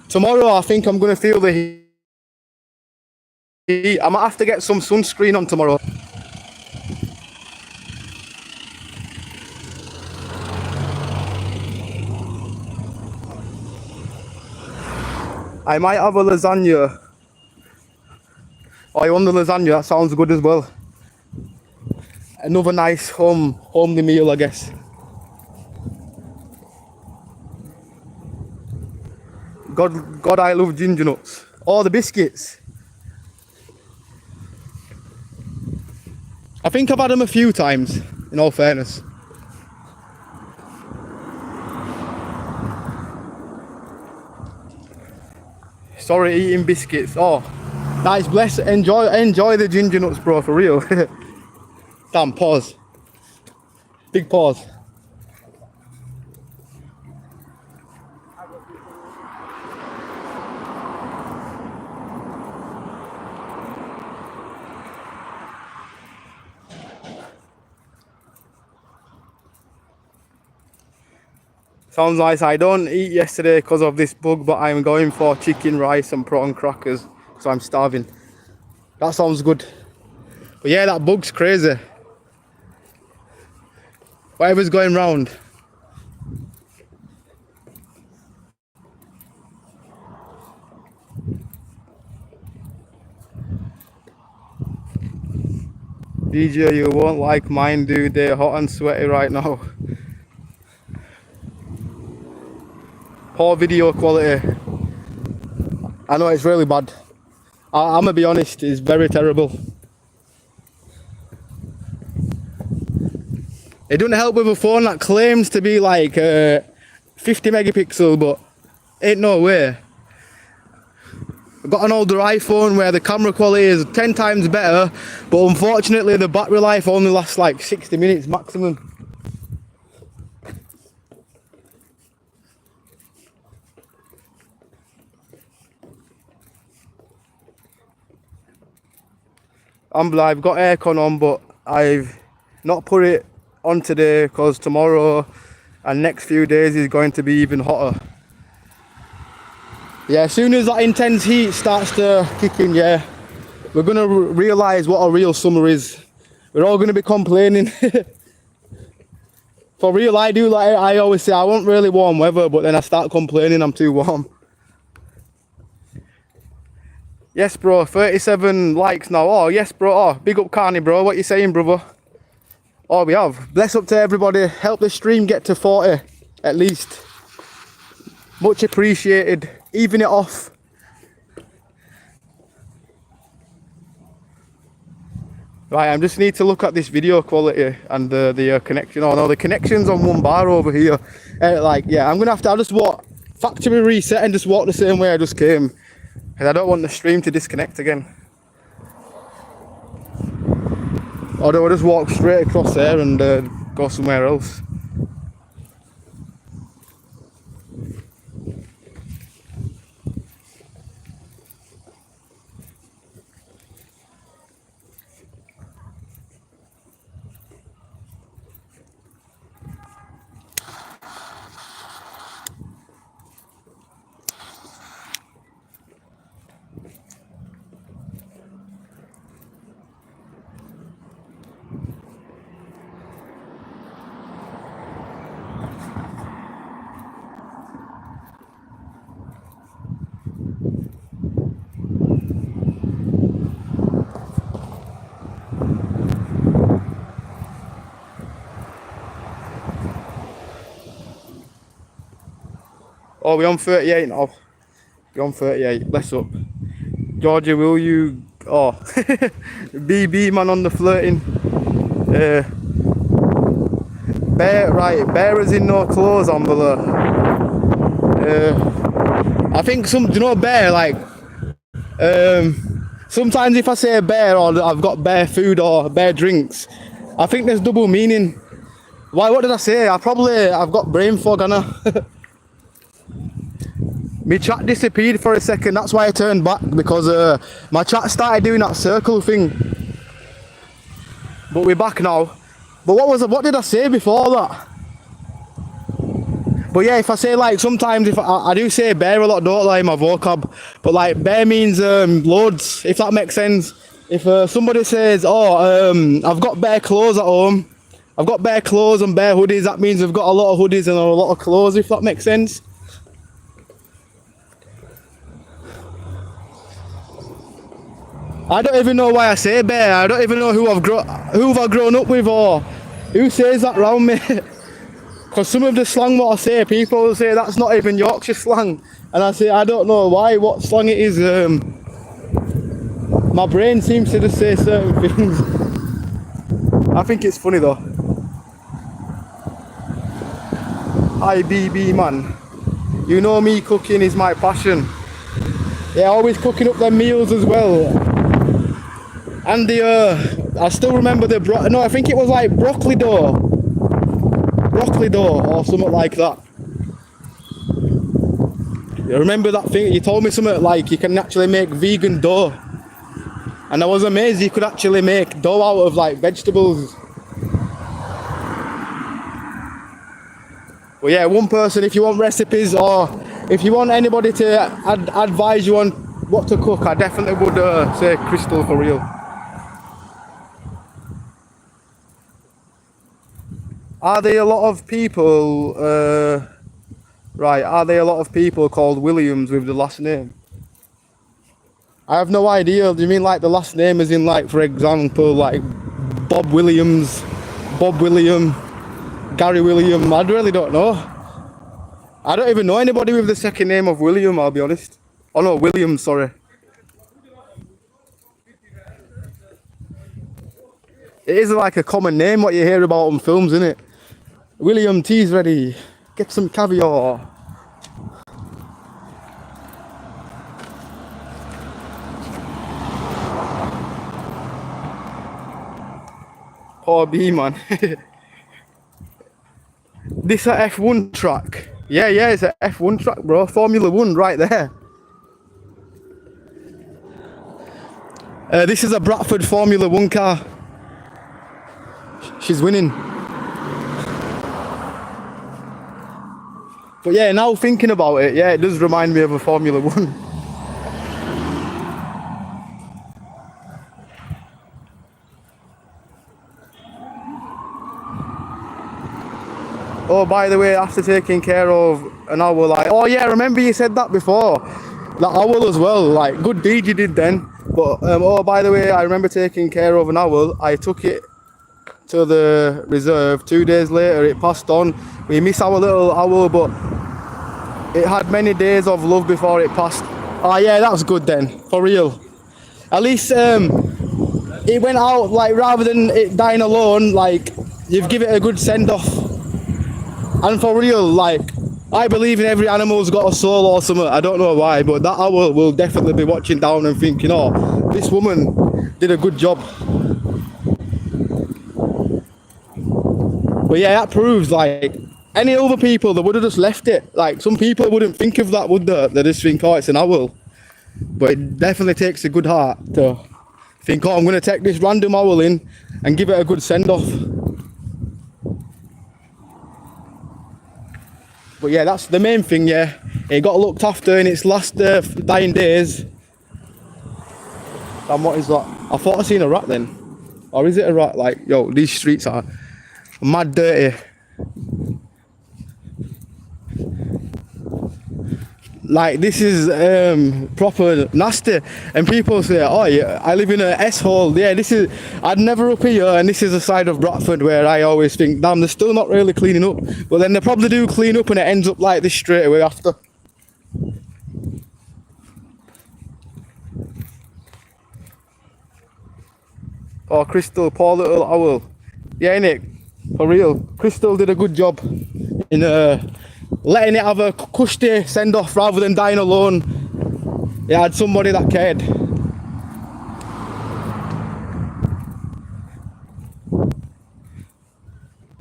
Tomorrow, I think I'm gonna feel the heat. I might have to get some sunscreen on tomorrow. I might have a lasagna. Oh, you want the lasagna? That sounds good as well. Another nice homely meal, I guess. God, I love ginger nuts. Oh, the biscuits. I think I've had them a few times, in all fairness. Sorry, eating biscuits. Oh, nice, bless. Enjoy the ginger nuts, bro, for real. Damn, pause. Big pause. Sounds nice. I don't eat yesterday because of this bug, but I'm going for chicken, rice and prawn crackers, so I'm starving. That sounds good. But yeah, that bug's crazy. Whatever's going round. DJ, you won't like mine, dude. They're hot and sweaty right now. Poor video quality. I know it's really bad. I'm gonna be honest, it's very terrible. It doesn't help with a phone that claims to be like 50 megapixel, but ain't no way. I've got an older iPhone where the camera quality is 10 times better, but unfortunately the battery life only lasts like 60 minutes maximum. Ambler, I've got aircon on, but I've not put it on today because tomorrow and next few days is going to be even hotter. Yeah, as soon as that intense heat starts to kick in, yeah, we're gonna realise what a real summer is. We're all gonna be complaining. For real, I do, like I always say, I want really warm weather, but then I start complaining I'm too warm. Yes, bro, 37 likes now. Oh, yes, bro. Oh, big up Carney, bro. What you saying, brother? Oh, we have. Bless up to everybody. Help the stream get to 40, at least. Much appreciated. Even it off. Right, I just need to look at this video quality and the connection. Oh, no, the connection's on one bar over here. Like, yeah, I'm going to have to, I'll just walk, factory reset and just walk the same way I just came. Because I don't want the stream to disconnect again. Or do I just walk straight across there and go somewhere else? Oh, we're on 38 now. We're on 38. Less up. Georgia, will you... Oh. BB man on the flirting. Bear, right. Bear is in no clothes on below. I think do you know bear, like... sometimes if I say bear or I've got bear food or bear drinks, I think there's double meaning. Why? What did I say? I've got brain fog, Anna. My chat disappeared for a second, that's why I turned back, because my chat started doing that circle thing. But we're back now. But what did I say before that? But yeah, if I say like, sometimes if I do say bear a lot, don't lie in my vocab. But like bear means loads, if that makes sense. If somebody says, oh, I've got bare clothes at home, I've got bare clothes and bare hoodies, that means I've got a lot of hoodies and a lot of clothes, if that makes sense. I don't even know why I say bear. I don't even know who I've grown up with or who says that round me. Because some of the slang what I say, people will say that's not even Yorkshire slang. And I say, I don't know why, what slang it is. My brain seems to just say certain things. I think it's funny though. Hi BB man. You know me, cooking is my passion. Yeah, always cooking up them meals as well. And I still remember no, I think it was like broccoli dough or something like that. You remember that thing? You told me something like you can actually make vegan dough. And I was amazed you could actually make dough out of like vegetables. Well yeah, one person, if you want recipes or if you want anybody to advise you on what to cook, I definitely would say Crystal for real. Are there a lot of people, are there a lot of people called Williams with the last name? I have no idea. Do you mean like the last name as in like, for example, like Bob Williams, Bob William, Gary William? I really don't know. I don't even know anybody with the second name of William, I'll be honest. Oh no, William, sorry. It is like a common name what you hear about on films, isn't it? William, tea's ready. Get some caviar. Poor B man. This a F1 track. Yeah, it's a F1 track, bro. Formula 1 right there. This is a Bradford Formula 1 car. She's winning. But yeah, now thinking about it, yeah, it does remind me of a Formula 1. Oh, by the way, after taking care of an owl, like, oh yeah, remember you said that before. That owl as well, like, good deed you did then. But, oh, by the way, I remember taking care of an owl. I took it to the reserve. 2 days later, it passed on. We miss our little owl, but it had many days of love before it passed. Oh yeah, that's good then, for real. At least it went out, like, rather than it dying alone, like, you've given it a good send-off. And for real, like, I believe in every animal's got a soul or something. I don't know why, but that owl will definitely be watching down and thinking, oh, this woman did a good job. But yeah, that proves, like, any other people, they would have just left it. Like, some people wouldn't think of that, would they? They just think, oh, it's an owl. But it definitely takes a good heart to think, oh, I'm going to take this random owl in and give it a good send-off. But yeah, that's the main thing, yeah. It got looked after in its last dying days. And what is that? I thought I seen a rat then. Or is it a rat? Like, yo, these streets are mad dirty. Like, this is proper nasty. And people say, oh yeah, I live in an S-hole. Yeah, this is, I'd never up here, and this is the side of Bradford where I always think, damn, they're still not really cleaning up. But then they probably do clean up and it ends up like this straight away after. Oh, Crystal, poor little owl. Yeah, innit? For real. Crystal did a good job in letting it have a cushy send-off rather than dying alone. It had somebody that cared.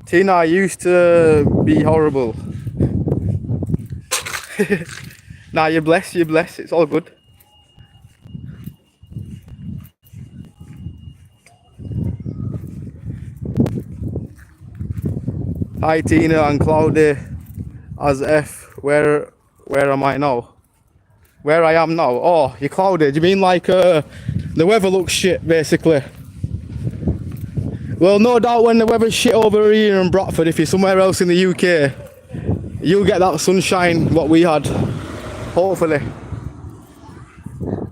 Tina used to be horrible. Nah, you're blessed, you're blessed. It's all good. Hi Tina and Cloudy as F. Where am I now? Where I am now? Oh, you're Cloudy. Do you mean like the weather looks shit basically? Well, no doubt when the weather's shit over here in Bradford, if you're somewhere else in the UK, you'll get that sunshine what we had. Hopefully.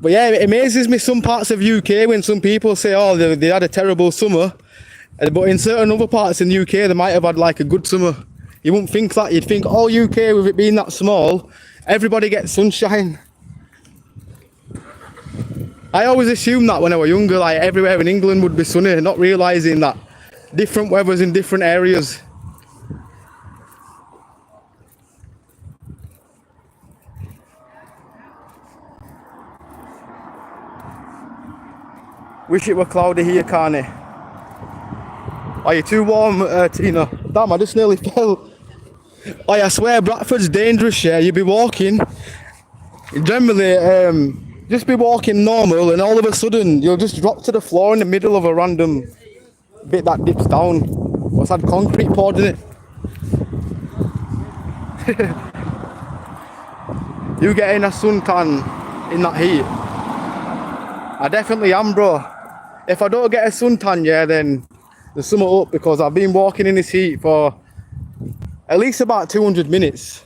But yeah, it amazes me some parts of UK when some people say, oh, they had a terrible summer. But in certain other parts in the UK, they might have had like a good summer. You wouldn't think that. You'd think, oh, UK, with it being that small, everybody gets sunshine. I always assumed that when I was younger, like everywhere in England would be sunny, not realising that different weathers in different areas. Wish it were cloudy here, can't it? Are you too warm, Tina? Damn, I just nearly fell. Oh, I swear, Bradford's dangerous, yeah. You'll be walking, generally, just be walking normal, and all of a sudden, you'll just drop to the floor in the middle of a random bit that dips down. What's had concrete poured in it? You getting a suntan in that heat? I definitely am, bro. If I don't get a suntan, yeah, then the summer up, because I've been walking in this heat for at least about 200 minutes.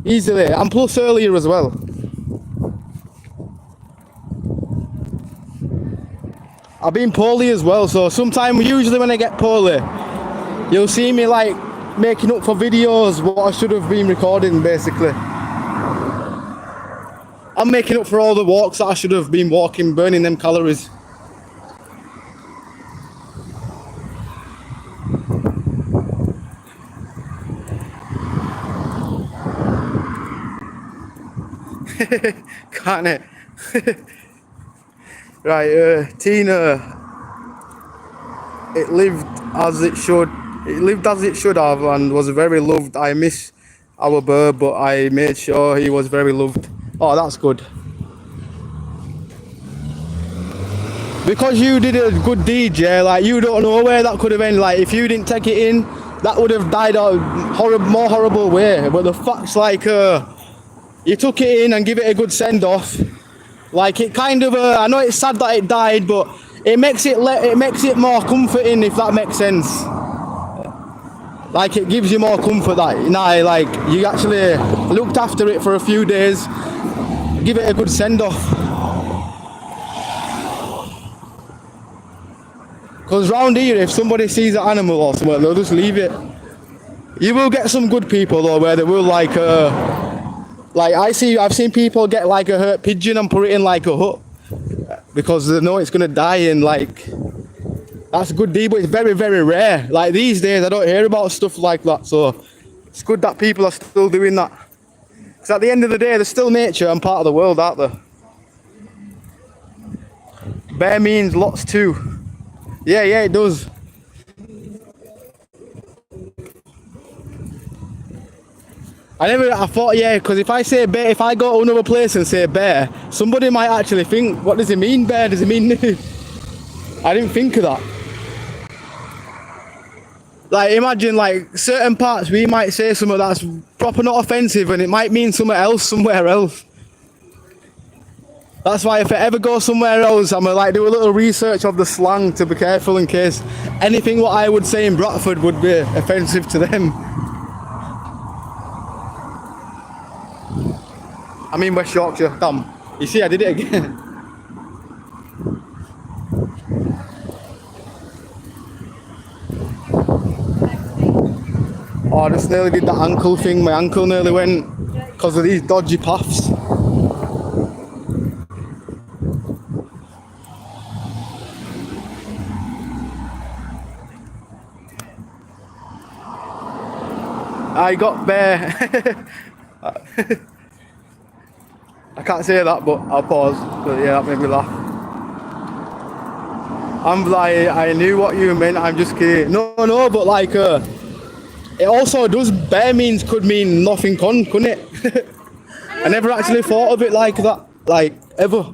Easily, and plus earlier as well. I've been poorly as well, so sometimes, usually when I get poorly, you'll see me like making up for videos what I should have been recording basically. I'm making up for all the walks that I should have been walking, burning them calories. Can't it? Right, Tina. It lived as it should. It lived as it should have and was very loved. I miss our bird, but I made sure he was very loved. Oh, that's good. Because you did a good deed, yeah. Like you don't know where that could have ended. Like if you didn't take it in, that would have died a more horrible way. But the fact's like, you took it in and give it a good send off. Like it kind of, I know it's sad that it died, but it makes it more comforting, if that makes sense. Like it gives you more comfort that like you actually looked after it for a few days, give it a good send off. Because round here, if somebody sees an animal or something, they'll just leave it. You will get some good people though, where they will like I've seen people get like a hurt pigeon and put it in like a hut because they know it's gonna die, and like that's a good deed, but it's very, very rare. Like these days, I don't hear about stuff like that, so it's good that people are still doing that. Because at the end of the day, there's still nature and part of the world, aren't there? Bear means lots too. Yeah, it does. I thought, yeah, because if I say bear, if I go to another place and say bear, somebody might actually think, what does it mean, bear? Does it mean nude? I didn't think of that. Like, imagine, like, certain parts we might say something that's proper not offensive and it might mean something else somewhere else. That's why if I ever go somewhere else, I'm gonna like do a little research of the slang to be careful in case anything what I would say in Bradford would be offensive to them. I mean West Yorkshire, damn. You see, I did it again. Oh, I just nearly did that ankle thing. My ankle nearly went because of these dodgy paths. I got bare. I can't say that, but I'll pause. But yeah, that made me laugh. I'm like, I knew what you meant. I'm just kidding. No, but like, it also does. Bare means could mean nothing, couldn't it? I never actually thought of it like that, like ever.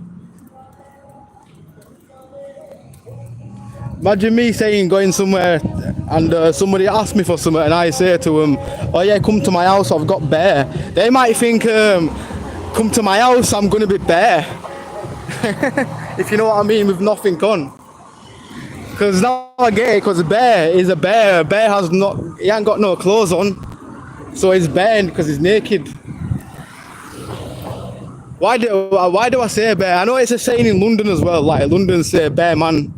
Imagine me saying going somewhere and somebody asks me for something and I say to them, oh yeah, come to my house, I've got bear. They might think, come to my house, I'm going to be bear. If you know what I mean, with nothing on. Because now I get it, because a bear is a bear. A bear has not, he ain't got no clothes on. So he's bare because he's naked. Why do I say bear? I know it's a saying in London as well, like London say bear man.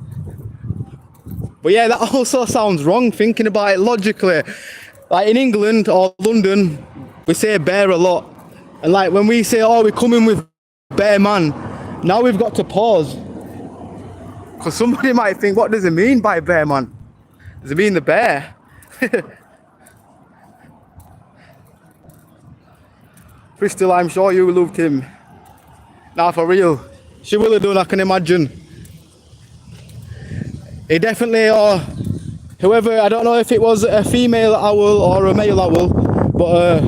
But yeah, that also sounds wrong thinking about it logically. Like in England or London, we say bear a lot. And like when we say, oh, we're coming with bear man, now we've got to pause. Because somebody might think, what does it mean by bear man? Does it mean the bear? Crystal, I'm sure you loved him. Nah, for real. She will have done, I can imagine. He definitely, or whoever, I don't know if it was a female owl or a male owl, but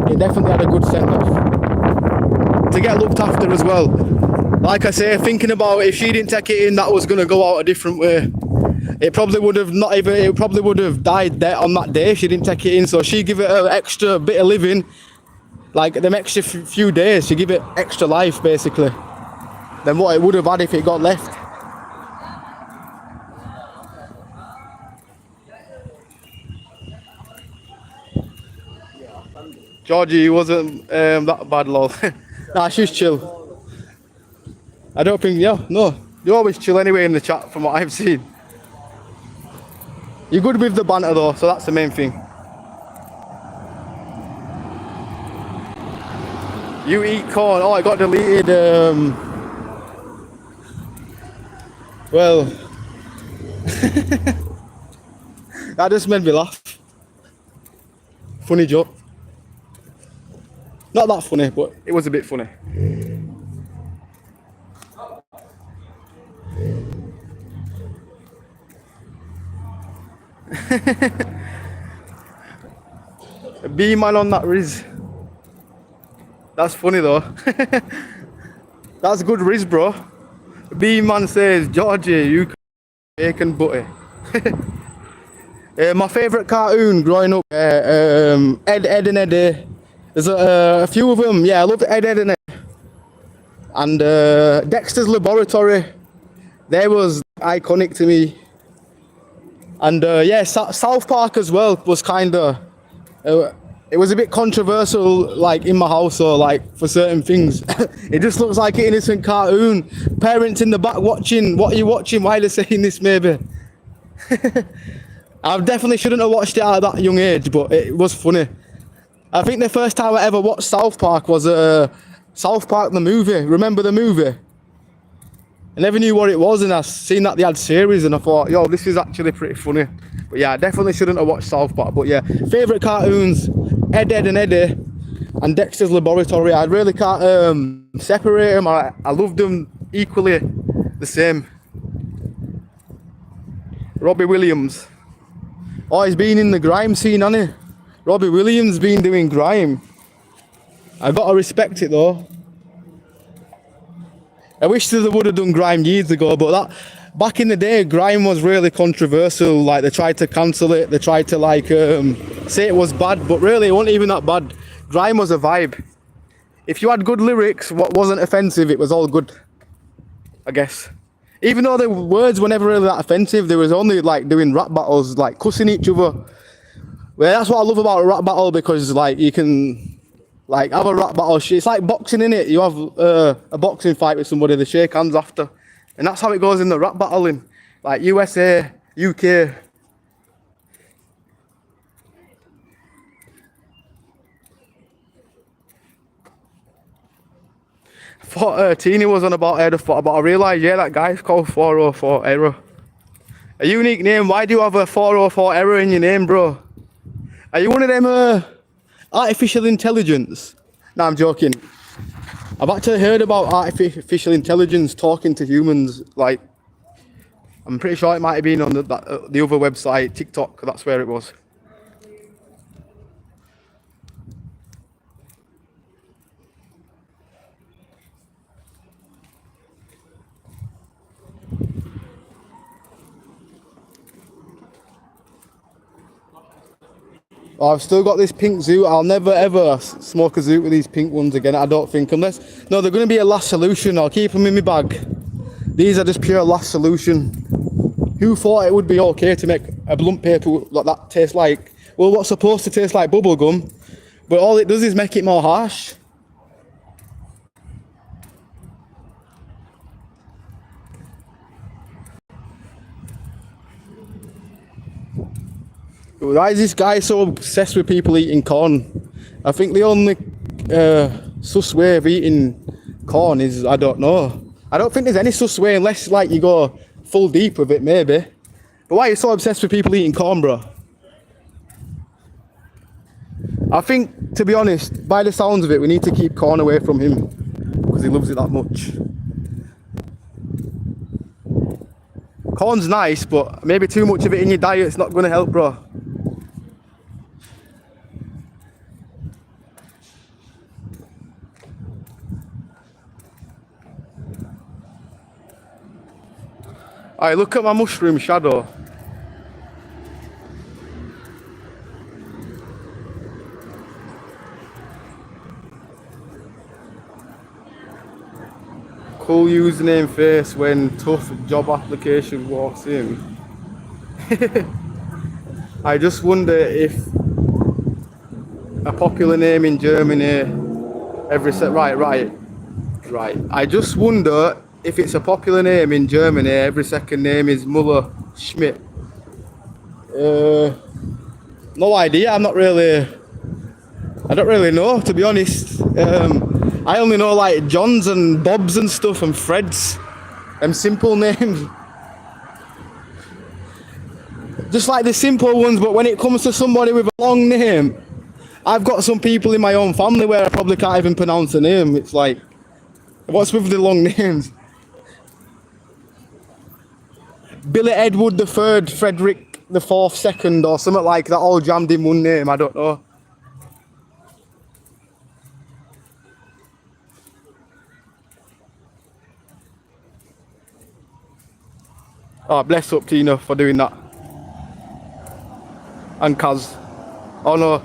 he definitely had a good send-off. To get looked after as well. Like I say, thinking about if she didn't take it in, that was going to go out a different way. It probably would have not even, it probably would have died there on that day if she didn't take it in. So she give it an extra bit of living, like them extra few days, she give it extra life basically, than what it would have had if it got left. Georgie wasn't that bad, lol. Nah, she's chill. I don't think, yeah, no. You're always chill anyway in the chat from what I've seen. You're good with the banter though, so that's the main thing. You eat corn. Oh, it got deleted. Well, that just made me laugh. Funny joke. Not that funny, but it was a bit funny. A B man on that Riz. That's funny though. That's good Riz, bro. A B man says, Georgie, you can bacon butty. My favourite cartoon growing up, Ed, and Eddie. There's a few of them. Yeah, I loved Ed, and Eddie. And Dexter's Laboratory. They was iconic to me. And yeah, South Park as well was kind of, it was a bit controversial, like in my house or like for certain things. It just looks like an innocent cartoon. Parents in the back watching, what are you watching? Why are they saying this maybe? I definitely shouldn't have watched it at that young age, but it was funny. I think the first time I ever watched South Park was South Park the movie. Remember the movie? I never knew what it was, and I seen that they had series, and I thought, yo, this is actually pretty funny. But yeah, I definitely shouldn't have watched South Park. But yeah, favourite cartoons, Ed, and Eddie, and Dexter's Laboratory. I really can't separate them. I loved them equally the same. Robbie Williams. Oh, he's been in the grime scene, hasn't he? Robbie Williams been doing grime. I gotta respect it though. I wish they would have done grime years ago, but that back in the day, grime was really controversial. Like they tried to cancel it, they tried to like say it was bad, but really it wasn't even that bad. Grime was a vibe. If you had good lyrics, what wasn't offensive, it was all good, I guess. Even though the words were never really that offensive, there was only like doing rap battles, like cussing each other. Well, that's what I love about a rap battle, because like you can like have a rap battle. It's like boxing, innit? You have a boxing fight with somebody, they shake hands after, and that's how it goes in the rap battling. Like USA, UK. I thought Teeny was on about Error, but I realised, yeah, that guy's called 404 Error. A unique name. Why do you have a 404 Error in your name, bro? Are you one of them artificial intelligence? No, I'm joking. I've actually heard about artificial intelligence talking to humans. Like, I'm pretty sure it might have been on the other website, TikTok. That's where it was. I've still got this pink zoot. I'll never ever smoke a zoot with these pink ones again, I don't think. Unless, no, they're going to be a last solution. I'll keep them in my bag. These are just pure last solution. Who thought it would be okay to make a blunt paper like that taste like, well, what's supposed to taste like bubble gum, but all it does is make it more harsh. Why is this guy so obsessed with people eating corn? I think the only sus way of eating corn is, I don't know. I don't think there's any sus way unless like you go full deep with it maybe. But why are you so obsessed with people eating corn, bro? I think, to be honest, by the sounds of it, we need to keep corn away from him because he loves it that much. Corn's nice, but maybe too much of it in your diet's not going to help, bro. Alright, look at my mushroom shadow. Cool username face when tough job application walks in. I just wonder if a popular name in Germany right. I just wonder if it's a popular name in Germany, every second name is Muller Schmidt. No idea. I don't really know, to be honest. I only know like Johns and Bobs and stuff and Freds. Them simple names. Just like the simple ones, but when it comes to somebody with a long name, I've got some people in my own family where I probably can't even pronounce a name. It's like, what's with the long names? Billy Edward the Third, Frederick the Fourth, Second, or something like that, all jammed in one name. I don't know. Oh, bless up Tina for doing that. And Kaz. Oh no.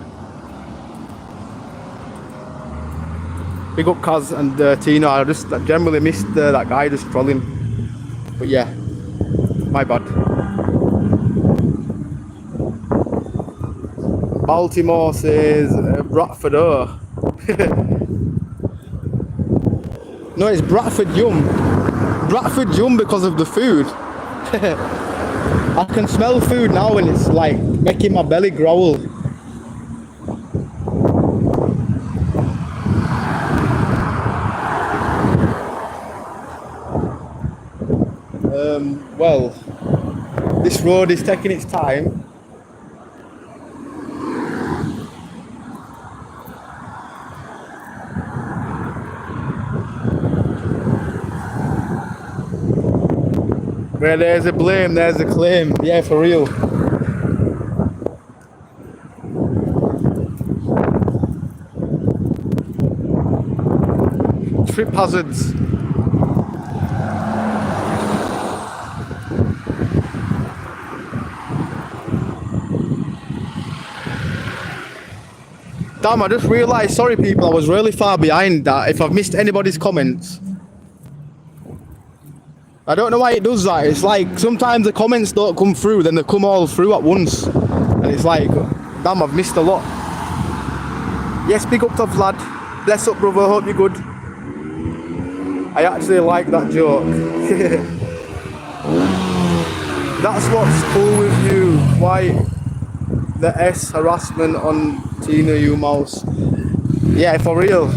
Big up Kaz and Tina. I just generally missed that guy just trolling. But yeah, my bad. Baltimore says Bradford O. No, it's Bradford Yum. Bradford Yum because of the food. I can smell food now and it's like making my belly growl. Well, this road is taking its time. Where there's a blame, there's a claim. Yeah, for real. Trip hazards. Damn, I just realised, sorry people, I was really far behind that. If I've missed anybody's comments. I don't know why it does that. It's like sometimes the comments don't come through, then they come all through at once. And it's like, damn, I've missed a lot. Yes, big up to Vlad. Bless up, brother. Hope you're good. I actually like that joke. That's what's cool with you. Why the S harassment on Tina, you mouse. Yeah, for real.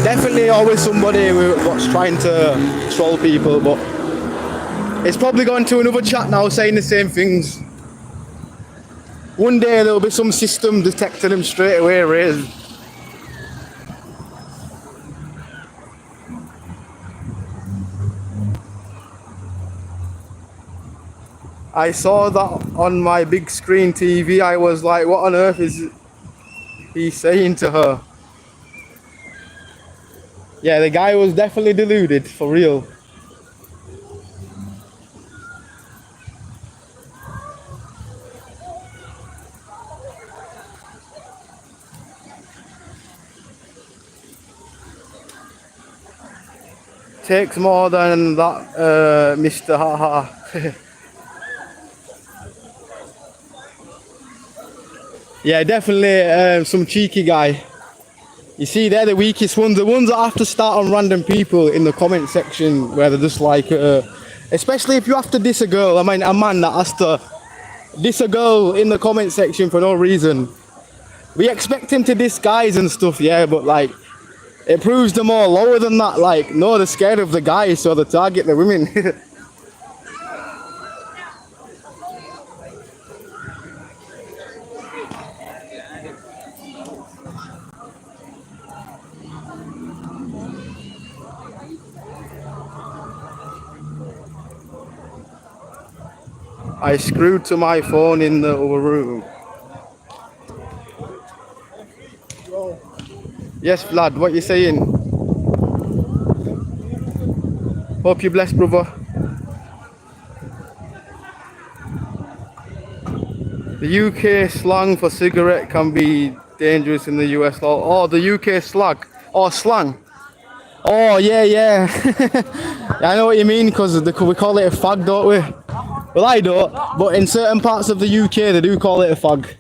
Definitely always somebody what's trying to troll people, but it's probably gone to another chat now saying the same things. One day there'll be some system detecting them straight away, raised. I saw that on my big screen TV. I was like, what on earth is he saying to her? Yeah, the guy was definitely deluded, for real. Takes more than that, Mr. Ha Ha. Yeah, definitely some cheeky guy. You see, they're the weakest ones. The ones that have to start on random people in the comment section where they're just like, especially if you have to diss a girl. I mean, a man that has to diss a girl in the comment section for no reason. We expect him to diss guys and stuff, yeah, but like, it proves them all lower than that. Like, no, they're scared of the guys, so they target the women. I screwed to my phone in the other room. Yes, Vlad, what you saying? Hope you're blessed, brother. The UK slang for cigarette can be dangerous in the US law. Oh, the UK slag. Oh, slang. Oh, yeah, yeah. I know what you mean, because we call it a fag, don't we? Well, I don't, but in certain parts of the UK, they do call it a fag.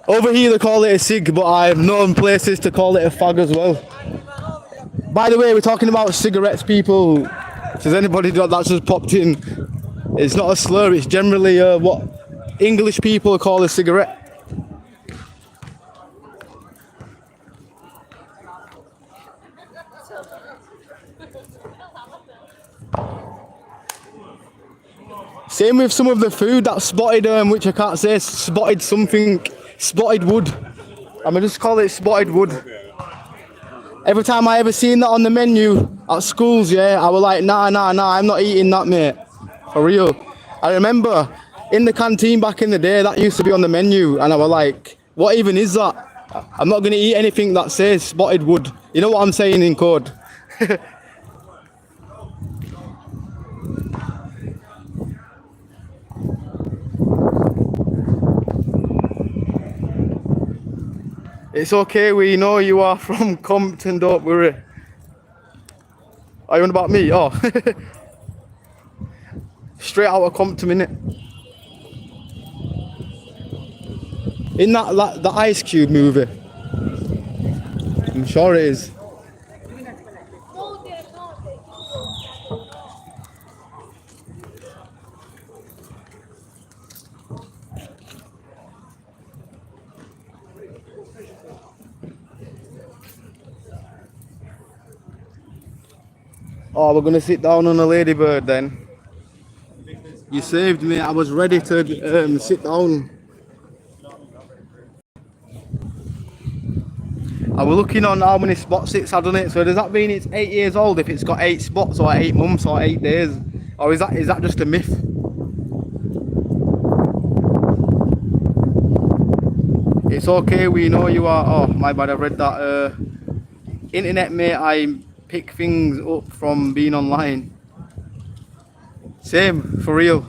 Over here, they call it a cig, but I've known places to call it a fag as well. By the way, we're talking about cigarettes, people. If there's anybody that's just popped in, it's not a slur, it's generally what English people call a cigarette. Same with some of the food that's spotted, which I can't say, spotted something, spotted wood. I'm gonna just call it spotted wood. Every time I ever seen that on the menu at schools, yeah, I was like, nah, I'm not eating that, mate. For real. I remember in the canteen back in the day, that used to be on the menu, and I was like, what even is that? I'm not gonna eat anything that says spotted wood. You know what I'm saying in code? It's okay, we know you are from Compton, don't worry. Are you on about me? Oh. Straight out of Compton, innit? In that the Ice Cube movie. I'm sure it is. Oh, we're gonna sit down on a ladybird then. You saved me. I was ready to sit down. I was looking on how many spots it's had on it. So does that mean it's 8 years old if it's got 8 spots, or 8 months, or 8 days? Or is that just a myth? It's okay, we know you are. Oh, my bad, I read that. Internet, mate, I pick things up from being online. Same, for real.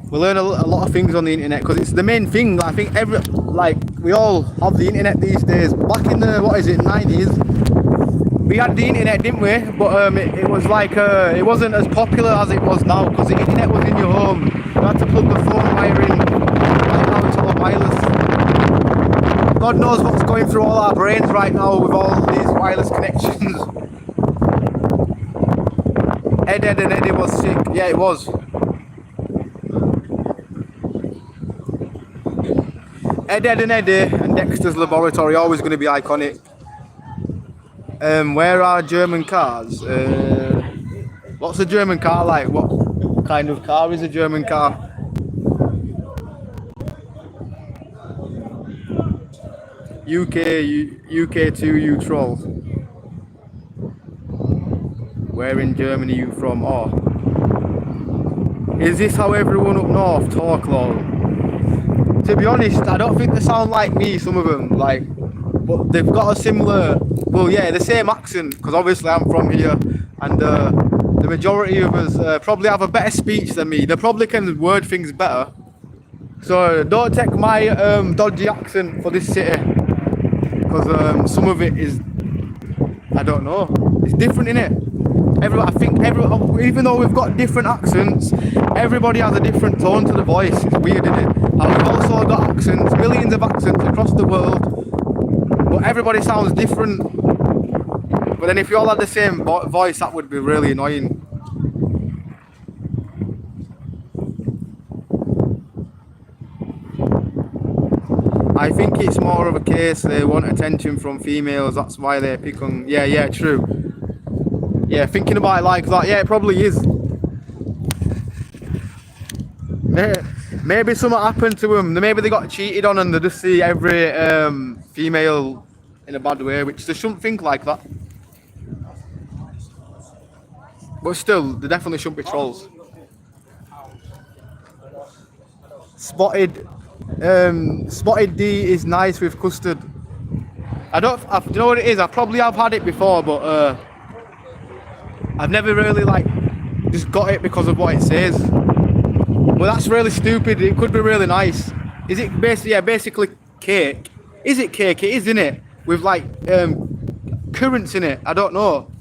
We learn a lot of things on the internet because it's the main thing. I think we all have the internet these days. Back in the 90s, we had the internet, didn't we? But it was like it wasn't as popular as it was now because the internet was in your home. You had to plug the phone wire in. Right now it's all wireless. God knows what's going through all our brains right now with all these wireless connections. Ed and Eddie was sick. Yeah, it was. Ed and Eddie and Dexter's Laboratory, always going to be iconic. Where are German cars? What's a German car like? What kind of car is a German car? UK2, you troll. Where in Germany are you from? Oh. Is this how everyone up north talk, lol? To be honest, I don't think they sound like me, some of them, like, but they've got a similar, well, yeah, the same accent, because obviously I'm from here, and the majority of us probably have a better speech than me. They probably can word things better. So don't take my dodgy accent for this city, because some of it is I don't know. It's different, innit? I think even though we've got different accents, everybody has a different tone to the voice. It's weird, isn't it? And we've also got accents, millions of accents across the world, but everybody sounds different. But then if you all had the same voice, that would be really annoying. I think it's more of a case they want attention from females, that's why they pick on... Yeah, true. Yeah, thinking about it like that, yeah, it probably is. Maybe something happened to them, maybe they got cheated on and they just see every female in a bad way, which they shouldn't think like that. But still, they definitely shouldn't be trolls. Spotted D is nice with custard. Do you know what it is? I probably have had it before, but I've never really like just got it because of what it says. Well, that's really stupid. It could be really nice. Is it basically? Yeah, basically cake. Is it cake? It is, isn't it? With like currants in it. I don't know.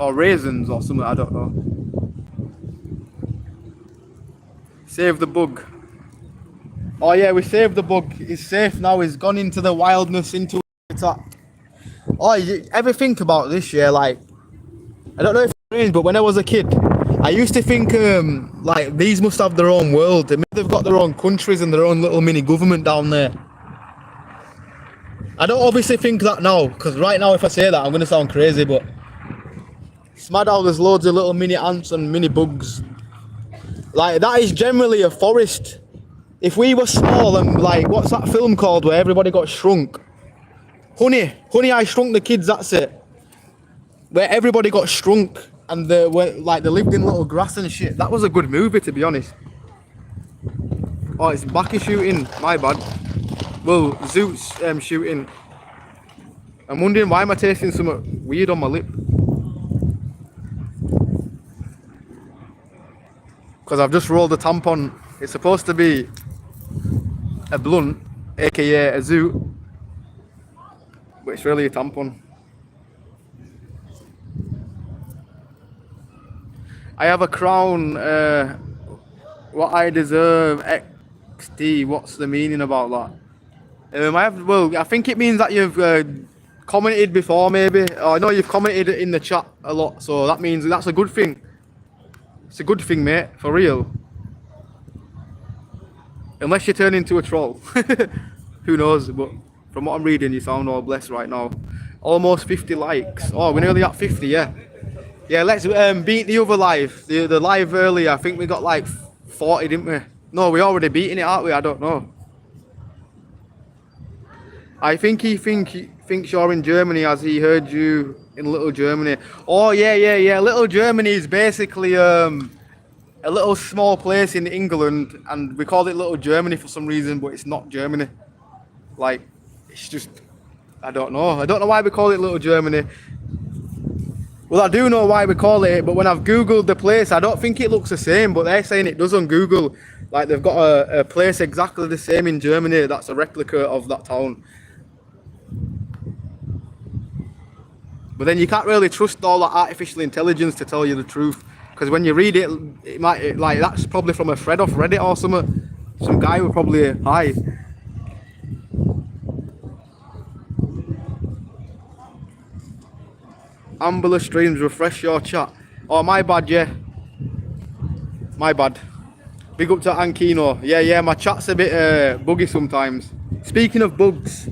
Or raisins or something. I don't know. Save the bug. Oh yeah, we saved the bug. He's safe now. He's gone into the wildness, into habitat. Oh, you ever think about this? Yeah, like I don't know if it's strange, but when I was a kid, I used to think like these must have their own world. They've got their own countries and their own little mini government down there. I don't obviously think that now, because right now if I say that I'm gonna sound crazy, but it's mad how there's loads of little mini ants and mini bugs. Like that is generally a forest. If we were small and like, what's that film called where everybody got shrunk? Honey, I Shrunk the Kids, that's it. Where everybody got shrunk and they lived in little grass and shit. That was a good movie, to be honest. Oh, it's Backy shooting, my bad. Well, Zoot's shooting. I'm wondering why am I tasting something weird on my lip? Because I've just rolled a tampon. It's supposed to be a blunt, aka a Zoot, but it's really a tampon. I have a crown, what I deserve, XD, what's the meaning about that? I think it means that you've commented before maybe, or I know you've commented in the chat a lot, so that means that's a good thing. It's a good thing, mate, for real. Unless you turn into a troll. Who knows, but from what I'm reading, you sound all blessed right now. Almost 50 likes. Oh, we're nearly at 50, yeah. Yeah, let's beat the other live. The live earlier, I think we got like 40, didn't we? No, we already beaten it, aren't we? I don't know. I think he thinks you're in Germany as he heard you in Little Germany. Oh, yeah. Little Germany is basically a little small place in England, and we call it Little Germany for some reason, but it's not Germany. Like, it's just, I don't know why we call it Little Germany. Well, I do know why we call it, but when I've googled the place, I don't think it looks the same, but they're saying it does on Google. Like, they've got a place exactly the same in Germany that's a replica of that town. But then you can't really trust all that artificial intelligence to tell you the truth, because when you read it, it might, like, that's probably from a thread off Reddit or something. Some guy would probably, hi. Ambler streams, refresh your chat. Oh, my bad, yeah. My bad. Big up to Ankino. Yeah, my chat's a bit buggy sometimes. Speaking of bugs.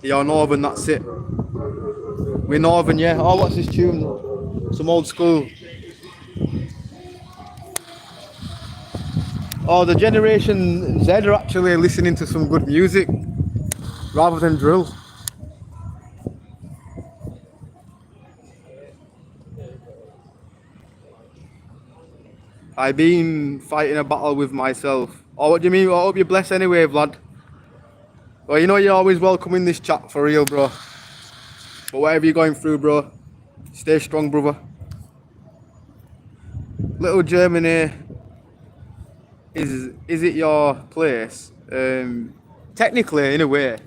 You're Northern, that's it. We're Northern, yeah. Oh, what's this tune? Some old school. Oh, the Generation Z are actually listening to some good music rather than drill. I've been fighting a battle with myself. Oh, what do you mean? I hope you're blessed anyway, Vlad. Well, you know you're always welcome in this chat, for real, bro. But whatever you're going through, bro, stay strong, brother. Little Germany. is it your place? Technically, in a way,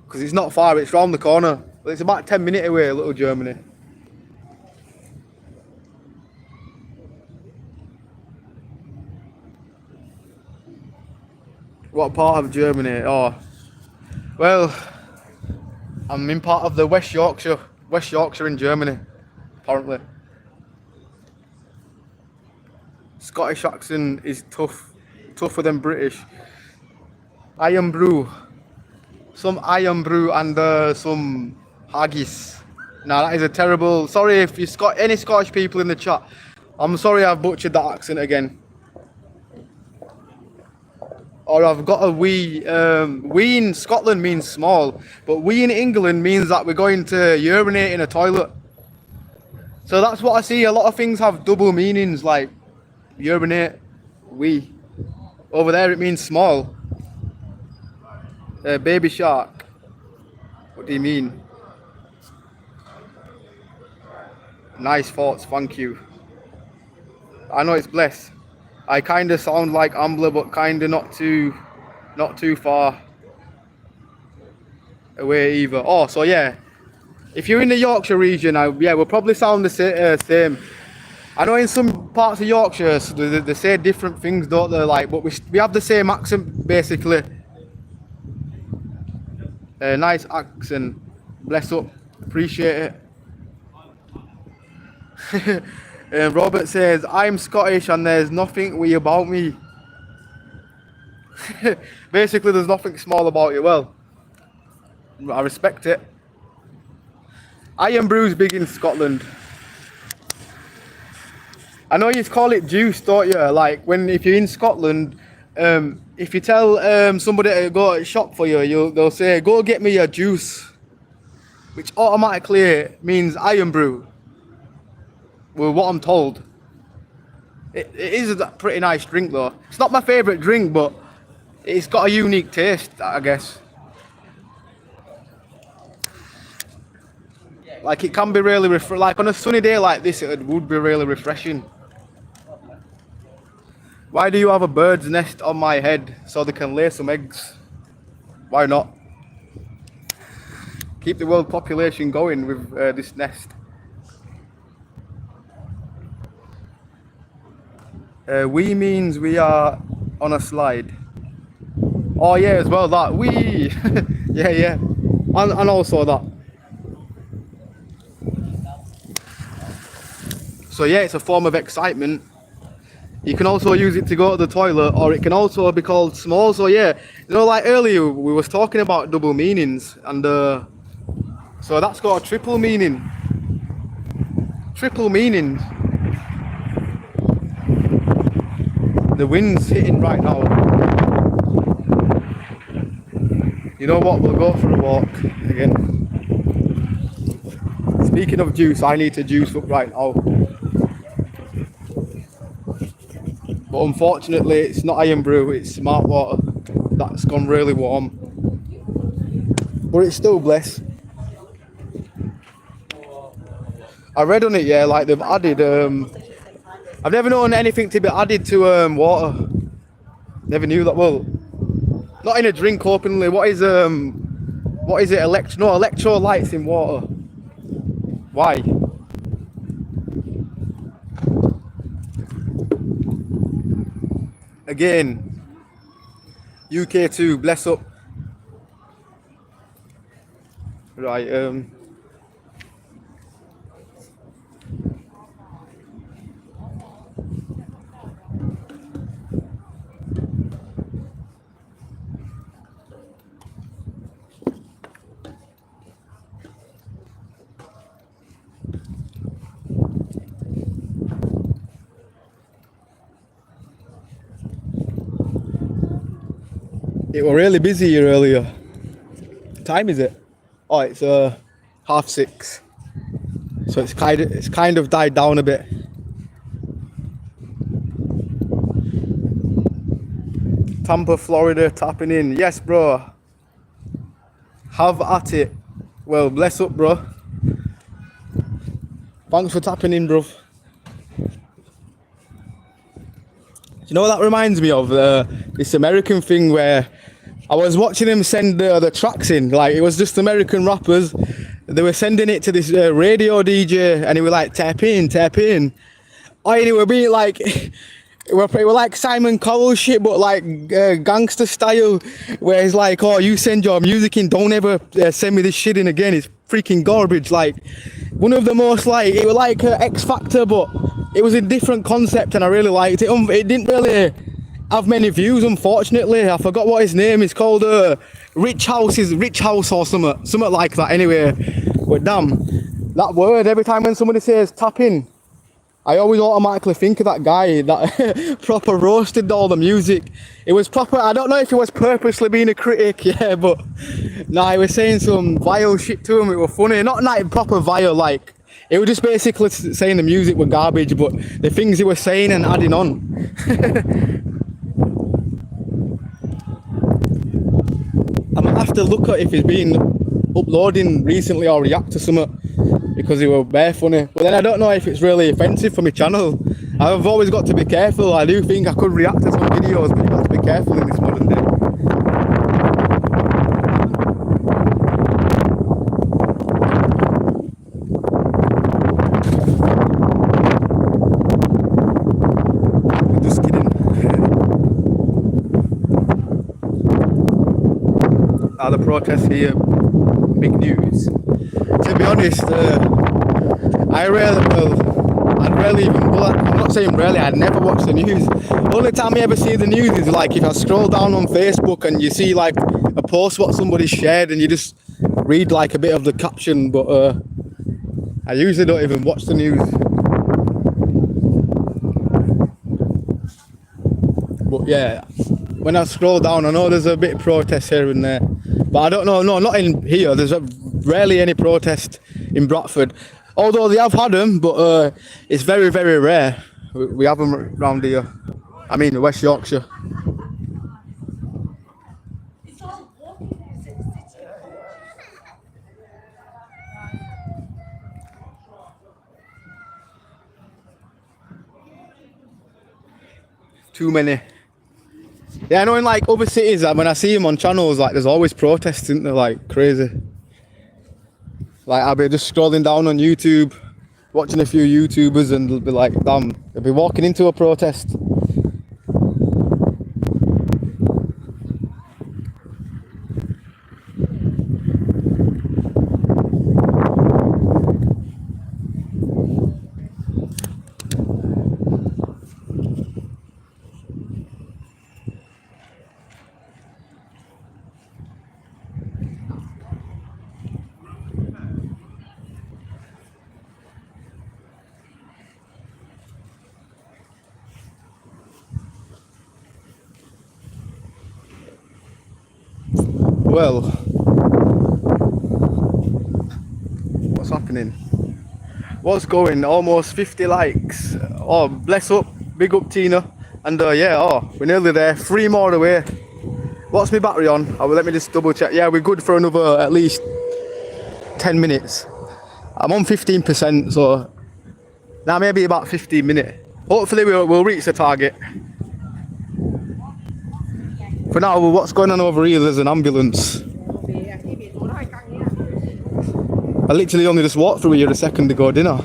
because it's not far. It's round the corner. It's about 10 minutes away. Little Germany. What part of Germany? Oh, well, I'm in part of the West Yorkshire in Germany, apparently. Scottish accent is tougher than British. Iron brew, some iron brew and some haggis. Now that is a terrible. Sorry if you've got any Scottish people in the chat. I'm sorry I've butchered that accent again. Or I've got a wee. Wee in Scotland means small, but wee in England means that we're going to urinate in a toilet. So that's what I see. A lot of things have double meanings, like urinate, wee. Over there it means small. Baby shark. What do you mean? Nice thoughts, thank you. I know it's blessed. I kind of sound like Ambler, but kind of not too far away either. Oh, so yeah, if you're in the Yorkshire region, yeah, we'll probably sound the same. I know in some parts of Yorkshire they say different things, don't they? Like, but we have the same accent basically. Nice accent. Bless up. Appreciate it. Robert says, I'm Scottish and there's nothing wee about me. Basically, there's nothing small about you. Well, I respect it. Iron Brew's big in Scotland. I know you call it juice, don't you? Like, if you're in Scotland, if you tell somebody to go shop for you, they'll say, go get me a juice, which automatically means Iron Brew. Well, what I'm told. It is a pretty nice drink though. It's not my favourite drink, but it's got a unique taste, I guess. Like, it can be really like on a sunny day like this, it would be really refreshing. Why do you have a bird's nest on my head so they can lay some eggs? Why not? Keep the world population going with this nest. We means we are on a slide. Oh yeah, as well that. We. yeah. And also that. So yeah, it's a form of excitement. You can also use it to go to the toilet, or it can also be called small. So yeah, you know, like earlier we was talking about double meanings, and so that's got a triple meaning. Triple meanings. The wind's hitting right now. You know what? We'll go for a walk again. Speaking of juice, I need to juice up right now. But unfortunately, it's not Iron Brew, it's Smart Water. That's gone really warm. But it's still blessed. I read on it, yeah, like they've added, I've never known anything to be added to water. Never knew that. Well, not in a drink openly. What is it? Electrolytes in water. Why? Again, UK2, bless up. Right, it was really busy here earlier. What time is it? Oh, it's 6:30. So it's kind of died down a bit. Tampa, Florida, tapping in. Yes, bro. Have at it. Well, bless up, bro. Thanks for tapping in, bro. you know what that reminds me of? This American thing where I was watching them send the tracks in, like it was just American rappers. They were sending it to this radio DJ, and he was like, tap in, tap in. Oh, and it would be like, it were like Simon Cowell shit, but like gangster style, where it's like, oh, you send your music in, don't ever send me this shit in again. It's freaking garbage. Like one of the most like, it was like X Factor, but it was a different concept, and I really liked it. It didn't really have many views, unfortunately. I forgot what his name is called. Rich House or something like that. Anyway, but damn, that word, every time when somebody says tap in, I always automatically think of that guy that proper roasted all the music. It was proper, I don't know if he was purposely being a critic, yeah, but nah, he was saying some vile shit to him. It was funny, not like proper vile, like, it was just basically saying the music were garbage, but the things he was saying and adding on. I might have to look at if he's been uploading recently or react to something, because it were bare funny. But then I don't know if it's really offensive for my channel. I've always got to be careful. I do think I could react to some videos, but you've got to be careful in this modern day. Just kidding. Are the protests here big news? To be honest, I'd rarely even, well, I'm not saying rarely, I'd never watch the news. The only time I ever see the news is like if I scroll down on Facebook and you see like a post what somebody shared and you just read like a bit of the caption, but I usually don't even watch the news. But yeah, when I scroll down, I know there's a bit of protest here and there, but I don't know, no, not in here. There's rarely any protest in Bradford, although they have had them, but it's very, very rare. We have them around here. I mean, West Yorkshire. Too many. Yeah, I know in like other cities, when I see them on channels, like there's always protests, isn't there? Like crazy. Like I'll be just scrolling down on YouTube, watching a few YouTubers, and they'll be like, damn, they'll be walking into a protest. Well, what's happening? What's going? Almost 50 likes. Oh, bless up, big up Tina. And yeah, oh, we're nearly there. 3 more away. What's my battery on? Oh, well, let me just double check. Yeah, we're good for another at least 10 minutes. I'm on 15%, so now maybe about 15 minutes. Hopefully we'll reach the target. For now, what's going on over here? There's an ambulance. I literally only just walked through here a second ago, didn't I?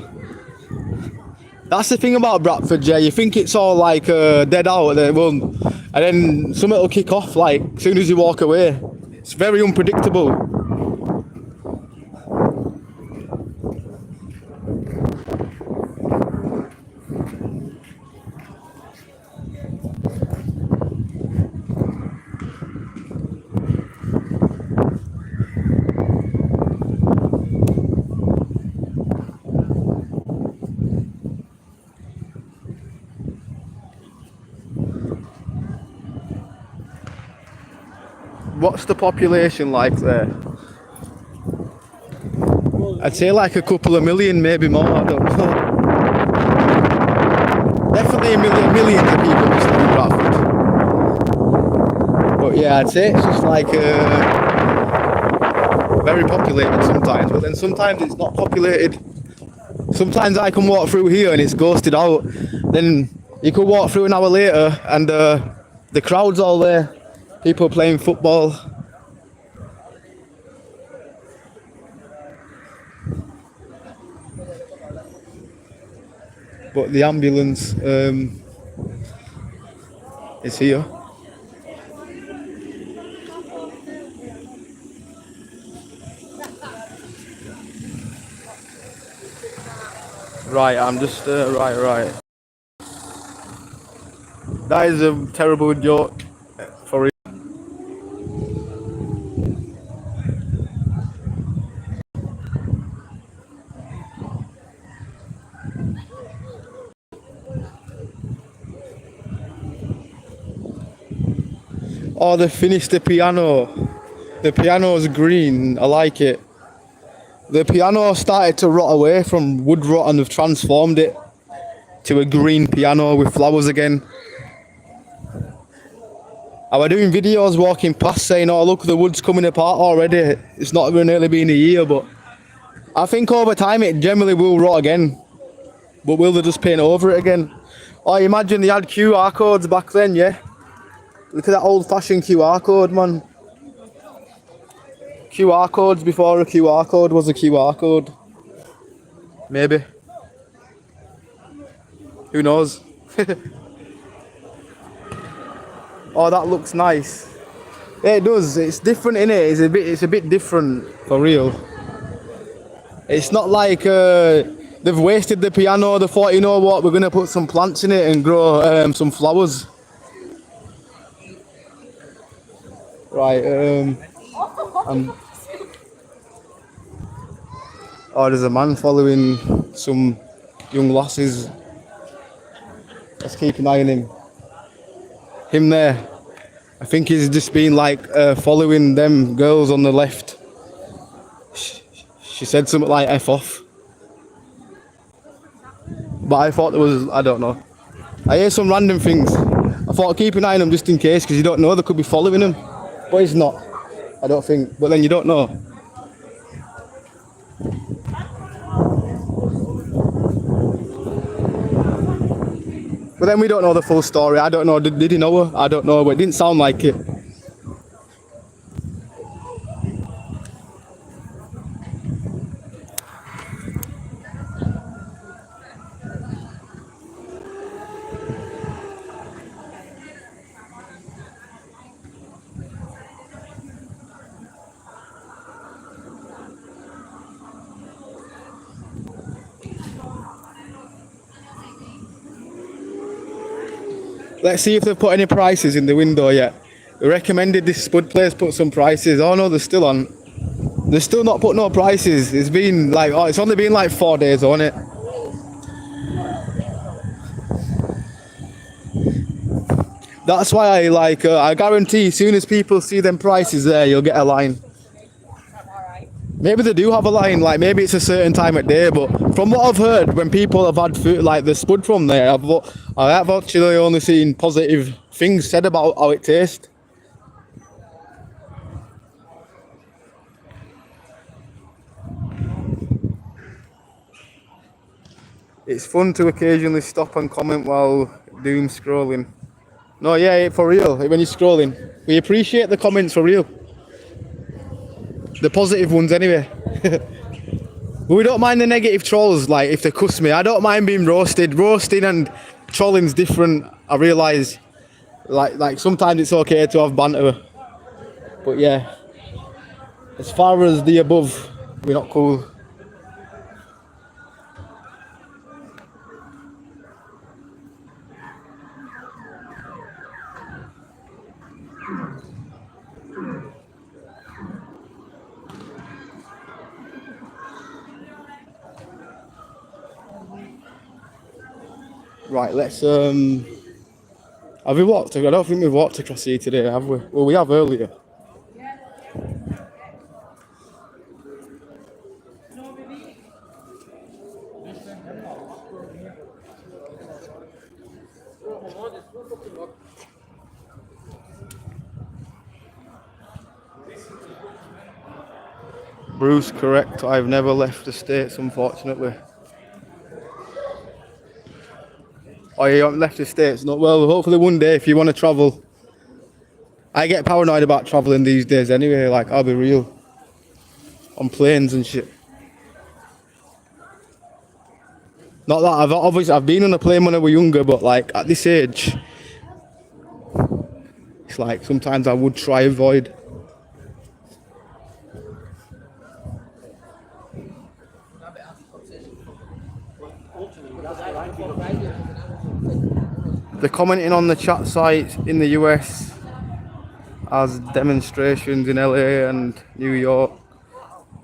That's the thing about Bradford, yeah. You think it's all like dead out, and then something will kick off like as soon as you walk away. It's very unpredictable. What's the population like there? I'd say like a couple of million, maybe more, I don't know. Definitely millions of people just live in Bradford. But yeah, I'd say it's just like very populated sometimes, but then sometimes it's not populated. Sometimes I can walk through here and it's ghosted out. Then You could walk through an hour later and the crowd's all there. People playing football. But the ambulance is here. Right, I'm just right. That is a terrible joke for real. Oh, they finished the piano. The piano's green. I like it. The piano started to rot away from wood rot and they've transformed it to a green piano with flowers again. I was doing videos walking past saying, oh look, the wood's coming apart already. It's not even nearly been a year, but I think over time it generally will rot again. But will they just paint over it again? Oh, imagine they had QR codes back then, yeah? Look at that old-fashioned QR code, man. QR codes before a QR code was a QR code. Maybe. Who knows? Oh, that looks nice. Yeah, it does. It's different, innit? It's a bit different for real. It's not like they've wasted the piano. They thought, you know what, we're gonna put some plants in it and grow some flowers. Right. Oh, there's a man following some young lasses. Let's keep an eye on him. Him there. I think he's just been like following them girls on the left. She said something like F off. But I thought there was, I don't know. I hear some random things. I thought keep an eye on him just in case, because you don't know, they could be following him. But he's not. I don't think. But then you don't know. But then we don't know the full story. I don't know. Did he know her? I don't know. But it didn't sound like it. Let's see if they've put any prices in the window yet. We recommended this Spud place put some prices. Oh no, they're still on. They're still not put no prices. It's been like, oh, it's only been like 4 days on it. That's why I like, I guarantee as soon as people see them prices there, you'll get a line. Maybe they do have a line, like maybe it's a certain time of day, but from what I've heard, when people have had food, like the Spud from there, I have actually only seen positive things said about how it tastes. It's fun to occasionally stop and comment while doom scrolling. No, yeah, for real, when you're scrolling. We appreciate the comments for real. The positive ones anyway. But we don't mind the negative trolls, like if they cuss me. I don't mind being roasted. Roasting and trolling's different, I realise. Like sometimes it's okay to have banter. But yeah, as far as the above, we're not cool. Right, let's have we walked? I don't think we've walked across here today, have we? Well, we have earlier. Bruce, correct. I've never left the States, unfortunately. Oh, you haven't left the States? No, well, hopefully one day if you want to travel. I get paranoid about travelling these days anyway, like, I'll be real. On planes and shit. Not that I've been on a plane when I was younger, but like, at this age, it's like, sometimes I would try avoid. They're commenting on the chat site in the US as demonstrations in LA and New York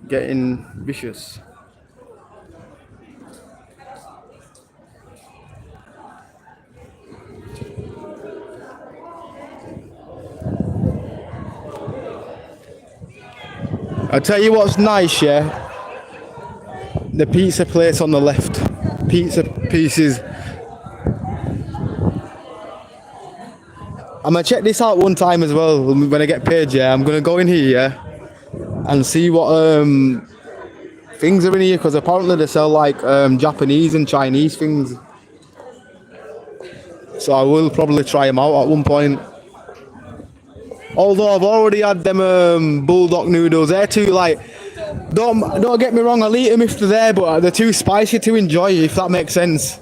getting vicious. I'll tell you what's nice, yeah? The pizza place on the left. Pizza pieces. I'm gonna check this out one time as well when I get paid, yeah. I'm gonna go in here, yeah, and see what things are in here, because apparently they sell like Japanese and Chinese things. So I will probably try them out at one point. Although I've already had them bulldog noodles. They're too like, don't get me wrong, I'll eat them if they're there, but they're too spicy to enjoy, if that makes sense.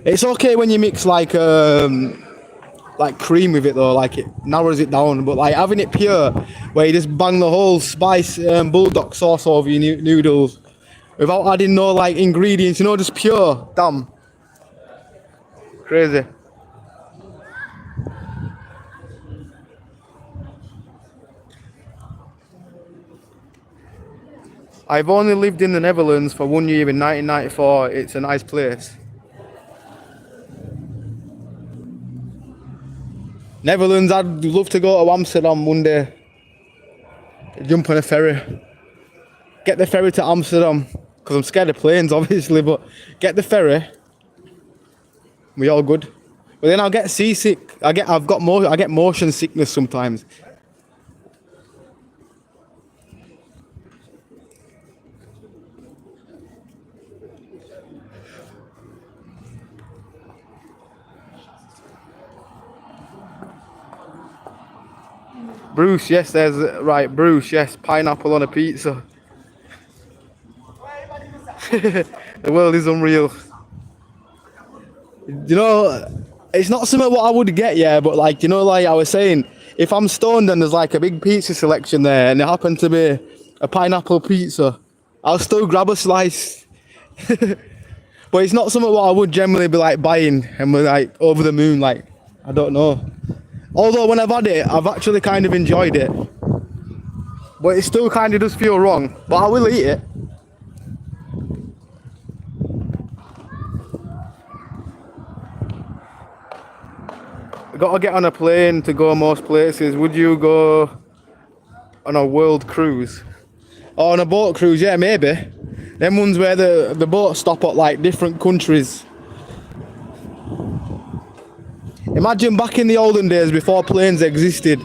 It's okay when you mix like cream with it though, like it narrows it down. But like having it pure, where you just bang the whole spice bulldog sauce over your noodles without adding no like ingredients, you know, just pure. Damn, crazy. I've only lived in the Netherlands for 1 year in 1994. It's a nice place. Netherlands, I'd love to go to Amsterdam one day. Jump on a ferry. Get the ferry to Amsterdam. Because I'm scared of planes, obviously, but get the ferry. We all good. But then I'll get seasick. I get motion sickness sometimes. Bruce, yes, there's right. Bruce, yes, pineapple on a pizza. The world is unreal. You know, it's not something what I would get, yeah, but like, you know, like I was saying, if I'm stoned and there's like a big pizza selection there and it happened to be a pineapple pizza, I'll still grab a slice. But it's not something what I would generally be like buying and be like over the moon, like, I don't know. Although when I've had it, I've actually kind of enjoyed it. But it still kind of does feel wrong. But I will eat it. I gotta get on a plane to go most places. Would you go on a world cruise? Or on a boat cruise? Yeah, maybe. Them ones where the boats stop at like different countries. Imagine back in the olden days before planes existed,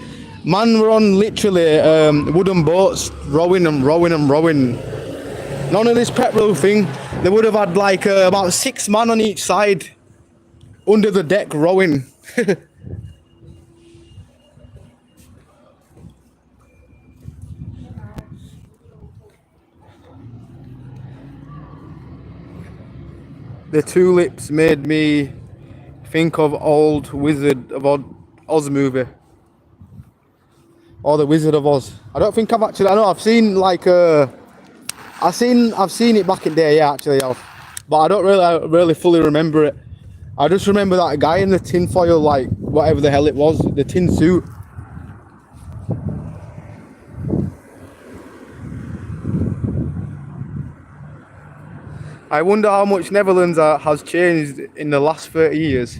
man were on literally wooden boats, rowing and rowing and rowing. None of this petrol thing. They would have had like about 6 men on each side under the deck rowing. The tulips made me think of old Wizard of Oz movie. Or the Wizard of Oz. I don't think I've actually, I know I've seen like I've seen it back in the day, yeah, actually I've, but I don't really fully remember it. I just remember that guy in the tin foil, like whatever the hell it was, the tin suit. I wonder how much Netherlands has changed in the last 30 years.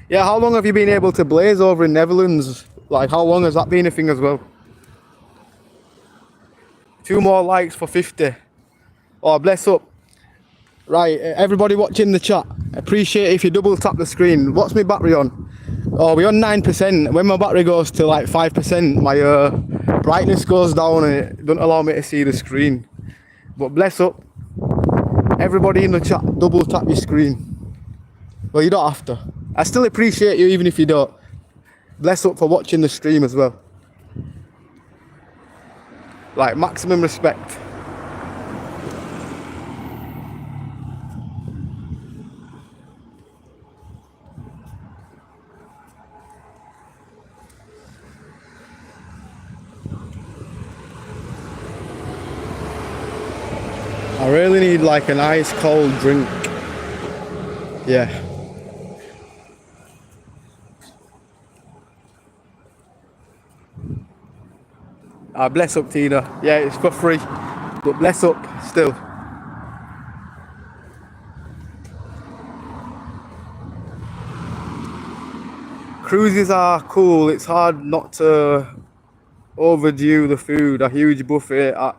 Yeah, how long have you been able to blaze over in Netherlands? Like, how long has that been a thing as well? 2 more likes for 50. Oh, bless up. Right, everybody watching the chat, appreciate if you double tap the screen. What's my battery on? Oh, we're on 9%. When my battery goes to like 5%, my brightness goes down and it doesn't allow me to see the screen. But bless up. Everybody in the chat, double tap your screen. Well, you don't have to. I still appreciate you even if you don't. Bless up for watching the stream as well. Like, maximum respect. I really need like an ice cold drink. Yeah. Bless up, Tina. Yeah, it's for free. But bless up still. Cruises are cool. It's hard not to overdo the food. A huge buffet at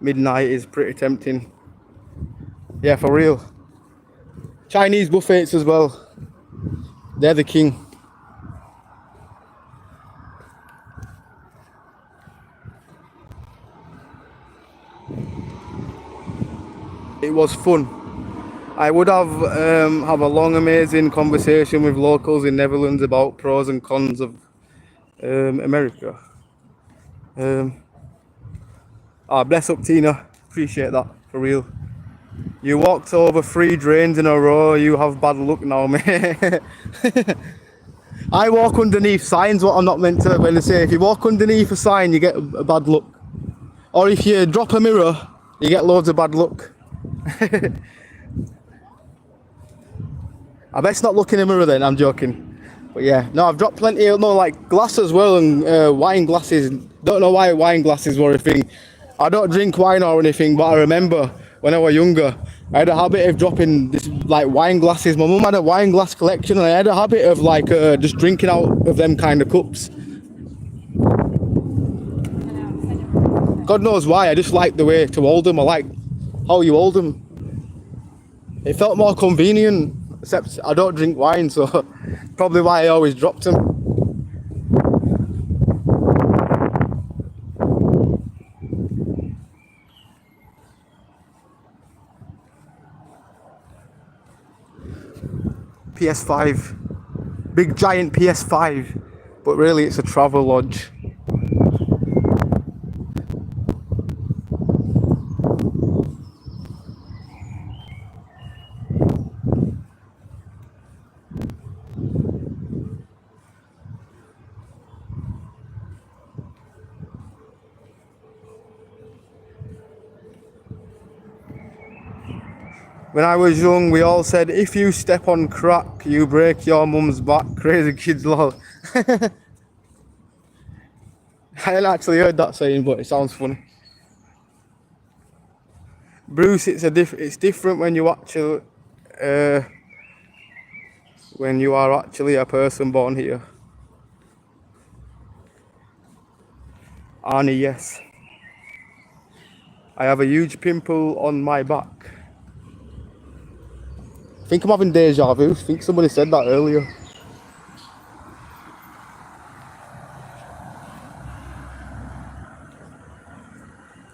midnight is pretty tempting. Yeah, for real. Chinese buffets as well. They're the king. It was fun. I would have a long, amazing conversation with locals in Netherlands about pros and cons of America. Bless up, Tina. Appreciate that, for real. You walked over 3 drains in a row. You have bad luck now, mate. I walk underneath signs, what I'm not meant to. When they say if you walk underneath a sign, you get a bad luck. Or if you drop a mirror, you get loads of bad luck. I best not look in a mirror then, I'm joking. But yeah, no, I've dropped plenty of, no, like glass as well, and wine glasses. Don't know why wine glasses were a thing. I don't drink wine or anything, but I remember when I was younger, I had a habit of dropping this like wine glasses. My mum had a wine glass collection, and I had a habit of like just drinking out of them kind of cups. God knows why, I just like the way to hold them. I like how you hold them. It felt more convenient, except I don't drink wine, so probably why I always dropped them. PS5, big giant PS5, but really it's a travel lodge. When I was young, we all said, if you step on crack, you break your mum's back. Crazy kids, lol. I hadn't actually heard that saying, but it sounds funny. Bruce, it's different when you actually, when you are actually a person born here. Arnie, yes. I have a huge pimple on my back. I think I'm having deja vu. I think somebody said that earlier.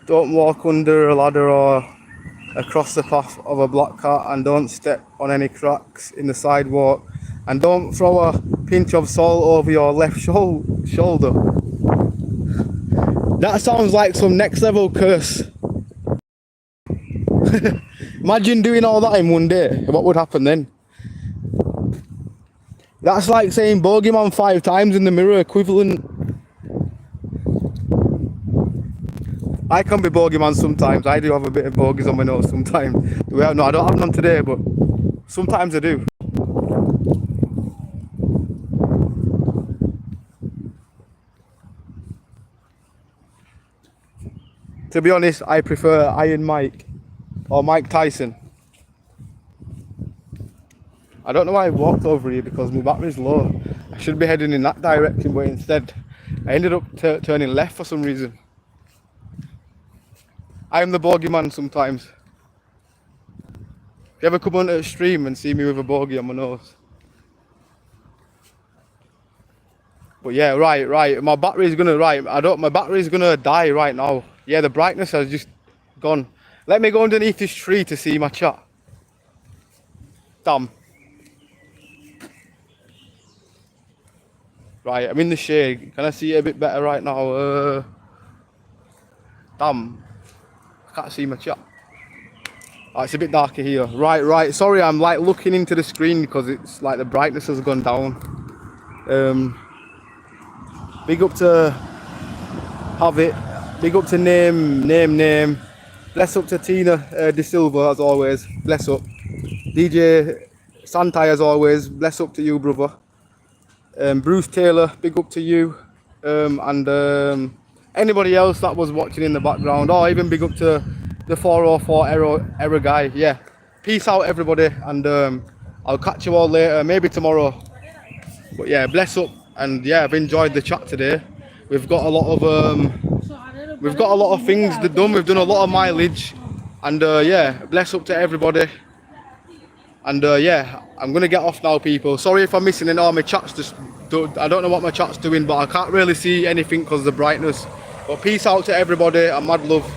Don't walk under a ladder or across the path of a black cat, and don't step on any cracks in the sidewalk, and don't throw a pinch of salt over your left shoulder. That sounds like some next level curse. Imagine doing all that in one day. What would happen then? That's like saying bogeyman 5 times in the mirror equivalent. I can be bogeyman sometimes. I do have a bit of bogies on my nose sometimes. Well, no, I don't have none today, but sometimes I do. To be honest, I prefer Iron Mike or Mike Tyson. I don't know why I walked over here because my battery's low. I should be heading in that direction, but instead I ended up turning left for some reason. I am the bogeyman sometimes. If you ever come onto a stream and see me with a bogey on my nose. But yeah, right. My battery's gonna die right now. Yeah, the brightness has just gone. Let me go underneath this tree to see my chat. Damn. Right, I'm in the shade. Can I see it a bit better right now? Damn. I can't see my chat. Oh, it's a bit darker here. Right. Sorry, I'm like looking into the screen because it's like the brightness has gone down. Big up to Have It. Big up to Name. Bless up to Tina De Silva as always. Bless up. DJ Santai as always. Bless up to you, brother. Bruce Taylor, big up to you. And anybody else that was watching in the background, or even big up to the 404 error guy. Yeah, peace out everybody, and I'll catch you all later, maybe tomorrow. But yeah, bless up, and yeah, I've enjoyed the chat today. We've got a lot of things done. We've done a lot of mileage, and yeah, bless up to everybody. And yeah, I'm gonna get off now, people. Sorry if I'm missing it. My chat's just, I don't know what my chat's doing, but I can't really see anything because of the brightness. But peace out to everybody, and mad love.